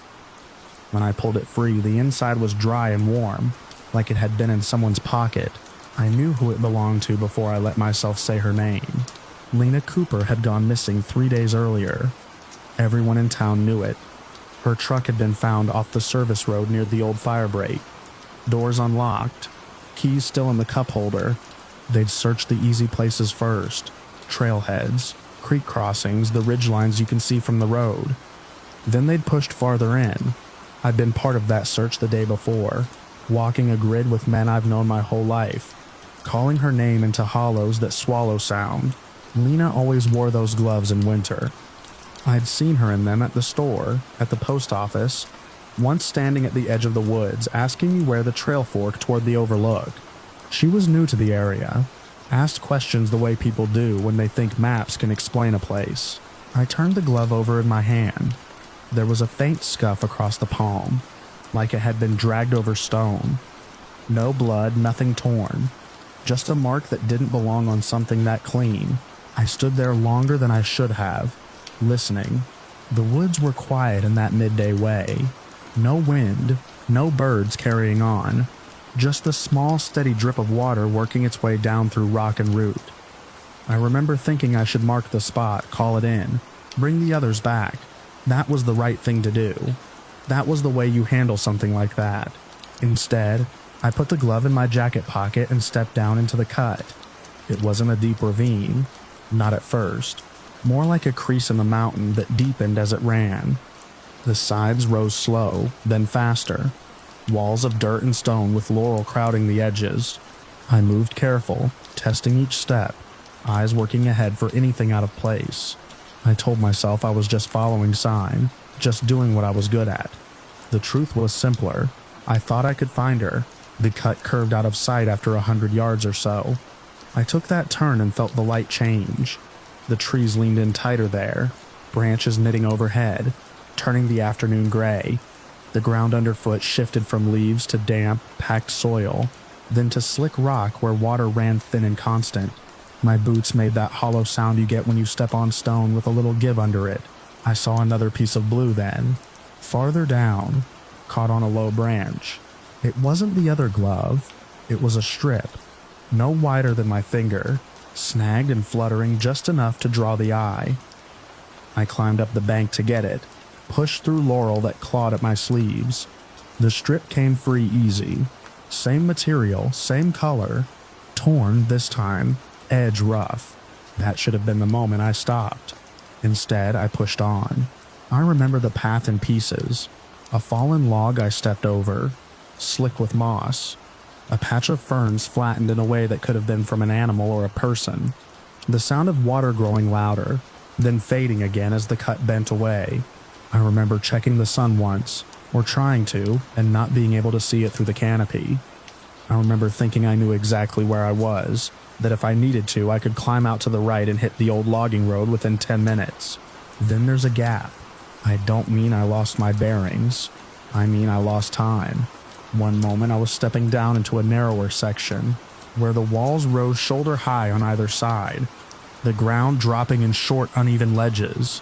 When I pulled it free, the inside was dry and warm, like it had been in someone's pocket. I knew who it belonged to before I let myself say her name. Lena Cooper had gone missing 3 days earlier. Everyone in town knew it. Her truck had been found off the service road near the old fire break. Doors unlocked, keys still in the cup holder. They'd searched the easy places first. Trailheads, creek crossings, the ridgelines you can see from the road. Then they'd pushed farther in. I'd been part of that search the day before, walking a grid with men I've known my whole life, calling her name into hollows that swallow sound. Lena always wore those gloves in winter. I'd seen her in them at the store, at the post office, once standing at the edge of the woods asking me where the trail forked toward the overlook. She was new to the area, asked questions the way people do when they think maps can explain a place. I turned the glove over in my hand. There was a faint scuff across the palm, like it had been dragged over stone. No blood, nothing torn. Just a mark that didn't belong on something that clean. I stood there longer than I should have, listening. The woods were quiet in that midday way. No wind, no birds carrying on. Just the small, steady drip of water working its way down through rock and root. I remember thinking I should mark the spot, call it in, bring the others back. That was the right thing to do. That was the way you handle something like that. Instead, I put the glove in my jacket pocket and stepped down into the cut. It wasn't a deep ravine. Not at first. More like a crease in the mountain that deepened as it ran. The sides rose slow, then faster. Walls of dirt and stone with laurel crowding the edges. I moved careful, testing each step, eyes working ahead for anything out of place. I told myself I was just following sign, just doing what I was good at. The truth was simpler. I thought I could find her. The cut curved out of sight after 100 yards or so. I took that turn and felt the light change. The trees leaned in tighter there, branches knitting overhead, turning the afternoon gray. The ground underfoot shifted from leaves to damp, packed soil, then to slick rock where water ran thin and constant. My boots made that hollow sound you get when you step on stone with a little give under it. I saw another piece of blue then, farther down, caught on a low branch. It wasn't the other glove, it was a strip, no wider than my finger, snagged and fluttering just enough to draw the eye. I climbed up the bank to get it, pushed through laurel that clawed at my sleeves. The strip came free easy. Same material, same color, torn this time, edge rough. That should have been the moment I stopped. Instead, I pushed on. I remember the path in pieces. A fallen log I stepped over, slick with moss. A patch of ferns flattened in a way that could have been from an animal or a person. The sound of water growing louder, then fading again as the cut bent away. I remember checking the sun once, or trying to, and not being able to see it through the canopy. I remember thinking I knew exactly where I was, that if I needed to, I could climb out to the right and hit the old logging road within 10 minutes. Then there's a gap. I don't mean I lost my bearings. I mean I lost time. One moment I was stepping down into a narrower section, where the walls rose shoulder high on either side, the ground dropping in short, uneven ledges.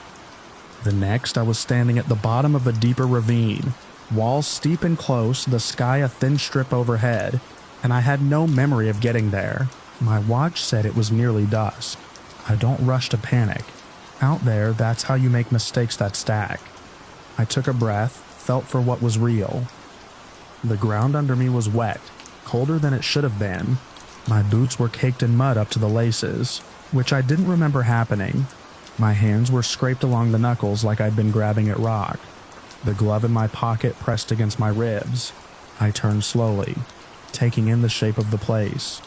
The next I was standing at the bottom of a deeper ravine, walls steep and close, the sky a thin strip overhead, and I had no memory of getting there. My watch said it was nearly dusk. I don't rush to panic. Out there, that's how you make mistakes that stack. I took a breath, felt for what was real. The ground under me was wet, colder than it should have been. My boots were caked in mud up to the laces, which I didn't remember happening. My hands were scraped along the knuckles like I'd been grabbing at rock. The glove in my pocket pressed against my ribs. I turned slowly, taking in the shape of the place.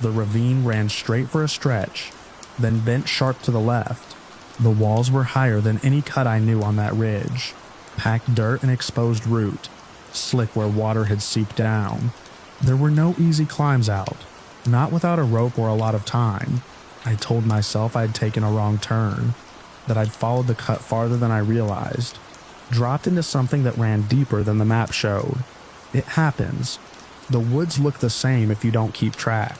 The ravine ran straight for a stretch, then bent sharp to the left. The walls were higher than any cut I knew on that ridge, packed dirt and exposed root, slick where water had seeped down. There were no easy climbs out, not without a rope or a lot of time. I told myself I'd taken a wrong turn, that I'd followed the cut farther than I realized, dropped into something that ran deeper than the map showed. It happens. The woods look the same if you don't keep track.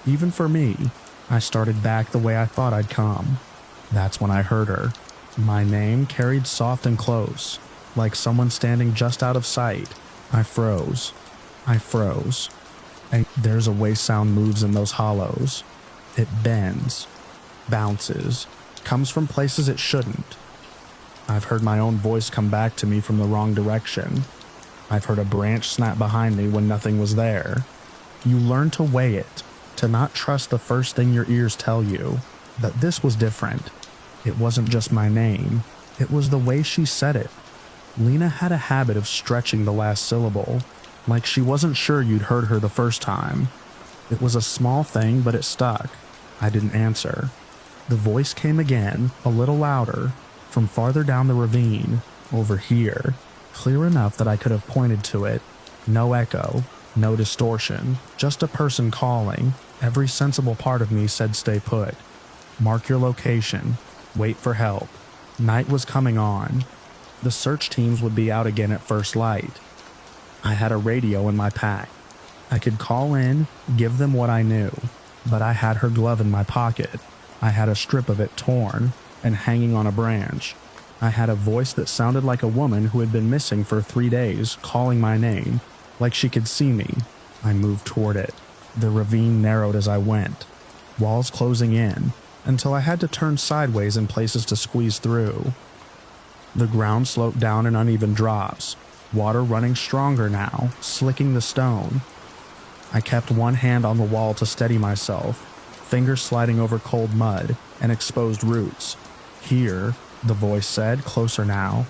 Even for me, I started back the way I thought I'd come. That's when I heard her. My name carried soft and close, like someone standing just out of sight. I froze. And there's a way sound moves in those hollows. It bends, bounces, comes from places it shouldn't. I've heard my own voice come back to me from the wrong direction. I've heard a branch snap behind me when nothing was there. You learn to weigh it, to not trust the first thing your ears tell you. That this was different. It wasn't just my name. It was the way she said it. Lena had a habit of stretching the last syllable, like she wasn't sure you'd heard her the first time. It was a small thing, but it stuck. I didn't answer. The voice came again, a little louder, from farther down the ravine, over here, clear enough that I could have pointed to it. No echo, no distortion, just a person calling. Every sensible part of me said stay put. Mark your location. Wait for help. Night was coming on. The search teams would be out again at first light. I had a radio in my pack. I could call in, give them what I knew, but I had her glove in my pocket. I had a strip of it torn and hanging on a branch. I had a voice that sounded like a woman who had been missing for 3 days, calling my name, like she could see me. I moved toward it. The ravine narrowed as I went, walls closing in, until I had to turn sideways in places to squeeze through. The ground sloped down in uneven drops, water running stronger now, slicking the stone. I kept one hand on the wall to steady myself, fingers sliding over cold mud and exposed roots. Here, the voice said, closer now.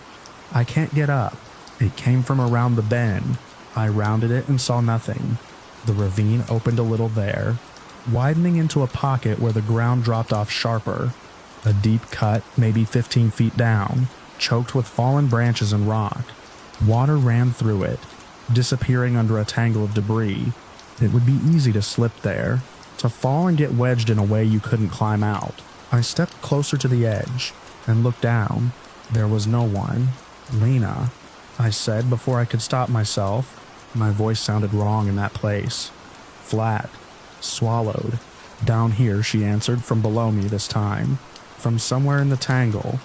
I can't get up. It came from around the bend. I rounded it and saw nothing. The ravine opened a little there, widening into a pocket where the ground dropped off sharper. A deep cut, maybe 15 feet down, choked with fallen branches and rock. Water ran through it, disappearing under a tangle of debris. It would be easy to slip there, to fall and get wedged in a way you couldn't climb out. I stepped closer to the edge and looked down. There was no one. Lena, I said before I could stop myself. My voice sounded wrong in that place. Flat. Swallowed. Down here, she answered, from below me this time. From somewhere in the tangle.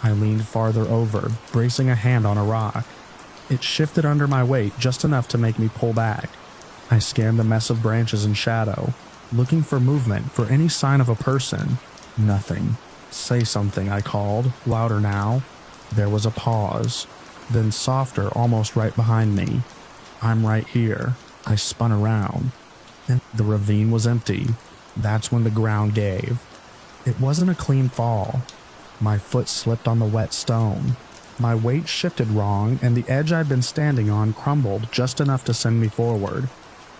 I leaned farther over, bracing a hand on a rock. It shifted under my weight just enough to make me pull back. I scanned the mess of branches and shadow, looking for movement, for any sign of a person. Nothing. Say something, I called, louder now. There was a pause, then softer, almost right behind me. I'm right here. I spun around, and the ravine was empty. That's when the ground gave. It wasn't a clean fall. My foot slipped on the wet stone. My weight shifted wrong, and the edge I'd been standing on crumbled just enough to send me forward.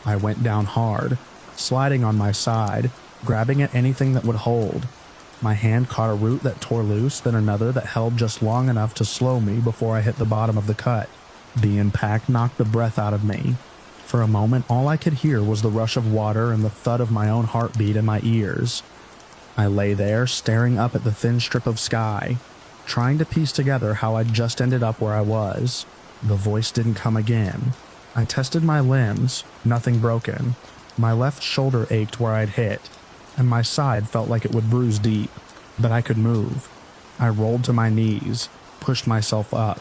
I went down hard, sliding on my side, grabbing at anything that would hold. My hand caught a root that tore loose, then another that held just long enough to slow me before I hit the bottom of the cut. The impact knocked the breath out of me. For a moment, all I could hear was the rush of water and the thud of my own heartbeat in my ears. I lay there, staring up at the thin strip of sky, trying to piece together how I'd just ended up where I was. The voice didn't come again. I tested my limbs, nothing broken. My left shoulder ached where I'd hit, and my side felt like it would bruise deep, but I could move. I rolled to my knees, pushed myself up,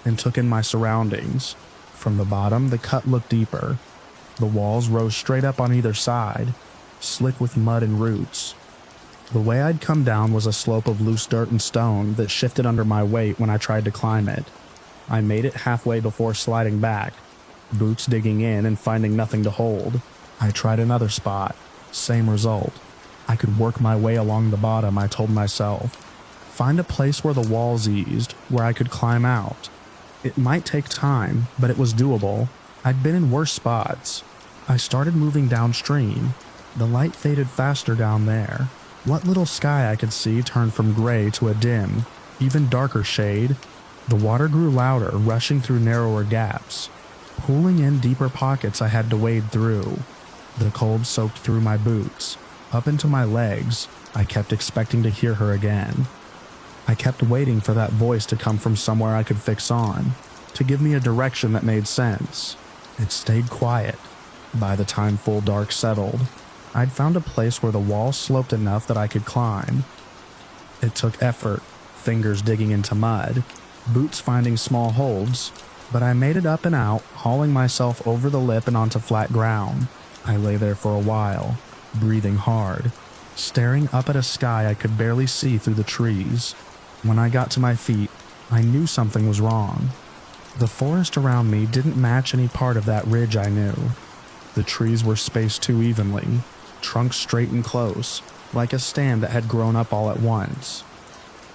and took in my surroundings. From the bottom, the cut looked deeper. The walls rose straight up on either side, slick with mud and roots. The way I'd come down was a slope of loose dirt and stone that shifted under my weight when I tried to climb it. I made it halfway before sliding back, boots digging in and finding nothing to hold. I tried another spot. Same result. I could work my way along the bottom, I told myself. Find a place where the walls eased, where I could climb out. It might take time, but it was doable. I'd been in worse spots. I started moving downstream. The light faded faster down there. What little sky I could see turned from gray to a dim, even darker shade. The water grew louder, rushing through narrower gaps, pulling in deeper pockets I had to wade through. The cold soaked through my boots, up into my legs. I kept expecting to hear her again. I kept waiting for that voice to come from somewhere I could fix on, to give me a direction that made sense. It stayed quiet. By the time full dark settled, I'd found a place where the wall sloped enough that I could climb. It took effort, fingers digging into mud, boots finding small holds, but I made it up and out, hauling myself over the lip and onto flat ground. I lay there for a while, breathing hard, staring up at a sky I could barely see through the trees. When I got to my feet, I knew something was wrong. The forest around me didn't match any part of that ridge I knew. The trees were spaced too evenly, trunks straight and close, like a stand that had grown up all at once.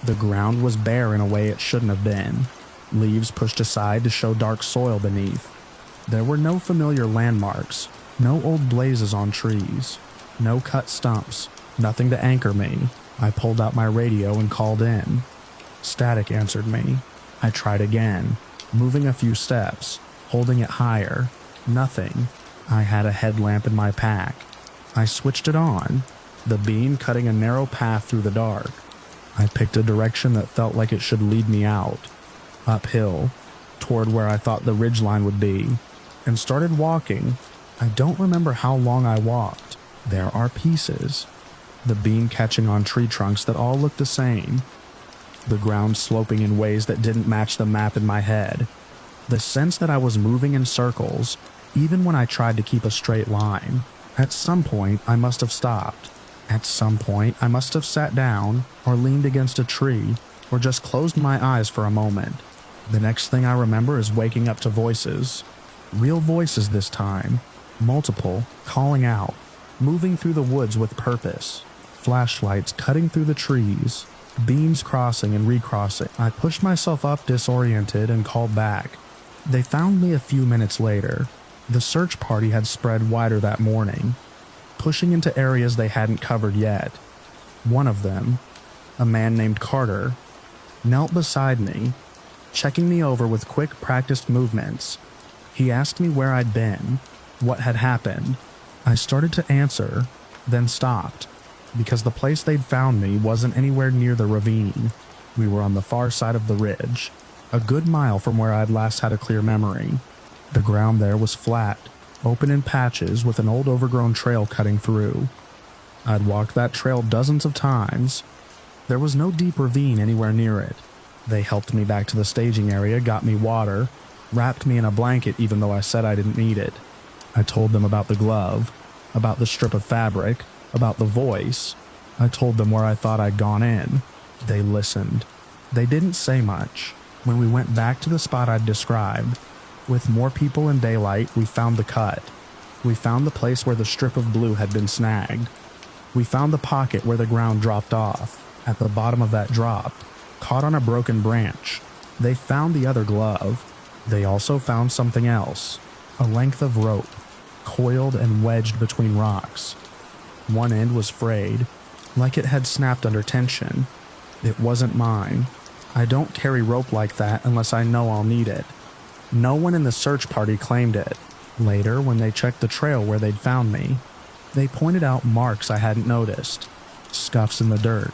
The ground was bare in a way it shouldn't have been, leaves pushed aside to show dark soil beneath. There were no familiar landmarks, no old blazes on trees, no cut stumps, nothing to anchor me. I pulled out my radio and called in. Static answered me. I tried again, moving a few steps, holding it higher. Nothing. I had a headlamp in my pack. I switched it on, the beam cutting a narrow path through the dark. I picked a direction that felt like it should lead me out, uphill, toward where I thought the ridgeline would be, and started walking, I don't remember how long I walked. There are pieces. The beam catching on tree trunks that all look the same. The ground sloping in ways that didn't match the map in my head. The sense that I was moving in circles, even when I tried to keep a straight line. At some point, I must have stopped. At some point, I must have sat down, or leaned against a tree, or just closed my eyes for a moment. The next thing I remember is waking up to voices. Real voices this time. Multiple, calling out, moving through the woods with purpose. Flashlights cutting through the trees, beams crossing and recrossing. I pushed myself up disoriented and called back. They found me a few minutes later. The search party had spread wider that morning, pushing into areas they hadn't covered yet. One of them, a man named Carter, knelt beside me, checking me over with quick practiced movements. He asked me where I'd been, what had happened. I started to answer, then stopped, because the place they'd found me wasn't anywhere near the ravine. We were on the far side of the ridge, a good mile from where I'd last had a clear memory. The ground there was flat, open in patches with an old overgrown trail cutting through. I'd walked that trail dozens of times. There was no deep ravine anywhere near it. They helped me back to the staging area, got me water, wrapped me in a blanket even though I said I didn't need it. I told them about the glove, about the strip of fabric, about the voice. I told them where I thought I'd gone in. They listened. They didn't say much. When we went back to the spot I'd described, with more people and daylight, we found the cut. We found the place where the strip of blue had been snagged. We found the pocket where the ground dropped off. At the bottom of that drop, caught on a broken branch, they found the other glove. They also found something else, a length of rope, coiled and wedged between rocks. One end was frayed, like it had snapped under tension. It wasn't mine. I don't carry rope like that unless I know I'll need it. No one in the search party claimed it. Later, when they checked the trail where they'd found me, they pointed out marks I hadn't noticed, scuffs in the dirt,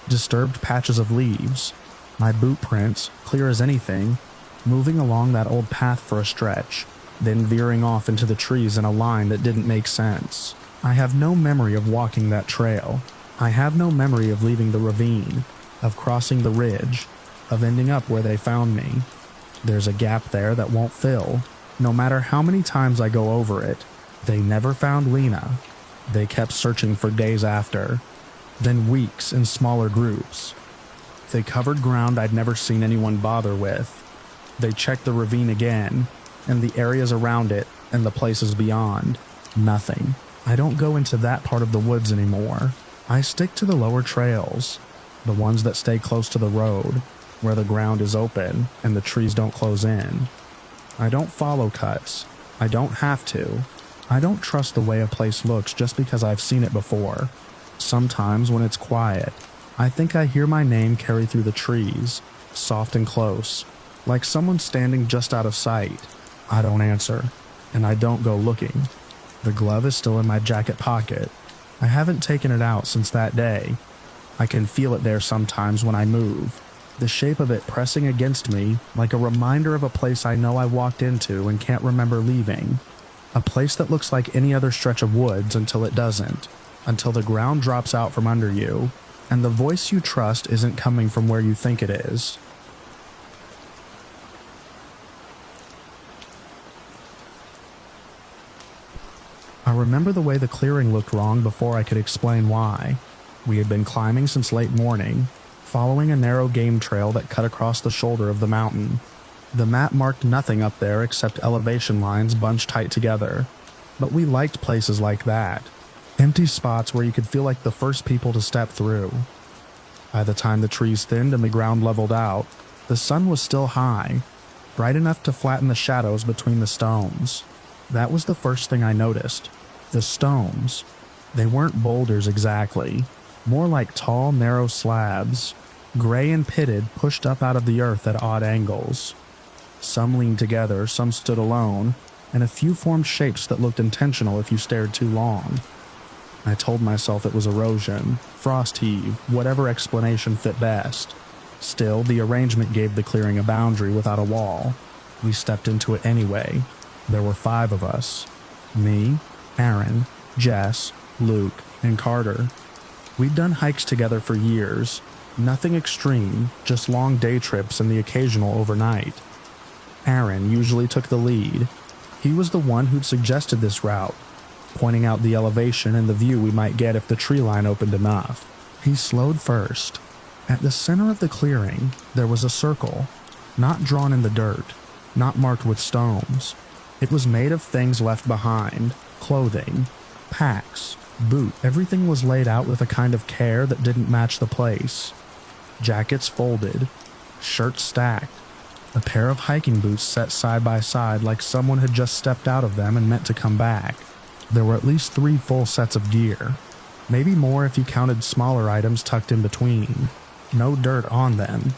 disturbed patches of leaves, my boot prints, clear as anything, moving along that old path for a stretch, then veering off into the trees in a line that didn't make sense. I have no memory of walking that trail. I have no memory of leaving the ravine, of crossing the ridge, of ending up where they found me. There's a gap there that won't fill, no matter how many times I go over it. They never found Lena. They kept searching for days after, then weeks in smaller groups. They covered ground I'd never seen anyone bother with. They checked the ravine again, and the areas around it, and the places beyond. Nothing. I don't go into that part of the woods anymore. I stick to the lower trails, the ones that stay close to the road, where the ground is open and the trees don't close in. I don't follow cuts. I don't have to. I don't trust the way a place looks just because I've seen it before. Sometimes when it's quiet, I think I hear my name carry through the trees, soft and close, like someone standing just out of sight. I don't answer, and I don't go looking. The glove is still in my jacket pocket. I haven't taken it out since that day. I can feel it there sometimes when I move, the shape of it pressing against me like a reminder of a place I know I walked into and can't remember leaving. A place that looks like any other stretch of woods until it doesn't, until the ground drops out from under you, and the voice you trust isn't coming from where you think it is. I remember the way the clearing looked wrong before I could explain why. We had been climbing since late morning, following a narrow game trail that cut across the shoulder of the mountain. The map marked nothing up there except elevation lines bunched tight together, but we liked places like that, empty spots where you could feel like the first people to step through. By the time the trees thinned and the ground leveled out, the sun was still high, bright enough to flatten the shadows between the stones. That was the first thing I noticed. The stones. They weren't boulders exactly, more like tall, narrow slabs, gray and pitted, pushed up out of the earth at odd angles. Some leaned together, some stood alone, and a few formed shapes that looked intentional if you stared too long. I told myself it was erosion, frost heave, whatever explanation fit best. Still, the arrangement gave the clearing a boundary without a wall. We stepped into it anyway. There were 5 of us. Me, Aaron, Jess, Luke, and Carter. We'd done hikes together for years. Nothing extreme, just long day trips and the occasional overnight. Aaron usually took the lead. He was the one who'd suggested this route, pointing out the elevation and the view we might get if the tree line opened enough. He slowed first. At the center of the clearing, there was a circle, not drawn in the dirt, not marked with stones. It was made of things left behind, clothing, packs, boots. Everything was laid out with a kind of care that didn't match the place. Jackets folded, shirts stacked, a pair of hiking boots set side by side like someone had just stepped out of them and meant to come back. There were at least 3 full sets of gear, maybe more if you counted smaller items tucked in between. No dirt on them,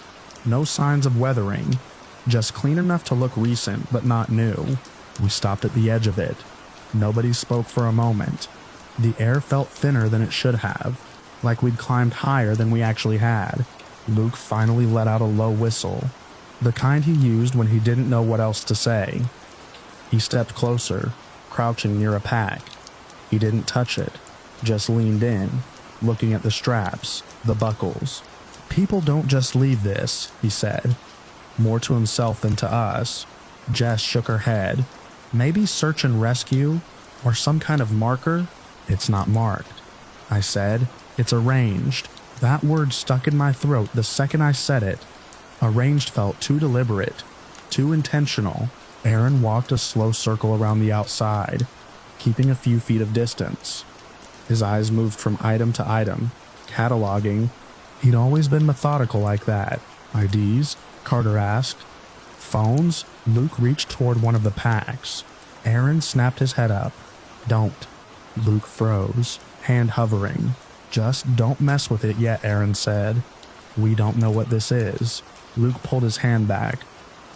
no signs of weathering, just clean enough to look recent but not new. We stopped at the edge of it. Nobody spoke for a moment. The air felt thinner than it should have, like we'd climbed higher than we actually had. Luke finally let out a low whistle, the kind he used when he didn't know what else to say. He stepped closer, crouching near a pack. He didn't touch it, just leaned in, looking at the straps, the buckles. "People don't just leave this," he said, more to himself than to us. Jess shook her head. "Maybe search and rescue, or some kind of marker?" "It's not marked," I said. "It's arranged." That word stuck in my throat the second I said it. Arranged felt too deliberate, too intentional. Aaron walked a slow circle around the outside, keeping a few feet of distance. His eyes moved from item to item, cataloging. He'd always been methodical like that. "IDs?" Carter asked. "Phones?" Luke reached toward one of the packs. Aaron snapped his head up. "Don't." Luke froze, hand hovering. "Just don't mess with it yet," Aaron said. "We don't know what this is." Luke pulled his hand back,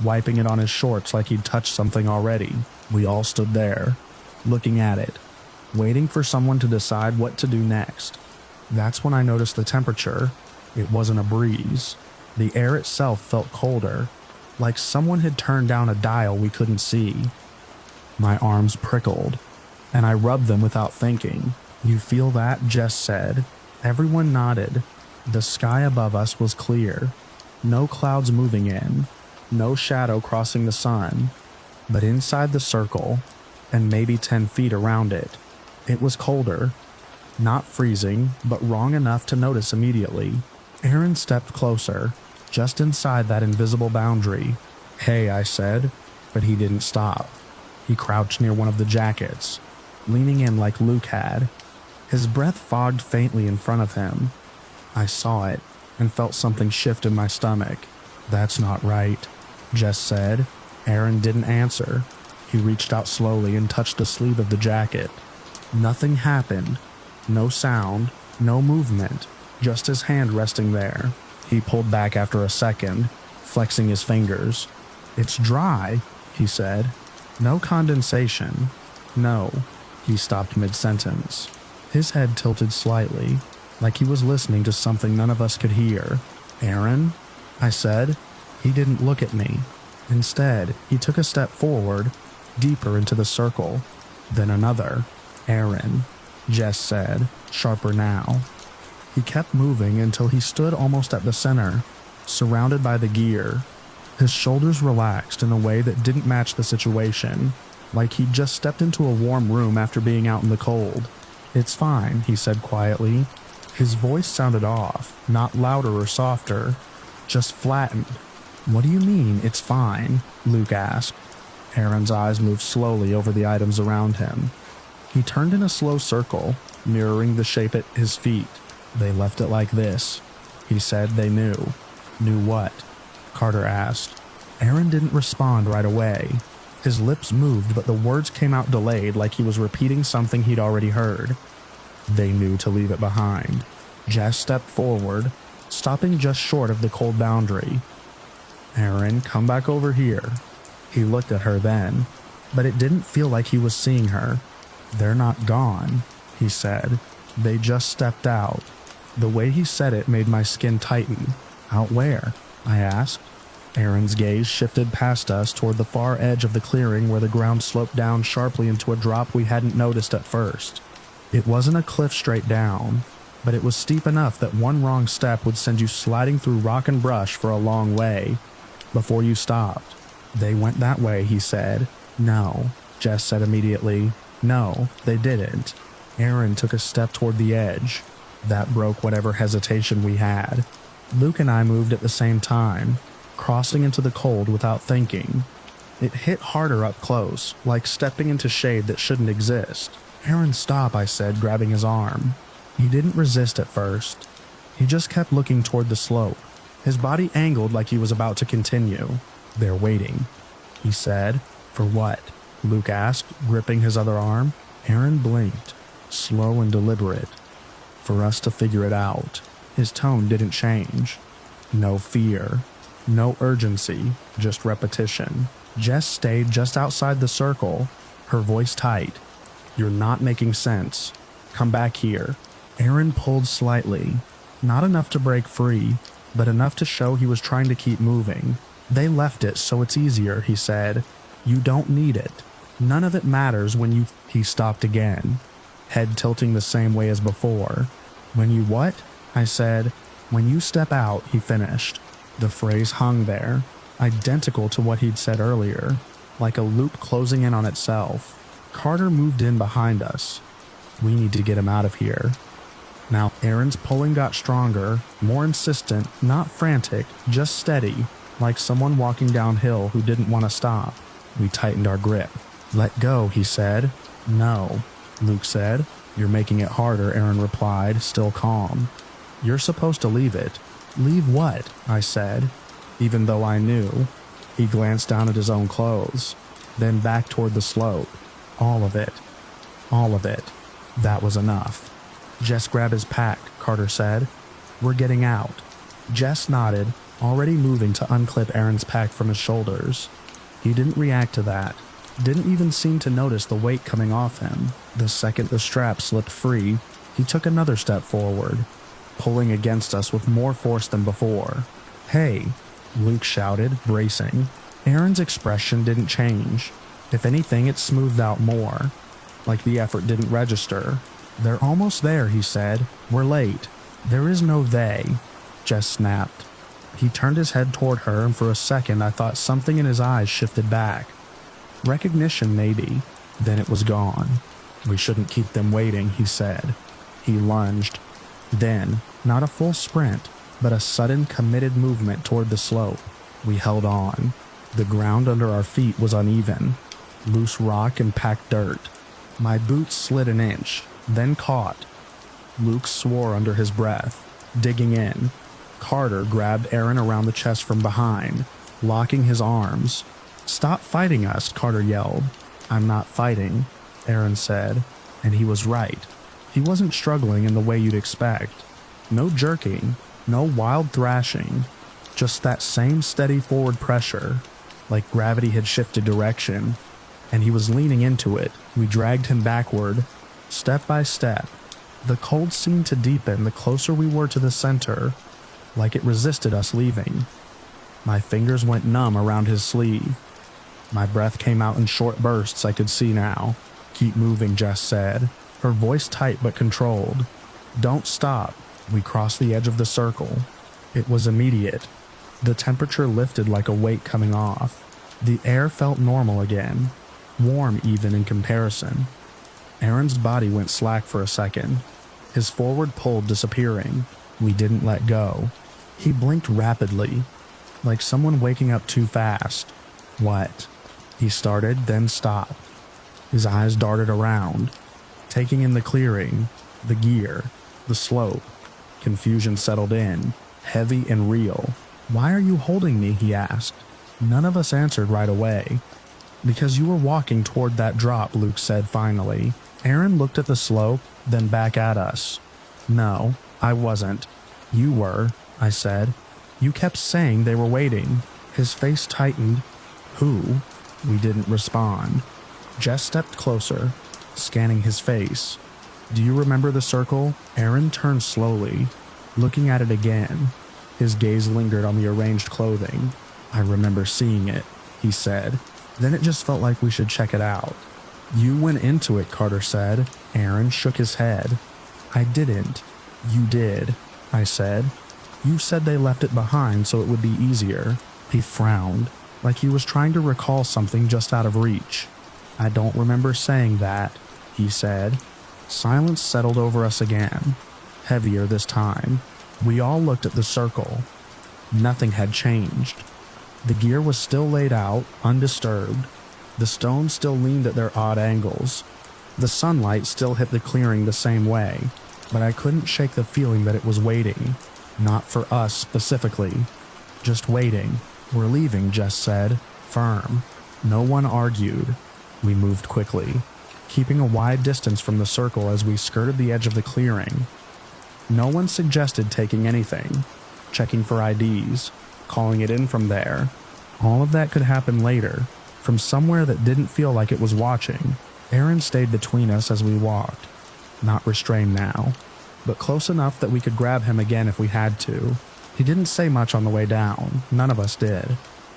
wiping it on his shorts like he'd touched something already. We all stood there, looking at it, waiting for someone to decide what to do next. That's when I noticed the temperature. It wasn't a breeze. The air itself felt colder, like someone had turned down a dial we couldn't see. My arms prickled, and I rubbed them without thinking. "You feel that?" Jess said. Everyone nodded. The sky above us was clear. No clouds moving in, no shadow crossing the sun. But inside the circle, and maybe 10 feet around it, it was colder. Not freezing, but wrong enough to notice immediately. Aaron stepped closer, just inside that invisible boundary. "Hey," I said, but he didn't stop. He crouched near one of the jackets, leaning in like Luke had. His breath fogged faintly in front of him. I saw it, and felt something shift in my stomach. "That's not right," Jess said. Aaron didn't answer. He reached out slowly and touched the sleeve of the jacket. Nothing happened. No sound, no movement, just his hand resting there. He pulled back after a second, flexing his fingers. "It's dry," he said. "No condensation. No." He stopped mid-sentence. His head tilted slightly, like he was listening to something none of us could hear. "Aaron?" I said. He didn't look at me. Instead, he took a step forward, deeper into the circle. Then another. "Aaron," Jess said, sharper now. He kept moving until he stood almost at the center, surrounded by the gear. His shoulders relaxed in a way that didn't match the situation, like he'd just stepped into a warm room after being out in the cold. "It's fine," he said quietly. His voice sounded off, not louder or softer, just flattened. "What do you mean, it's fine?" Luke asked. Aaron's eyes moved slowly over the items around him. He turned in a slow circle, mirroring the shape at his feet. "They left it like this," he said. "They knew." "Knew what?" Carter asked. Aaron didn't respond right away. His lips moved, but the words came out delayed, like he was repeating something he'd already heard. "They knew to leave it behind." Jess stepped forward, stopping just short of the cold boundary. "Aaron, come back over here." He looked at her then, but it didn't feel like he was seeing her. "They're not gone," he said. "They just stepped out." The way he said it made my skin tighten. "Out where?" I asked. Aaron's gaze shifted past us toward the far edge of the clearing where the ground sloped down sharply into a drop we hadn't noticed at first. It wasn't a cliff straight down, but it was steep enough that one wrong step would send you sliding through rock and brush for a long way before you stopped. "They went that way," he said. "No," Jess said immediately. "No, they didn't." Aaron took a step toward the edge. That broke whatever hesitation we had. Luke and I moved at the same time, crossing into the cold without thinking. It hit harder up close, like stepping into shade that shouldn't exist. "Aaron, stop," I said, grabbing his arm. He didn't resist at first. He just kept looking toward the slope, his body angled like he was about to continue. "They're waiting," he said. "For what?" Luke asked, gripping his other arm. Aaron blinked, slow and deliberate. "For us to figure it out." His tone didn't change. No fear, no urgency, just repetition. Jess stayed just outside the circle, her voice tight. "You're not making sense. Come back here." Aaron pulled slightly, not enough to break free, but enough to show he was trying to keep moving. "They left it so it's easier," he said. "You don't need it. None of it matters when you—" He stopped again, head tilting the same way as before. "When you what?" I said. "When you step out," he finished. The phrase hung there, identical to what he'd said earlier, like a loop closing in on itself. Carter moved in behind us. "We need to get him out of here." Now Aaron's pulling got stronger, more insistent, not frantic, just steady, like someone walking downhill who didn't want to stop. We tightened our grip. "Let go," he said. "No," Luke said. "You're making it harder," Aaron replied, still calm. "You're supposed to leave it." "Leave what?" I said, even though I knew. He glanced down at his own clothes, then back toward the slope. "All of it. All of it." That was enough. "Jess, grab his pack," Carter said. "We're getting out." Jess nodded, already moving to unclip Aaron's pack from his shoulders. He didn't react to that, didn't even seem to notice the weight coming off him. The second the strap slipped free, he took another step forward, pulling against us with more force than before. "Hey!" Luke shouted, bracing. Aaron's expression didn't change. If anything, it smoothed out more, like the effort didn't register. "They're almost there," he said. "We're late." "There is no they," Jess snapped. He turned his head toward her, and for a second I thought something in his eyes shifted back. Recognition, maybe. Then it was gone. "We shouldn't keep them waiting," he said. He lunged. Then, not a full sprint, but a sudden committed movement toward the slope. We held on. The ground under our feet was uneven, loose rock and packed dirt. My boots slid an inch, then caught. Luke swore under his breath, digging in. Carter grabbed Aaron around the chest from behind, locking his arms. "Stop fighting us," Carter yelled. "I'm not fighting," Aaron said, and he was right. He wasn't struggling in the way you'd expect. No jerking, no wild thrashing, just that same steady forward pressure, like gravity had shifted direction, and he was leaning into it. We dragged him backward, step by step. The cold seemed to deepen the closer we were to the center, like it resisted us leaving. My fingers went numb around his sleeve. My breath came out in short bursts I could see now. "Keep moving," Jess said, her voice tight but controlled. "Don't stop." We crossed the edge of the circle. It was immediate. The temperature lifted like a weight coming off. The air felt normal again, warm even in comparison. Aaron's body went slack for a second, his forward pull disappearing. We didn't let go. He blinked rapidly, like someone waking up too fast. "What?" he started, then stopped. His eyes darted around, taking in the clearing, the gear, the slope. Confusion settled in, heavy and real. "Why are you holding me?" he asked. None of us answered right away. "Because you were walking toward that drop," Luke said finally. Aaron looked at the slope, then back at us. "No, I wasn't. You were," I said. "You kept saying they were waiting." His face tightened. "Who?" We didn't respond. Jess stepped closer, scanning his face. "Do you remember the circle?" Aaron turned slowly, looking at it again. His gaze lingered on the arranged clothing. I remember seeing it, he said. Then it just felt like we should check it out. You went into it, Carter said. Aaron shook his head. I didn't. You did, I said. You said they left it behind so it would be easier. He frowned, like he was trying to recall something just out of reach. I don't remember saying that, he said. Silence settled over us again, heavier this time. We all looked at the circle. Nothing had changed. The gear was still laid out, undisturbed. The stones still leaned at their odd angles. The sunlight still hit the clearing the same way, but I couldn't shake the feeling that it was waiting. Not for us specifically. Just waiting. We're leaving, Jess said, firm. No one argued. We moved quickly, keeping a wide distance from the circle as we skirted the edge of the clearing. No one suggested taking anything, checking for IDs, calling it in from there. All of that could happen later, from somewhere that didn't feel like it was watching. Aaron stayed between us as we walked, not restrained now, but close enough that we could grab him again if we had to. He didn't say much on the way down, none of us did.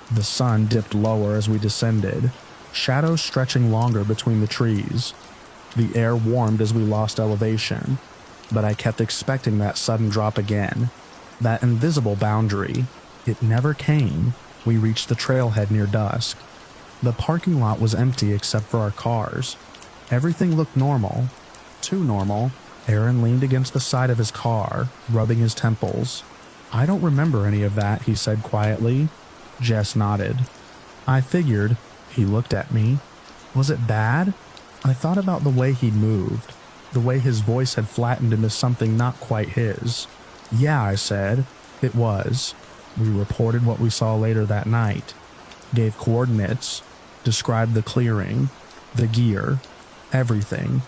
The sun dipped lower as we descended, shadows stretching longer between the trees. The air warmed as we lost elevation, but I kept expecting that sudden drop again. That invisible boundary. It never came. We reached the trailhead near dusk. The parking lot was empty except for our cars. Everything looked normal. Too normal. Aaron leaned against the side of his car, rubbing his temples. I don't remember any of that, he said quietly. Jess nodded. I figured. He looked at me. Was it bad? I thought about the way he'd moved, the way his voice had flattened into something not quite his. Yeah, I said. It was. We reported what we saw later that night, gave coordinates, described the clearing, the gear, everything.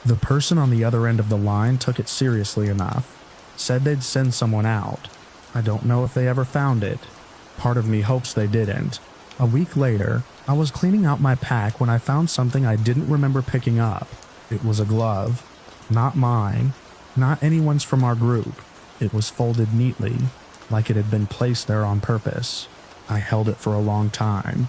The person on the other end of the line took it seriously enough, said they'd send someone out. I don't know if they ever found it. Part of me hopes they didn't. A week later, I was cleaning out my pack when I found something I didn't remember picking up. It was a glove. Not mine. Not anyone's from our group. It was folded neatly, like it had been placed there on purpose. I held it for a long time,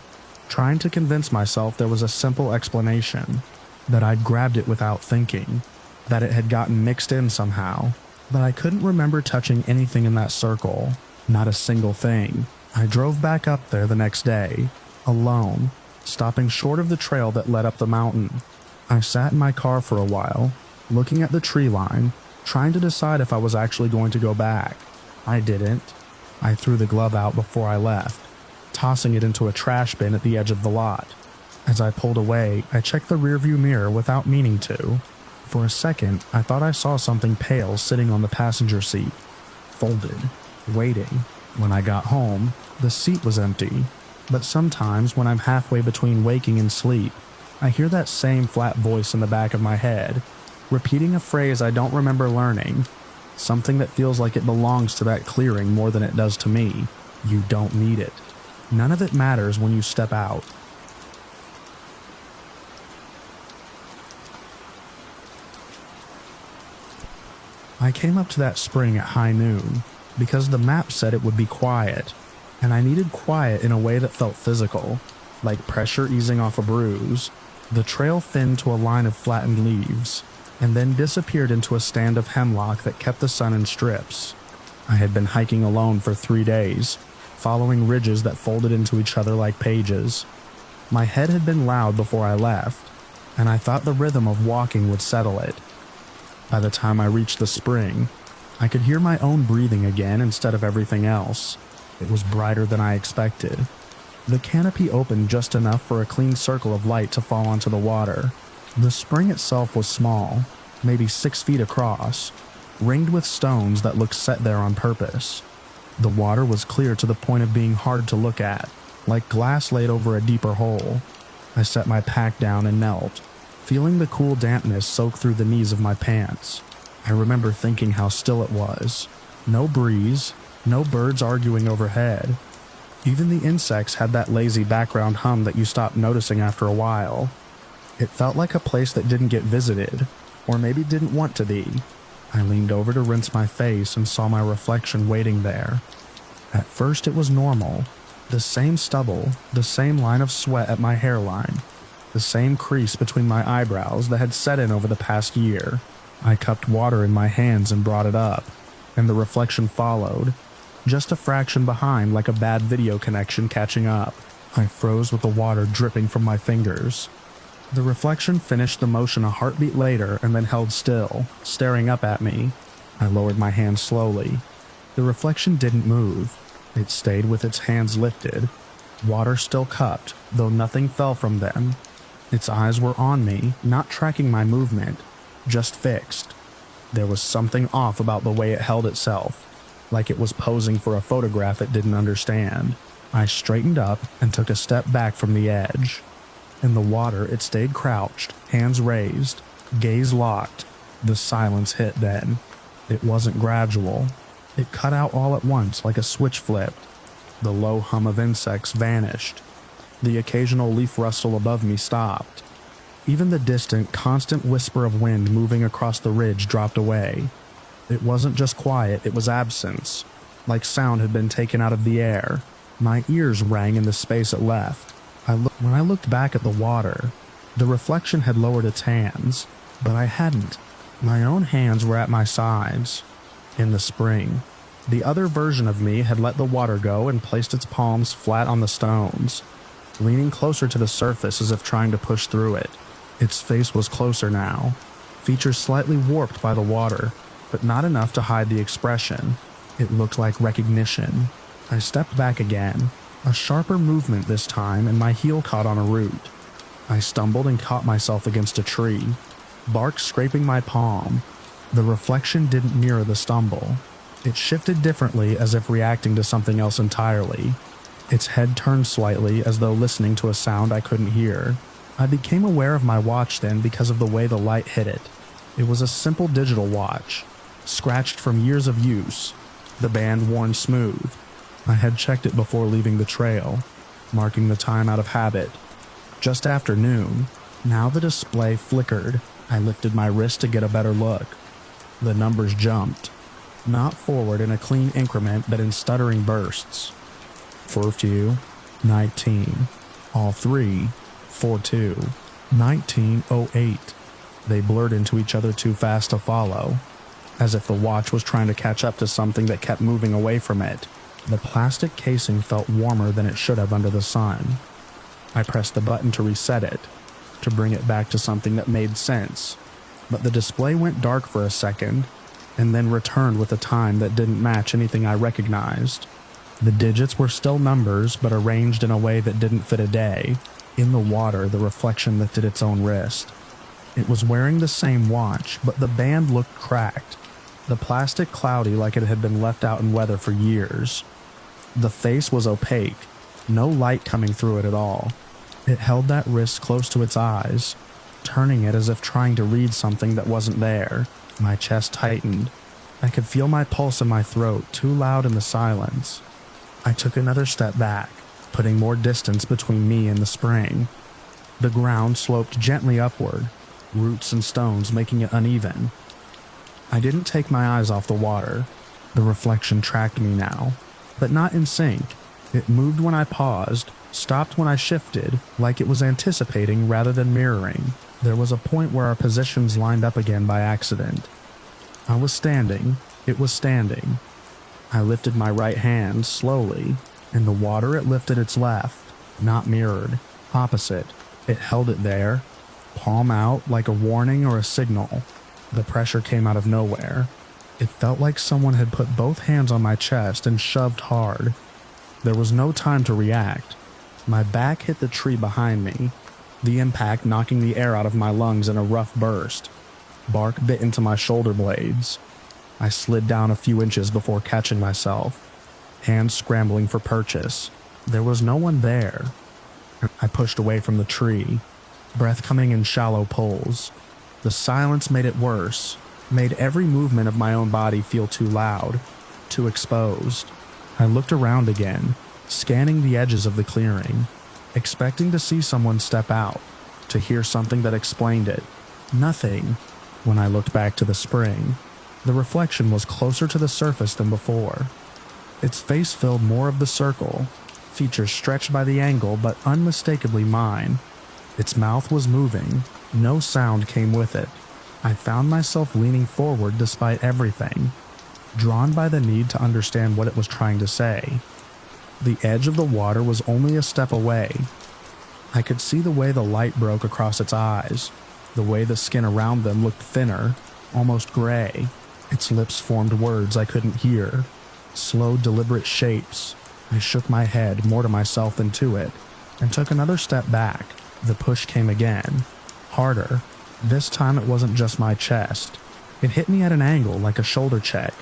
trying to convince myself there was a simple explanation, that I'd grabbed it without thinking, that it had gotten mixed in somehow, but I couldn't remember touching anything in that circle, not a single thing. I drove back up there the next day, alone, stopping short of the trail that led up the mountain. I sat in my car for a while, looking at the tree line, trying to decide if I was actually going to go back. I didn't. I threw the glove out before I left, tossing it into a trash bin at the edge of the lot. As I pulled away, I checked the rearview mirror without meaning to. For a second, I thought I saw something pale sitting on the passenger seat, folded, waiting. When I got home, the seat was empty, but sometimes when I'm halfway between waking and sleep, I hear that same flat voice in the back of my head, repeating a phrase I don't remember learning, something that feels like it belongs to that clearing more than it does to me. You don't need it. None of it matters when you step out. I came up to that spring at high noon because the map said it would be quiet, and I needed quiet in a way that felt physical, like pressure easing off a bruise. The trail thinned to a line of flattened leaves, and then disappeared into a stand of hemlock that kept the sun in strips. I had been hiking alone for 3 days, following ridges that folded into each other like pages. My head had been loud before I left, and I thought the rhythm of walking would settle it. By the time I reached the spring, I could hear my own breathing again instead of everything else. It was brighter than I expected. The canopy opened just enough for a clean circle of light to fall onto the water. The spring itself was small, maybe 6 feet across, ringed with stones that looked set there on purpose. The water was clear to the point of being hard to look at, like glass laid over a deeper hole. I set my pack down and knelt, feeling the cool dampness soak through the knees of my pants. I remember thinking how still it was. No breeze, no birds arguing overhead. Even the insects had that lazy background hum that you stop noticing after a while. It felt like a place that didn't get visited, or maybe didn't want to be. I leaned over to rinse my face and saw my reflection waiting there. At first it was normal, The same stubble, the same line of sweat at my hairline, the same crease between my eyebrows that had set in over the past year. I cupped water in my hands and brought it up, and the reflection followed, just a fraction behind, like a bad video connection catching up. I froze with the water dripping from my fingers. The reflection finished the motion a heartbeat later and then held still, staring up at me. I lowered my hands slowly. The reflection didn't move. It stayed with its hands lifted, water still cupped, though nothing fell from them. Its eyes were on me, not tracking my movement, just fixed. There was something off about the way it held itself, like it was posing for a photograph it didn't understand. I straightened up and took a step back from the edge. In the water, it stayed crouched, hands raised, gaze locked. The silence hit then. It wasn't gradual. It cut out all at once like a switch flipped. The low hum of insects vanished. The occasional leaf rustle above me stopped. Even the distant, constant whisper of wind moving across the ridge dropped away. It wasn't just quiet, it was absence, like sound had been taken out of the air. My ears rang in the space it left. When I looked back at the water, the reflection had lowered its hands, but I hadn't. My own hands were at my sides. In the spring, the other version of me had let the water go and placed its palms flat on the stones, leaning closer to the surface as if trying to push through it. Its face was closer now, features slightly warped by the water, but not enough to hide the expression. It looked like recognition. I stepped back again, a sharper movement this time, and my heel caught on a root. I stumbled and caught myself against a tree, bark scraping my palm. The reflection didn't mirror the stumble. It shifted differently, as if reacting to something else entirely. Its head turned slightly, as though listening to a sound I couldn't hear. I became aware of my watch then because of the way the light hit it. It was a simple digital watch, scratched from years of use, the band worn smooth. I had checked it before leaving the trail, marking the time out of habit. Just after noon. Now the display flickered. I lifted my wrist to get a better look. The numbers jumped, not forward in a clean increment, but in stuttering bursts. 42, 19, all three, 42, 1908. They blurred into each other too fast to follow, as if the watch was trying to catch up to something that kept moving away from it. The plastic casing felt warmer than it should have under the sun. I pressed the button to reset it, to bring it back to something that made sense, but the display went dark for a second, and then returned with a time that didn't match anything I recognized. The digits were still numbers, but arranged in a way that didn't fit a day. In the water, the reflection lifted its own wrist. It was wearing the same watch, but the band looked cracked, the plastic cloudy like it had been left out in weather for years. The face was opaque, no light coming through it at all. It held that wrist close to its eyes, turning it as if trying to read something that wasn't there. My chest tightened. I could feel my pulse in my throat, too loud in the silence. I took another step back, putting more distance between me and the spring. The ground sloped gently upward, roots and stones making it uneven. I didn't take my eyes off the water. The reflection tracked me now, but not in sync. It moved when I paused, stopped when I shifted, like it was anticipating rather than mirroring. There was a point where our positions lined up again by accident. I was standing. It was standing. I lifted my right hand slowly. In the water it lifted its left, not mirrored, opposite. It held it there, palm out like a warning or a signal. The pressure came out of nowhere. It felt like someone had put both hands on my chest and shoved hard. There was no time to react. My back hit the tree behind me, the impact knocking the air out of my lungs in a rough burst. Bark bit into my shoulder blades. I slid down a few inches before catching myself, hands scrambling for purchase. There was no one there. I pushed away from the tree, breath coming in shallow pulls. The silence made it worse, made every movement of my own body feel too loud, too exposed. I looked around again, scanning the edges of the clearing, expecting to see someone step out, to hear something that explained it. Nothing. When I looked back to the spring, the reflection was closer to the surface than before. Its face filled more of the circle, features stretched by the angle but unmistakably mine. Its mouth was moving. No sound came with it. I found myself leaning forward despite everything, drawn by the need to understand what it was trying to say. The edge of the water was only a step away. I could see the way the light broke across its eyes, the way the skin around them looked thinner, almost gray. Its lips formed words I couldn't hear, slow, deliberate shapes. I shook my head more to myself than to it, and took another step back. The push came again, harder. This time it wasn't just my chest. It hit me at an angle like a shoulder check,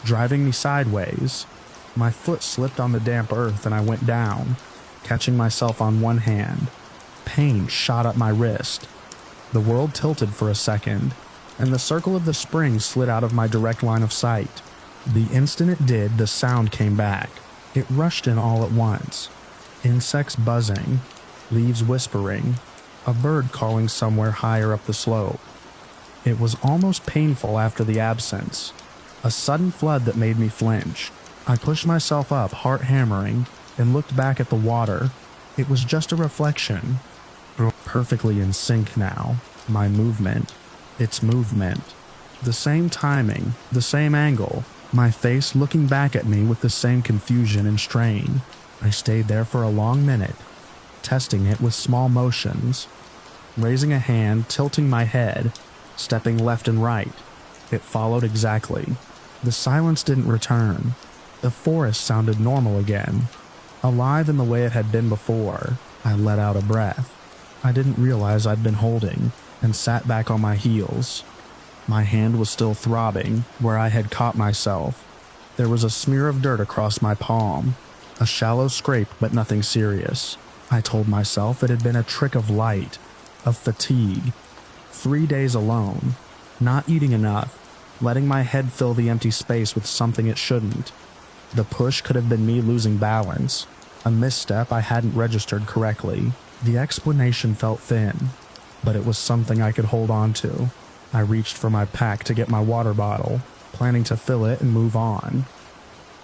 driving me sideways. My foot slipped on the damp earth and I went down, catching myself on one hand. Pain shot up my wrist. The world tilted for a second, and the circle of the spring slid out of my direct line of sight. The instant it did, the sound came back. It rushed in all at once. Insects buzzing, leaves whispering, a bird calling somewhere higher up the slope. It was almost painful after the absence, a sudden flood that made me flinch. I pushed myself up, heart hammering, and looked back at the water. It was just a reflection, perfectly in sync now. My movement, its movement, the same timing, the same angle, my face looking back at me with the same confusion and strain. I stayed there for a long minute, testing it with small motions, raising a hand, tilting my head, stepping left and right. It followed exactly. The silence didn't return. The forest sounded normal again, alive in the way it had been before. I let out a breath. I didn't realize I'd been holding, and sat back on my heels. My hand was still throbbing where I had caught myself. There was a smear of dirt across my palm, a shallow scrape but nothing serious. I told myself it had been a trick of light, of fatigue. 3 days alone, not eating enough, letting my head fill the empty space with something it shouldn't. The push could have been me losing balance, a misstep I hadn't registered correctly. The explanation felt thin, but it was something I could hold on to. I reached for my pack to get my water bottle, planning to fill it and move on.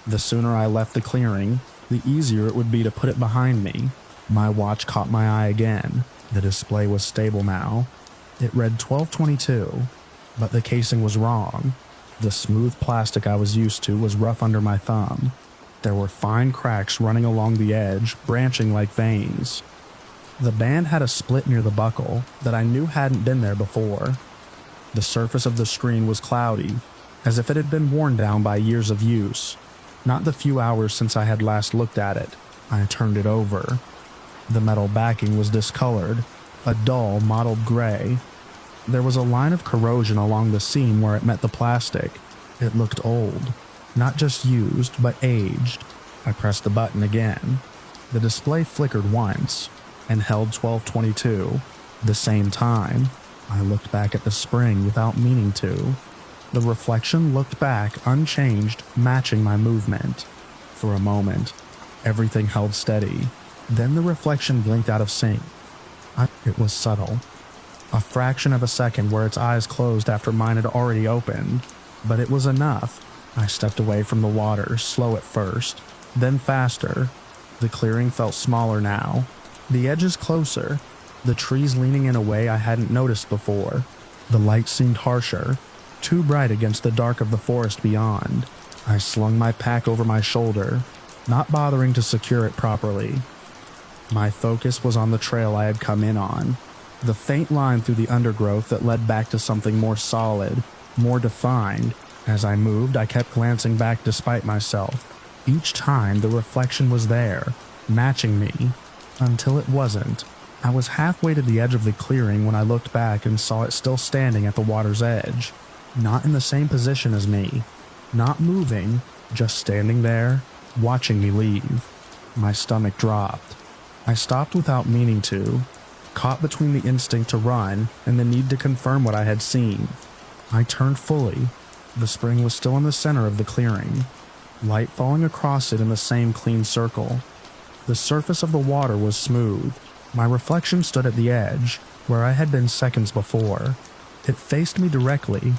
The sooner I left the clearing, the easier it would be to put it behind me. My watch caught my eye again. The display was stable now. It read 12:22, but the casing was wrong. The smooth plastic I was used to was rough under my thumb. There were fine cracks running along the edge, branching like veins. The band had a split near the buckle that I knew hadn't been there before. The surface of the screen was cloudy, as if it had been worn down by years of use, not the few hours since I had last looked at it. I turned it over. The metal backing was discolored, a dull, mottled gray. There was a line of corrosion along the seam where it met the plastic. It looked old, not just used, but aged. I pressed the button again. The display flickered once, and held 12:22. The same time, I looked back at the spring without meaning to. The reflection looked back unchanged, matching my movement. For a moment, everything held steady. Then the reflection blinked out of sync. It was subtle. A fraction of a second where its eyes closed after mine had already opened. But it was enough. I stepped away from the water, slow at first, then faster. The clearing felt smaller now. The edges closer, the trees leaning in a way I hadn't noticed before. The light seemed harsher, too bright against the dark of the forest beyond. I slung my pack over my shoulder, not bothering to secure it properly. My focus was on the trail I had come in on, the faint line through the undergrowth that led back to something more solid, more defined. As I moved, I kept glancing back despite myself. Each time, the reflection was there, matching me, until it wasn't. I was halfway to the edge of the clearing when I looked back and saw it still standing at the water's edge, not in the same position as me, not moving, just standing there, watching me leave. My stomach dropped. I stopped without meaning to, caught between the instinct to run and the need to confirm what I had seen. I turned fully. The spring was still in the center of the clearing, light falling across it in the same clean circle. The surface of the water was smooth. My reflection stood at the edge, where I had been seconds before. It faced me directly.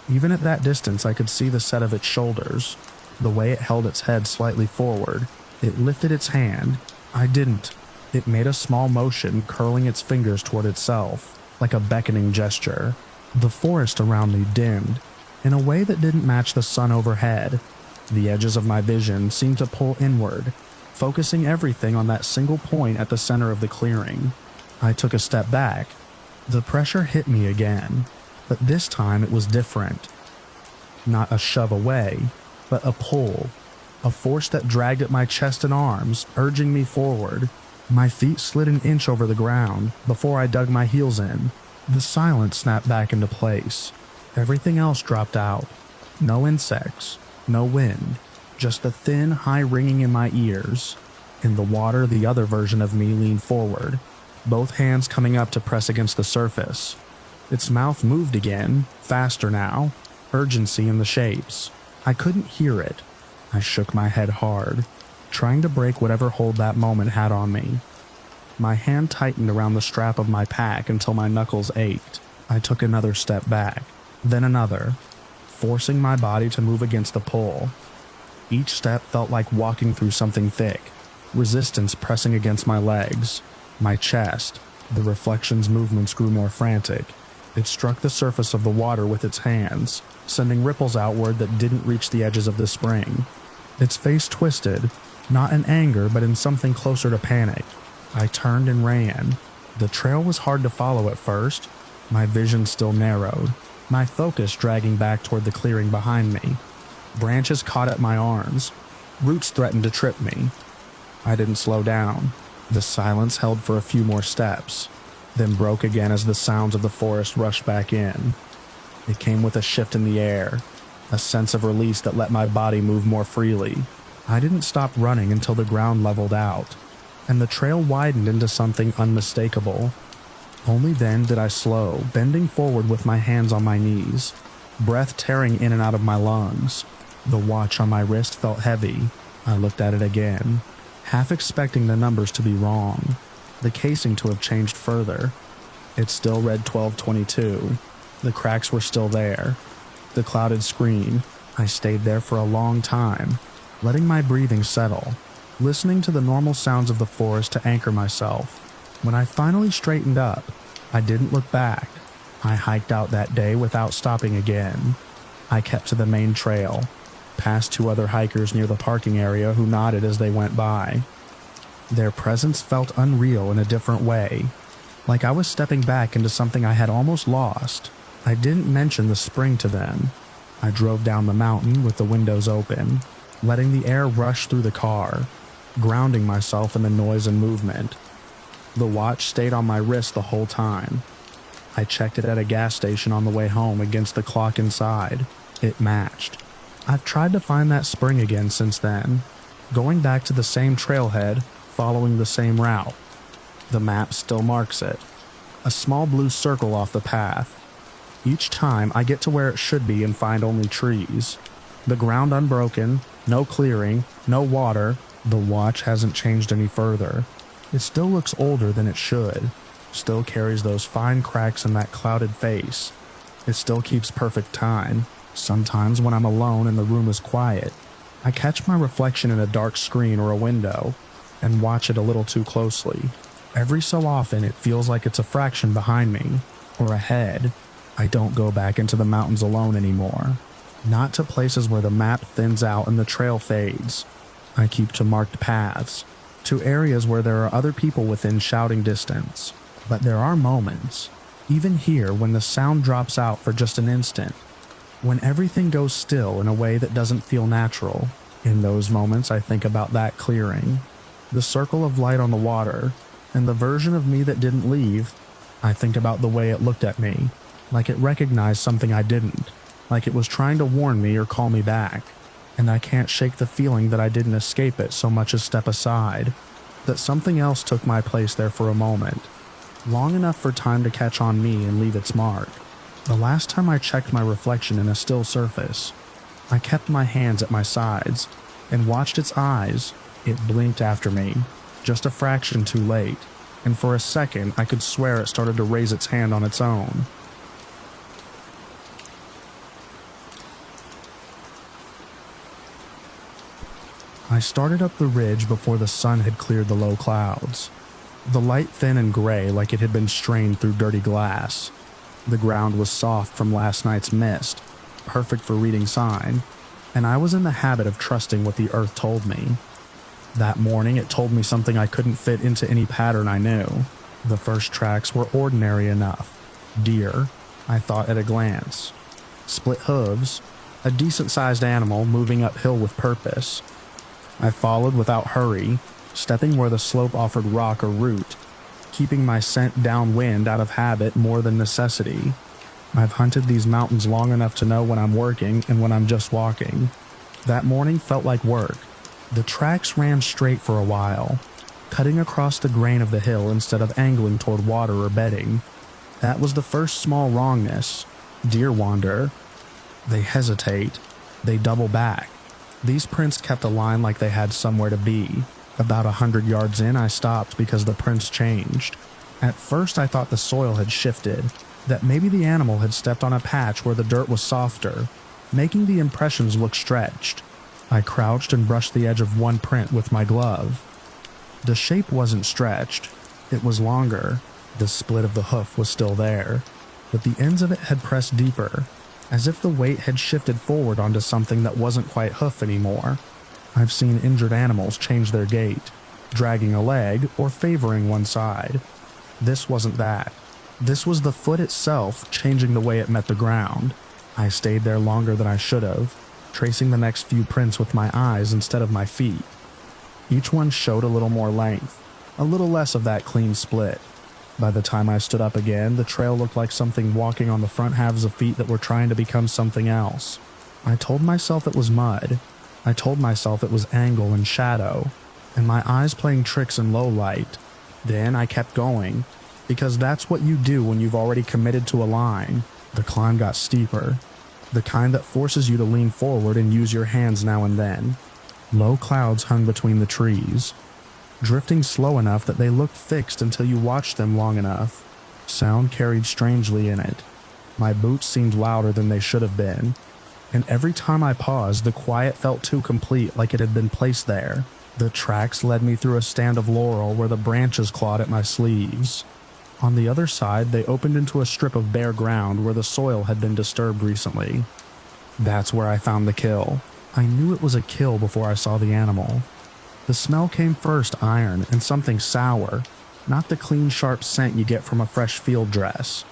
Even at that distance I could see the set of its shoulders, the way it held its head slightly forward. It lifted its hand. I didn't. It made a small motion, curling its fingers toward itself, like a beckoning gesture. The forest around me dimmed, in a way that didn't match the sun overhead. The edges of my vision seemed to pull inward, focusing everything on that single point at the center of the clearing. I took a step back. The pressure hit me again, but this time it was different. Not a shove away, but a pull. A force that dragged at my chest and arms, urging me forward. My feet slid an inch over the ground before I dug my heels in. The silence snapped back into place. Everything else dropped out. No insects, no wind, just the thin, high ringing in my ears. In the water, the other version of me leaned forward, both hands coming up to press against the surface. Its mouth moved again, faster now, urgency in the shapes. I couldn't hear it. I shook my head hard, trying to break whatever hold that moment had on me. My hand tightened around the strap of my pack until my knuckles ached. I took another step back, then another, forcing my body to move against the pull. Each step felt like walking through something thick, resistance pressing against my legs, my chest. The reflection's movements grew more frantic. It struck the surface of the water with its hands, sending ripples outward that didn't reach the edges of the spring. Its face twisted, not in anger but in something closer to panic. I turned and ran. The trail was hard to follow at first. My vision still narrowed, my focus dragging back toward the clearing behind me. Branches caught at my arms. Roots threatened to trip me. I didn't slow down. The silence held for a few more steps, then broke again as the sounds of the forest rushed back in. It came with a shift in the air, a sense of release that let my body move more freely. I didn't stop running until the ground leveled out, and the trail widened into something unmistakable. Only then did I slow, bending forward with my hands on my knees, breath tearing in and out of my lungs. The watch on my wrist felt heavy. I looked at it again, half expecting the numbers to be wrong, the casing to have changed further. It still read 12:22. The cracks were still there. The clouded screen. I stayed there for a long time, letting my breathing settle, listening to the normal sounds of the forest to anchor myself. When I finally straightened up, I didn't look back. I hiked out that day without stopping again. I kept to the main trail, past two other hikers near the parking area who nodded as they went by. Their presence felt unreal in a different way, like I was stepping back into something I had almost lost. I didn't mention the spring to them. I drove down the mountain with the windows open, letting the air rush through the car, grounding myself in the noise and movement. The watch stayed on my wrist the whole time. I checked it at a gas station on the way home against the clock inside. It matched. I've tried to find that spring again since then, going back to the same trailhead, following the same route. The map still marks it, a small blue circle off the path. Each time I get to where it should be and find only trees. The ground unbroken, no clearing, no water. The watch hasn't changed any further. It still looks older than it should, still carries those fine cracks in that clouded face. It still keeps perfect time. Sometimes when I'm alone and the room is quiet, I catch my reflection in a dark screen or a window and watch it a little too closely. Every so often it feels like it's a fraction behind me, or ahead. I don't go back into the mountains alone anymore. Not to places where the map thins out and the trail fades. I keep to marked paths, to areas where there are other people within shouting distance. But there are moments, even here, when the sound drops out for just an instant, when everything goes still in a way that doesn't feel natural. In those moments I think about that clearing, the circle of light on the water, and the version of me that didn't leave. I think about the way it looked at me, like it recognized something I didn't, like it was trying to warn me or call me back. And I can't shake the feeling that I didn't escape it so much as step aside, that something else took my place there for a moment, long enough for time to catch on me and leave its mark. The last time I checked my reflection in a still surface, I kept my hands at my sides and watched its eyes. It blinked after me, just a fraction too late, and for a second I could swear it started to raise its hand on its own. I started up the ridge before the sun had cleared the low clouds. The light thin and gray like it had been strained through dirty glass. The ground was soft from last night's mist, perfect for reading sign, and I was in the habit of trusting what the earth told me. That morning it told me something I couldn't fit into any pattern I knew. The first tracks were ordinary enough. Deer, I thought at a glance. Split hooves, a decent-sized animal moving uphill with purpose. I followed without hurry, stepping where the slope offered rock or root, keeping my scent downwind out of habit more than necessity. I've hunted these mountains long enough to know when I'm working and when I'm just walking. That morning felt like work. The tracks ran straight for a while, cutting across the grain of the hill instead of angling toward water or bedding. That was the first small wrongness. Deer wander. They hesitate. They double back. These prints kept a line like they had somewhere to be. About 100 yards in, I stopped because the prints changed. At first, I thought the soil had shifted, that maybe the animal had stepped on a patch where the dirt was softer, making the impressions look stretched. I crouched and brushed the edge of one print with my glove. The shape wasn't stretched. It was longer. The split of the hoof was still there, but the ends of it had pressed deeper, as if the weight had shifted forward onto something that wasn't quite hoof anymore. I've seen injured animals change their gait, dragging a leg or favoring one side. This wasn't that. This was the foot itself changing the way it met the ground. I stayed there longer than I should have, tracing the next few prints with my eyes instead of my feet. Each one showed a little more length, a little less of that clean split. By the time I stood up again, the trail looked like something walking on the front halves of feet that were trying to become something else. I told myself it was mud. I told myself it was angle and shadow, and my eyes playing tricks in low light. Then I kept going, because that's what you do when you've already committed to a line. The climb got steeper, the kind that forces you to lean forward and use your hands now and then. Low clouds hung between the trees, drifting slow enough that they looked fixed until you watched them long enough. Sound carried strangely in it. My boots seemed louder than they should have been, and every time I paused, the quiet felt too complete, like it had been placed there. The tracks led me through a stand of laurel where the branches clawed at my sleeves. On the other side, they opened into a strip of bare ground where the soil had been disturbed recently. That's where I found the kill. I knew it was a kill before I saw the animal. The smell came first, iron and something sour, not the clean, sharp scent you get from a fresh field dress.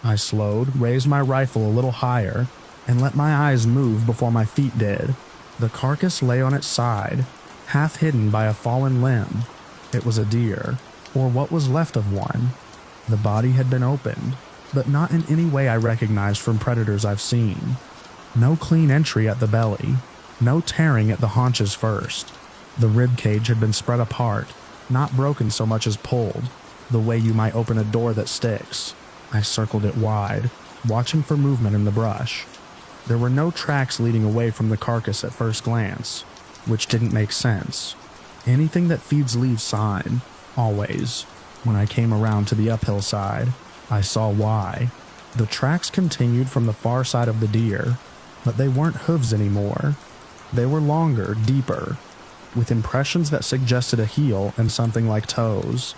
I slowed, raised my rifle a little higher, and let my eyes move before my feet did. The carcass lay on its side, half hidden by a fallen limb. It was a deer, or what was left of one. The body had been opened, but not in any way I recognized from predators I've seen. No clean entry at the belly, no tearing at the haunches first. The rib cage had been spread apart, not broken so much as pulled, the way you might open a door that sticks. I circled it wide, watching for movement in the brush. There were no tracks leading away from the carcass at first glance, which didn't make sense. Anything that feeds leaves sign, always. When I came around to the uphill side, I saw why. The tracks continued from the far side of the deer, but they weren't hooves anymore. They were longer, deeper, with impressions that suggested a heel and something like toes.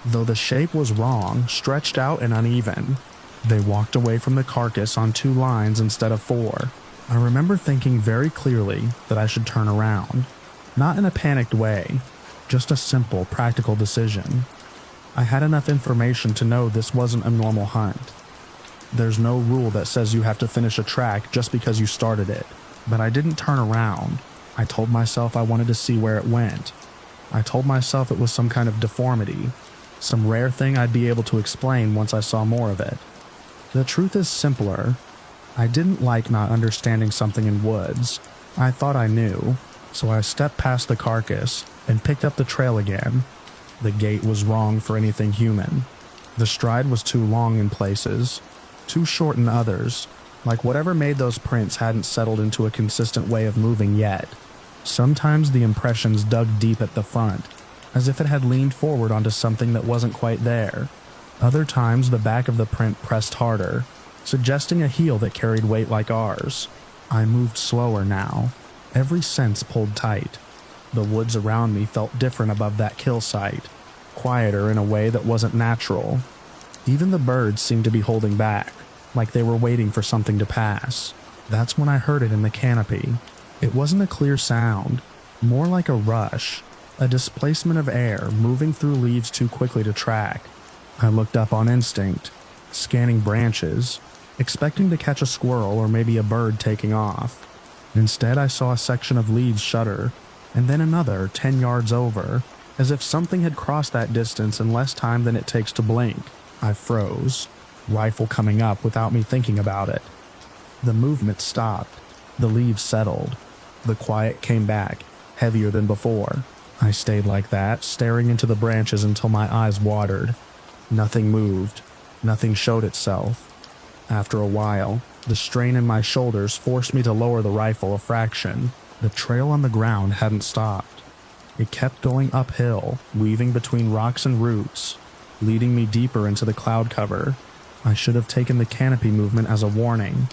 Though the shape was wrong, stretched out and uneven, they walked away from the carcass on 2 lines instead of 4. I remember thinking very clearly that I should turn around. Not in a panicked way, just a simple, practical decision. I had enough information to know this wasn't a normal hunt. There's no rule that says you have to finish a track just because you started it, but I didn't turn around. I told myself I wanted to see where it went. I told myself it was some kind of deformity, some rare thing I'd be able to explain once I saw more of it. The truth is simpler. I didn't like not understanding something in woods. I thought I knew, so I stepped past the carcass and picked up the trail again. The gait was wrong for anything human. The stride was too long in places, too short in others, like whatever made those prints hadn't settled into a consistent way of moving yet. Sometimes the impressions dug deep at the front, as if it had leaned forward onto something that wasn't quite there. Other times the back of the print pressed harder, suggesting a heel that carried weight like ours. I moved slower now, every sense pulled tight. The woods around me felt different above that kill site, quieter in a way that wasn't natural. Even the birds seemed to be holding back, like they were waiting for something to pass. That's when I heard it in the canopy. It wasn't a clear sound, more like a rush, a displacement of air moving through leaves too quickly to track. I looked up on instinct, scanning branches, expecting to catch a squirrel or maybe a bird taking off. Instead, I saw a section of leaves shudder, and then another 10 yards over, as if something had crossed that distance in less time than it takes to blink. I froze, rifle coming up without me thinking about it. The movement stopped. The leaves settled. The quiet came back, heavier than before. I stayed like that, staring into the branches until my eyes watered. Nothing moved. Nothing showed itself. After a while, the strain in my shoulders forced me to lower the rifle a fraction. The trail on the ground hadn't stopped. It kept going uphill, weaving between rocks and roots, leading me deeper into the cloud cover. I should have taken the canopy movement as a warning.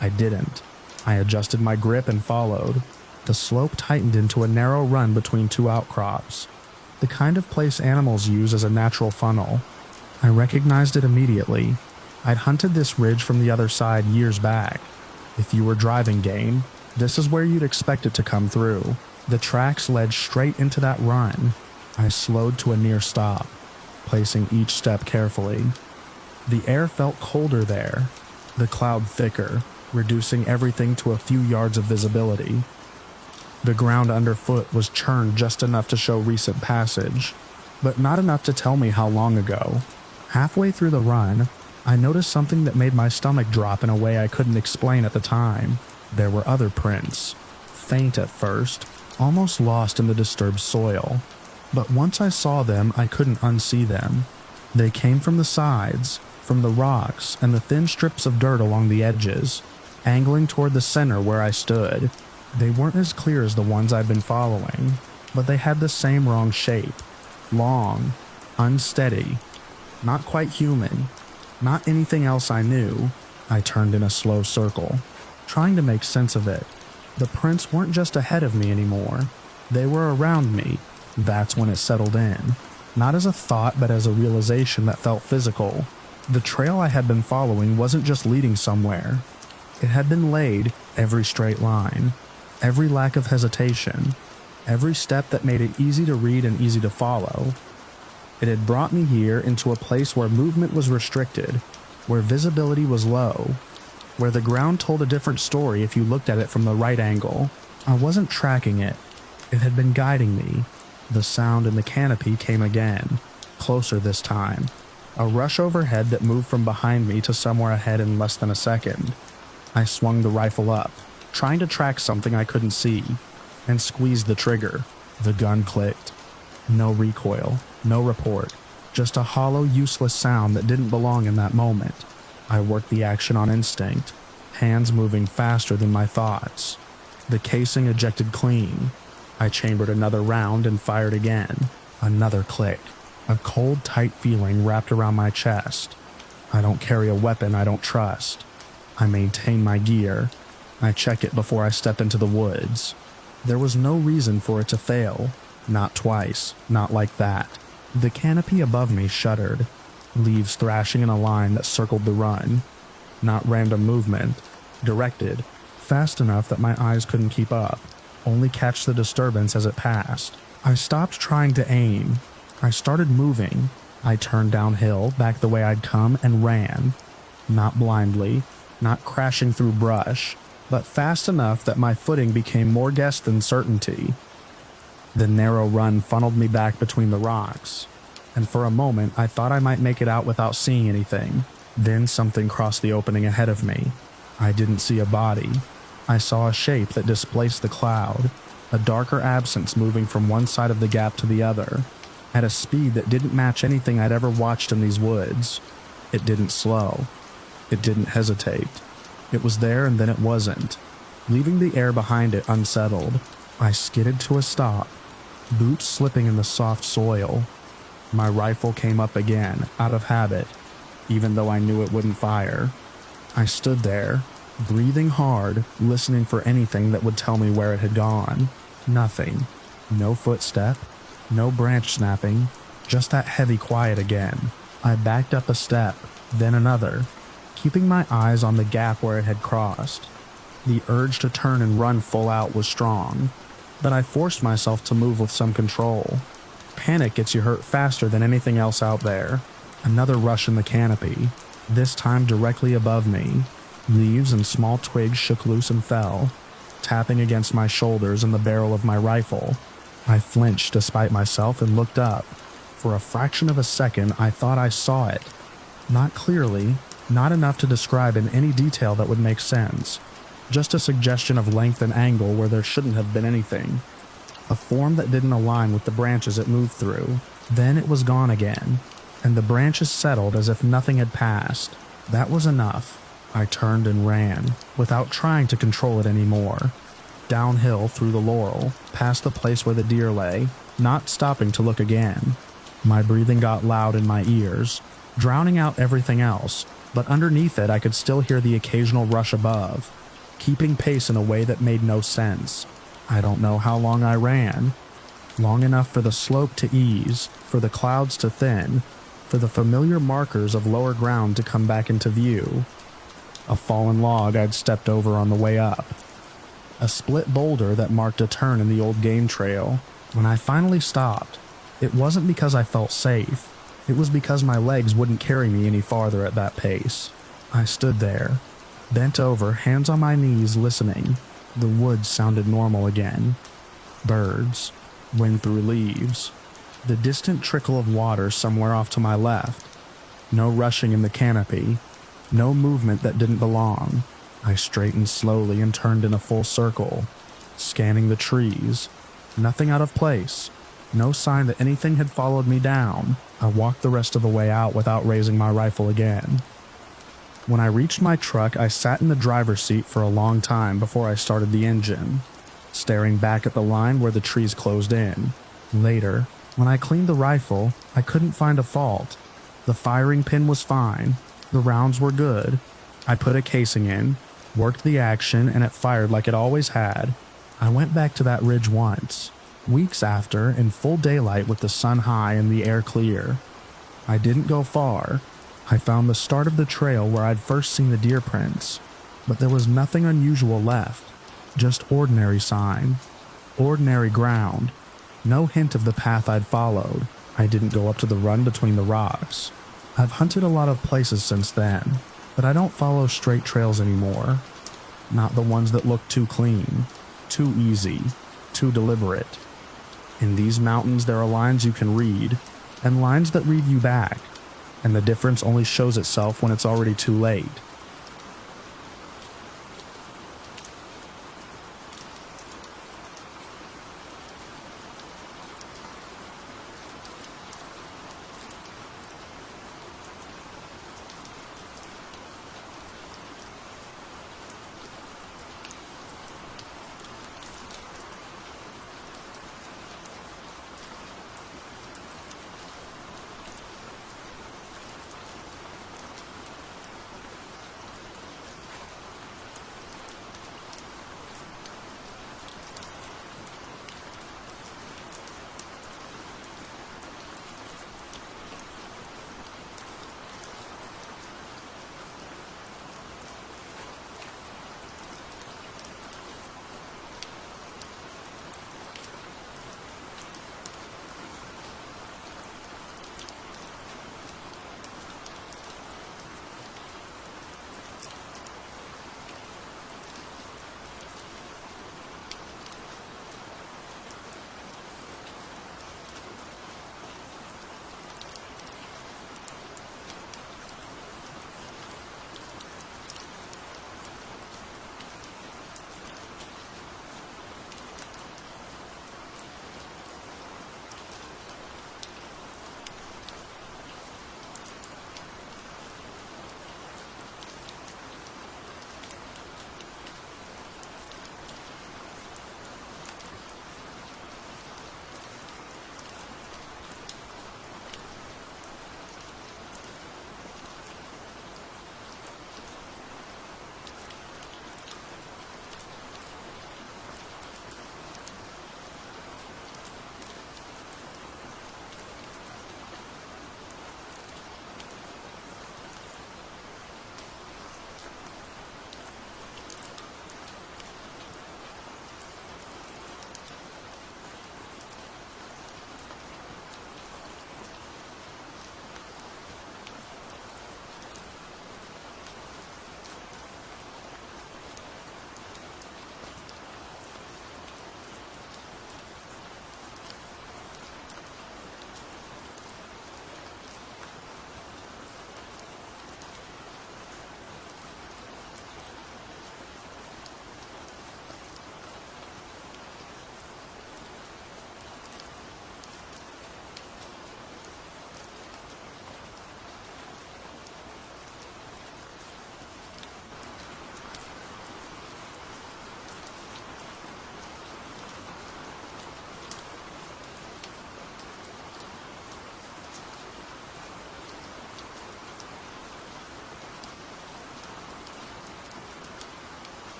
I didn't. I adjusted my grip and followed. The slope tightened into a narrow run between two outcrops, the kind of place animals use as a natural funnel. I recognized it immediately. I'd hunted this ridge from the other side years back. If you were driving game, this is where you'd expect it to come through. The tracks led straight into that run. I slowed to a near stop, placing each step carefully. The air felt colder there, the cloud thicker, reducing everything to a few yards of visibility. The ground underfoot was churned just enough to show recent passage, but not enough to tell me how long ago. Halfway through the run, I noticed something that made my stomach drop in a way I couldn't explain at the time. There were other prints, faint at first, almost lost in the disturbed soil. But once I saw them, I couldn't unsee them. They came from the sides, from the rocks and the thin strips of dirt along the edges, angling toward the center where I stood. They weren't as clear as the ones I'd been following, but they had the same wrong shape. Long, unsteady, not quite human, not anything else I knew. I turned in a slow circle, trying to make sense of it. The prints weren't just ahead of me anymore. They were around me. That's when it settled in. Not as a thought, but as a realization that felt physical. The trail I had been following wasn't just leading somewhere. It had been laid, every straight line, every lack of hesitation, every step that made it easy to read and easy to follow. It had brought me here into a place where movement was restricted, where visibility was low, where the ground told a different story if you looked at it from the right angle. I wasn't tracking it. It had been guiding me. The sound in the canopy came again, closer this time. A rush overhead that moved from behind me to somewhere ahead in less than a second. I swung the rifle up, trying to track something I couldn't see, and squeezed the trigger. The gun clicked. No recoil, no report, just a hollow, useless sound that didn't belong in that moment. I worked the action on instinct, hands moving faster than my thoughts. The casing ejected clean. I chambered another round and fired again. Another click. A cold, tight feeling wrapped around my chest. I don't carry a weapon I don't trust. I maintain my gear. I check it before I step into the woods. There was no reason for it to fail. Not twice. Not like that. The canopy above me shuddered, leaves thrashing in a line that circled the run. Not random movement. Directed. Fast enough that my eyes couldn't keep up. Only catch the disturbance as it passed. I stopped trying to aim. I started moving. I turned downhill, back the way I'd come, and ran. Not blindly, not crashing through brush, but fast enough that my footing became more guess than certainty. The narrow run funneled me back between the rocks, and for a moment I thought I might make it out without seeing anything. Then something crossed the opening ahead of me. I didn't see a body. I saw a shape that displaced the cloud, a darker absence moving from one side of the gap to the other, at a speed that didn't match anything I'd ever watched in these woods. It didn't slow. It didn't hesitate. It was there and then it wasn't, leaving the air behind it unsettled. I skidded to a stop, boots slipping in the soft soil. My rifle came up again, out of habit, even though I knew it wouldn't fire. I stood there, breathing hard, listening for anything that would tell me where it had gone. Nothing. No footstep, no branch snapping, just that heavy quiet again. I backed up a step, then another, keeping my eyes on the gap where it had crossed. The urge to turn and run full out was strong, but I forced myself to move with some control. Panic gets you hurt faster than anything else out there. Another rush in the canopy, this time directly above me. Leaves and small twigs shook loose and fell, tapping against my shoulders and the barrel of my rifle. I flinched despite myself and looked up. For a fraction of a second, I thought I saw it. Not clearly, not enough to describe in any detail that would make sense. Just a suggestion of length and angle where there shouldn't have been anything. A form that didn't align with the branches it moved through. Then it was gone again, and the branches settled as if nothing had passed. That was enough. I turned and ran, without trying to control it anymore. Downhill through the laurel, past the place where the deer lay, not stopping to look again. My breathing got loud in my ears, drowning out everything else, but underneath it I could still hear the occasional rush above, keeping pace in a way that made no sense. I don't know how long I ran. Long enough for the slope to ease, for the clouds to thin, for the familiar markers of lower ground to come back into view. A fallen log I'd stepped over on the way up. A split boulder that marked a turn in the old game trail. When I finally stopped, it wasn't because I felt safe. It was because my legs wouldn't carry me any farther at that pace. I stood there, bent over, hands on my knees, listening. The woods sounded normal again. Birds, wind through leaves. The distant trickle of water somewhere off to my left. No rushing in the canopy. No movement that didn't belong. I straightened slowly and turned in a full circle, scanning the trees. Nothing out of place. No sign that anything had followed me down. I walked the rest of the way out without raising my rifle again. When I reached my truck, I sat in the driver's seat for a long time before I started the engine, staring back at the line where the trees closed in. Later, when I cleaned the rifle, I couldn't find a fault. The firing pin was fine. The rounds were good. I put a casing in, worked the action, and it fired like it always had. I went back to that ridge once, weeks after, in full daylight with the sun high and the air clear. I didn't go far. I found the start of the trail where I'd first seen the deer prints, but there was nothing unusual left. Just ordinary sign, ordinary ground. No hint of the path I'd followed. I didn't go up to the run between the rocks. I've hunted a lot of places since then, but I don't follow straight trails anymore. Not the ones that look too clean, too easy, too deliberate. In these mountains there are lines you can read, and lines that read you back, and the difference only shows itself when it's already too late.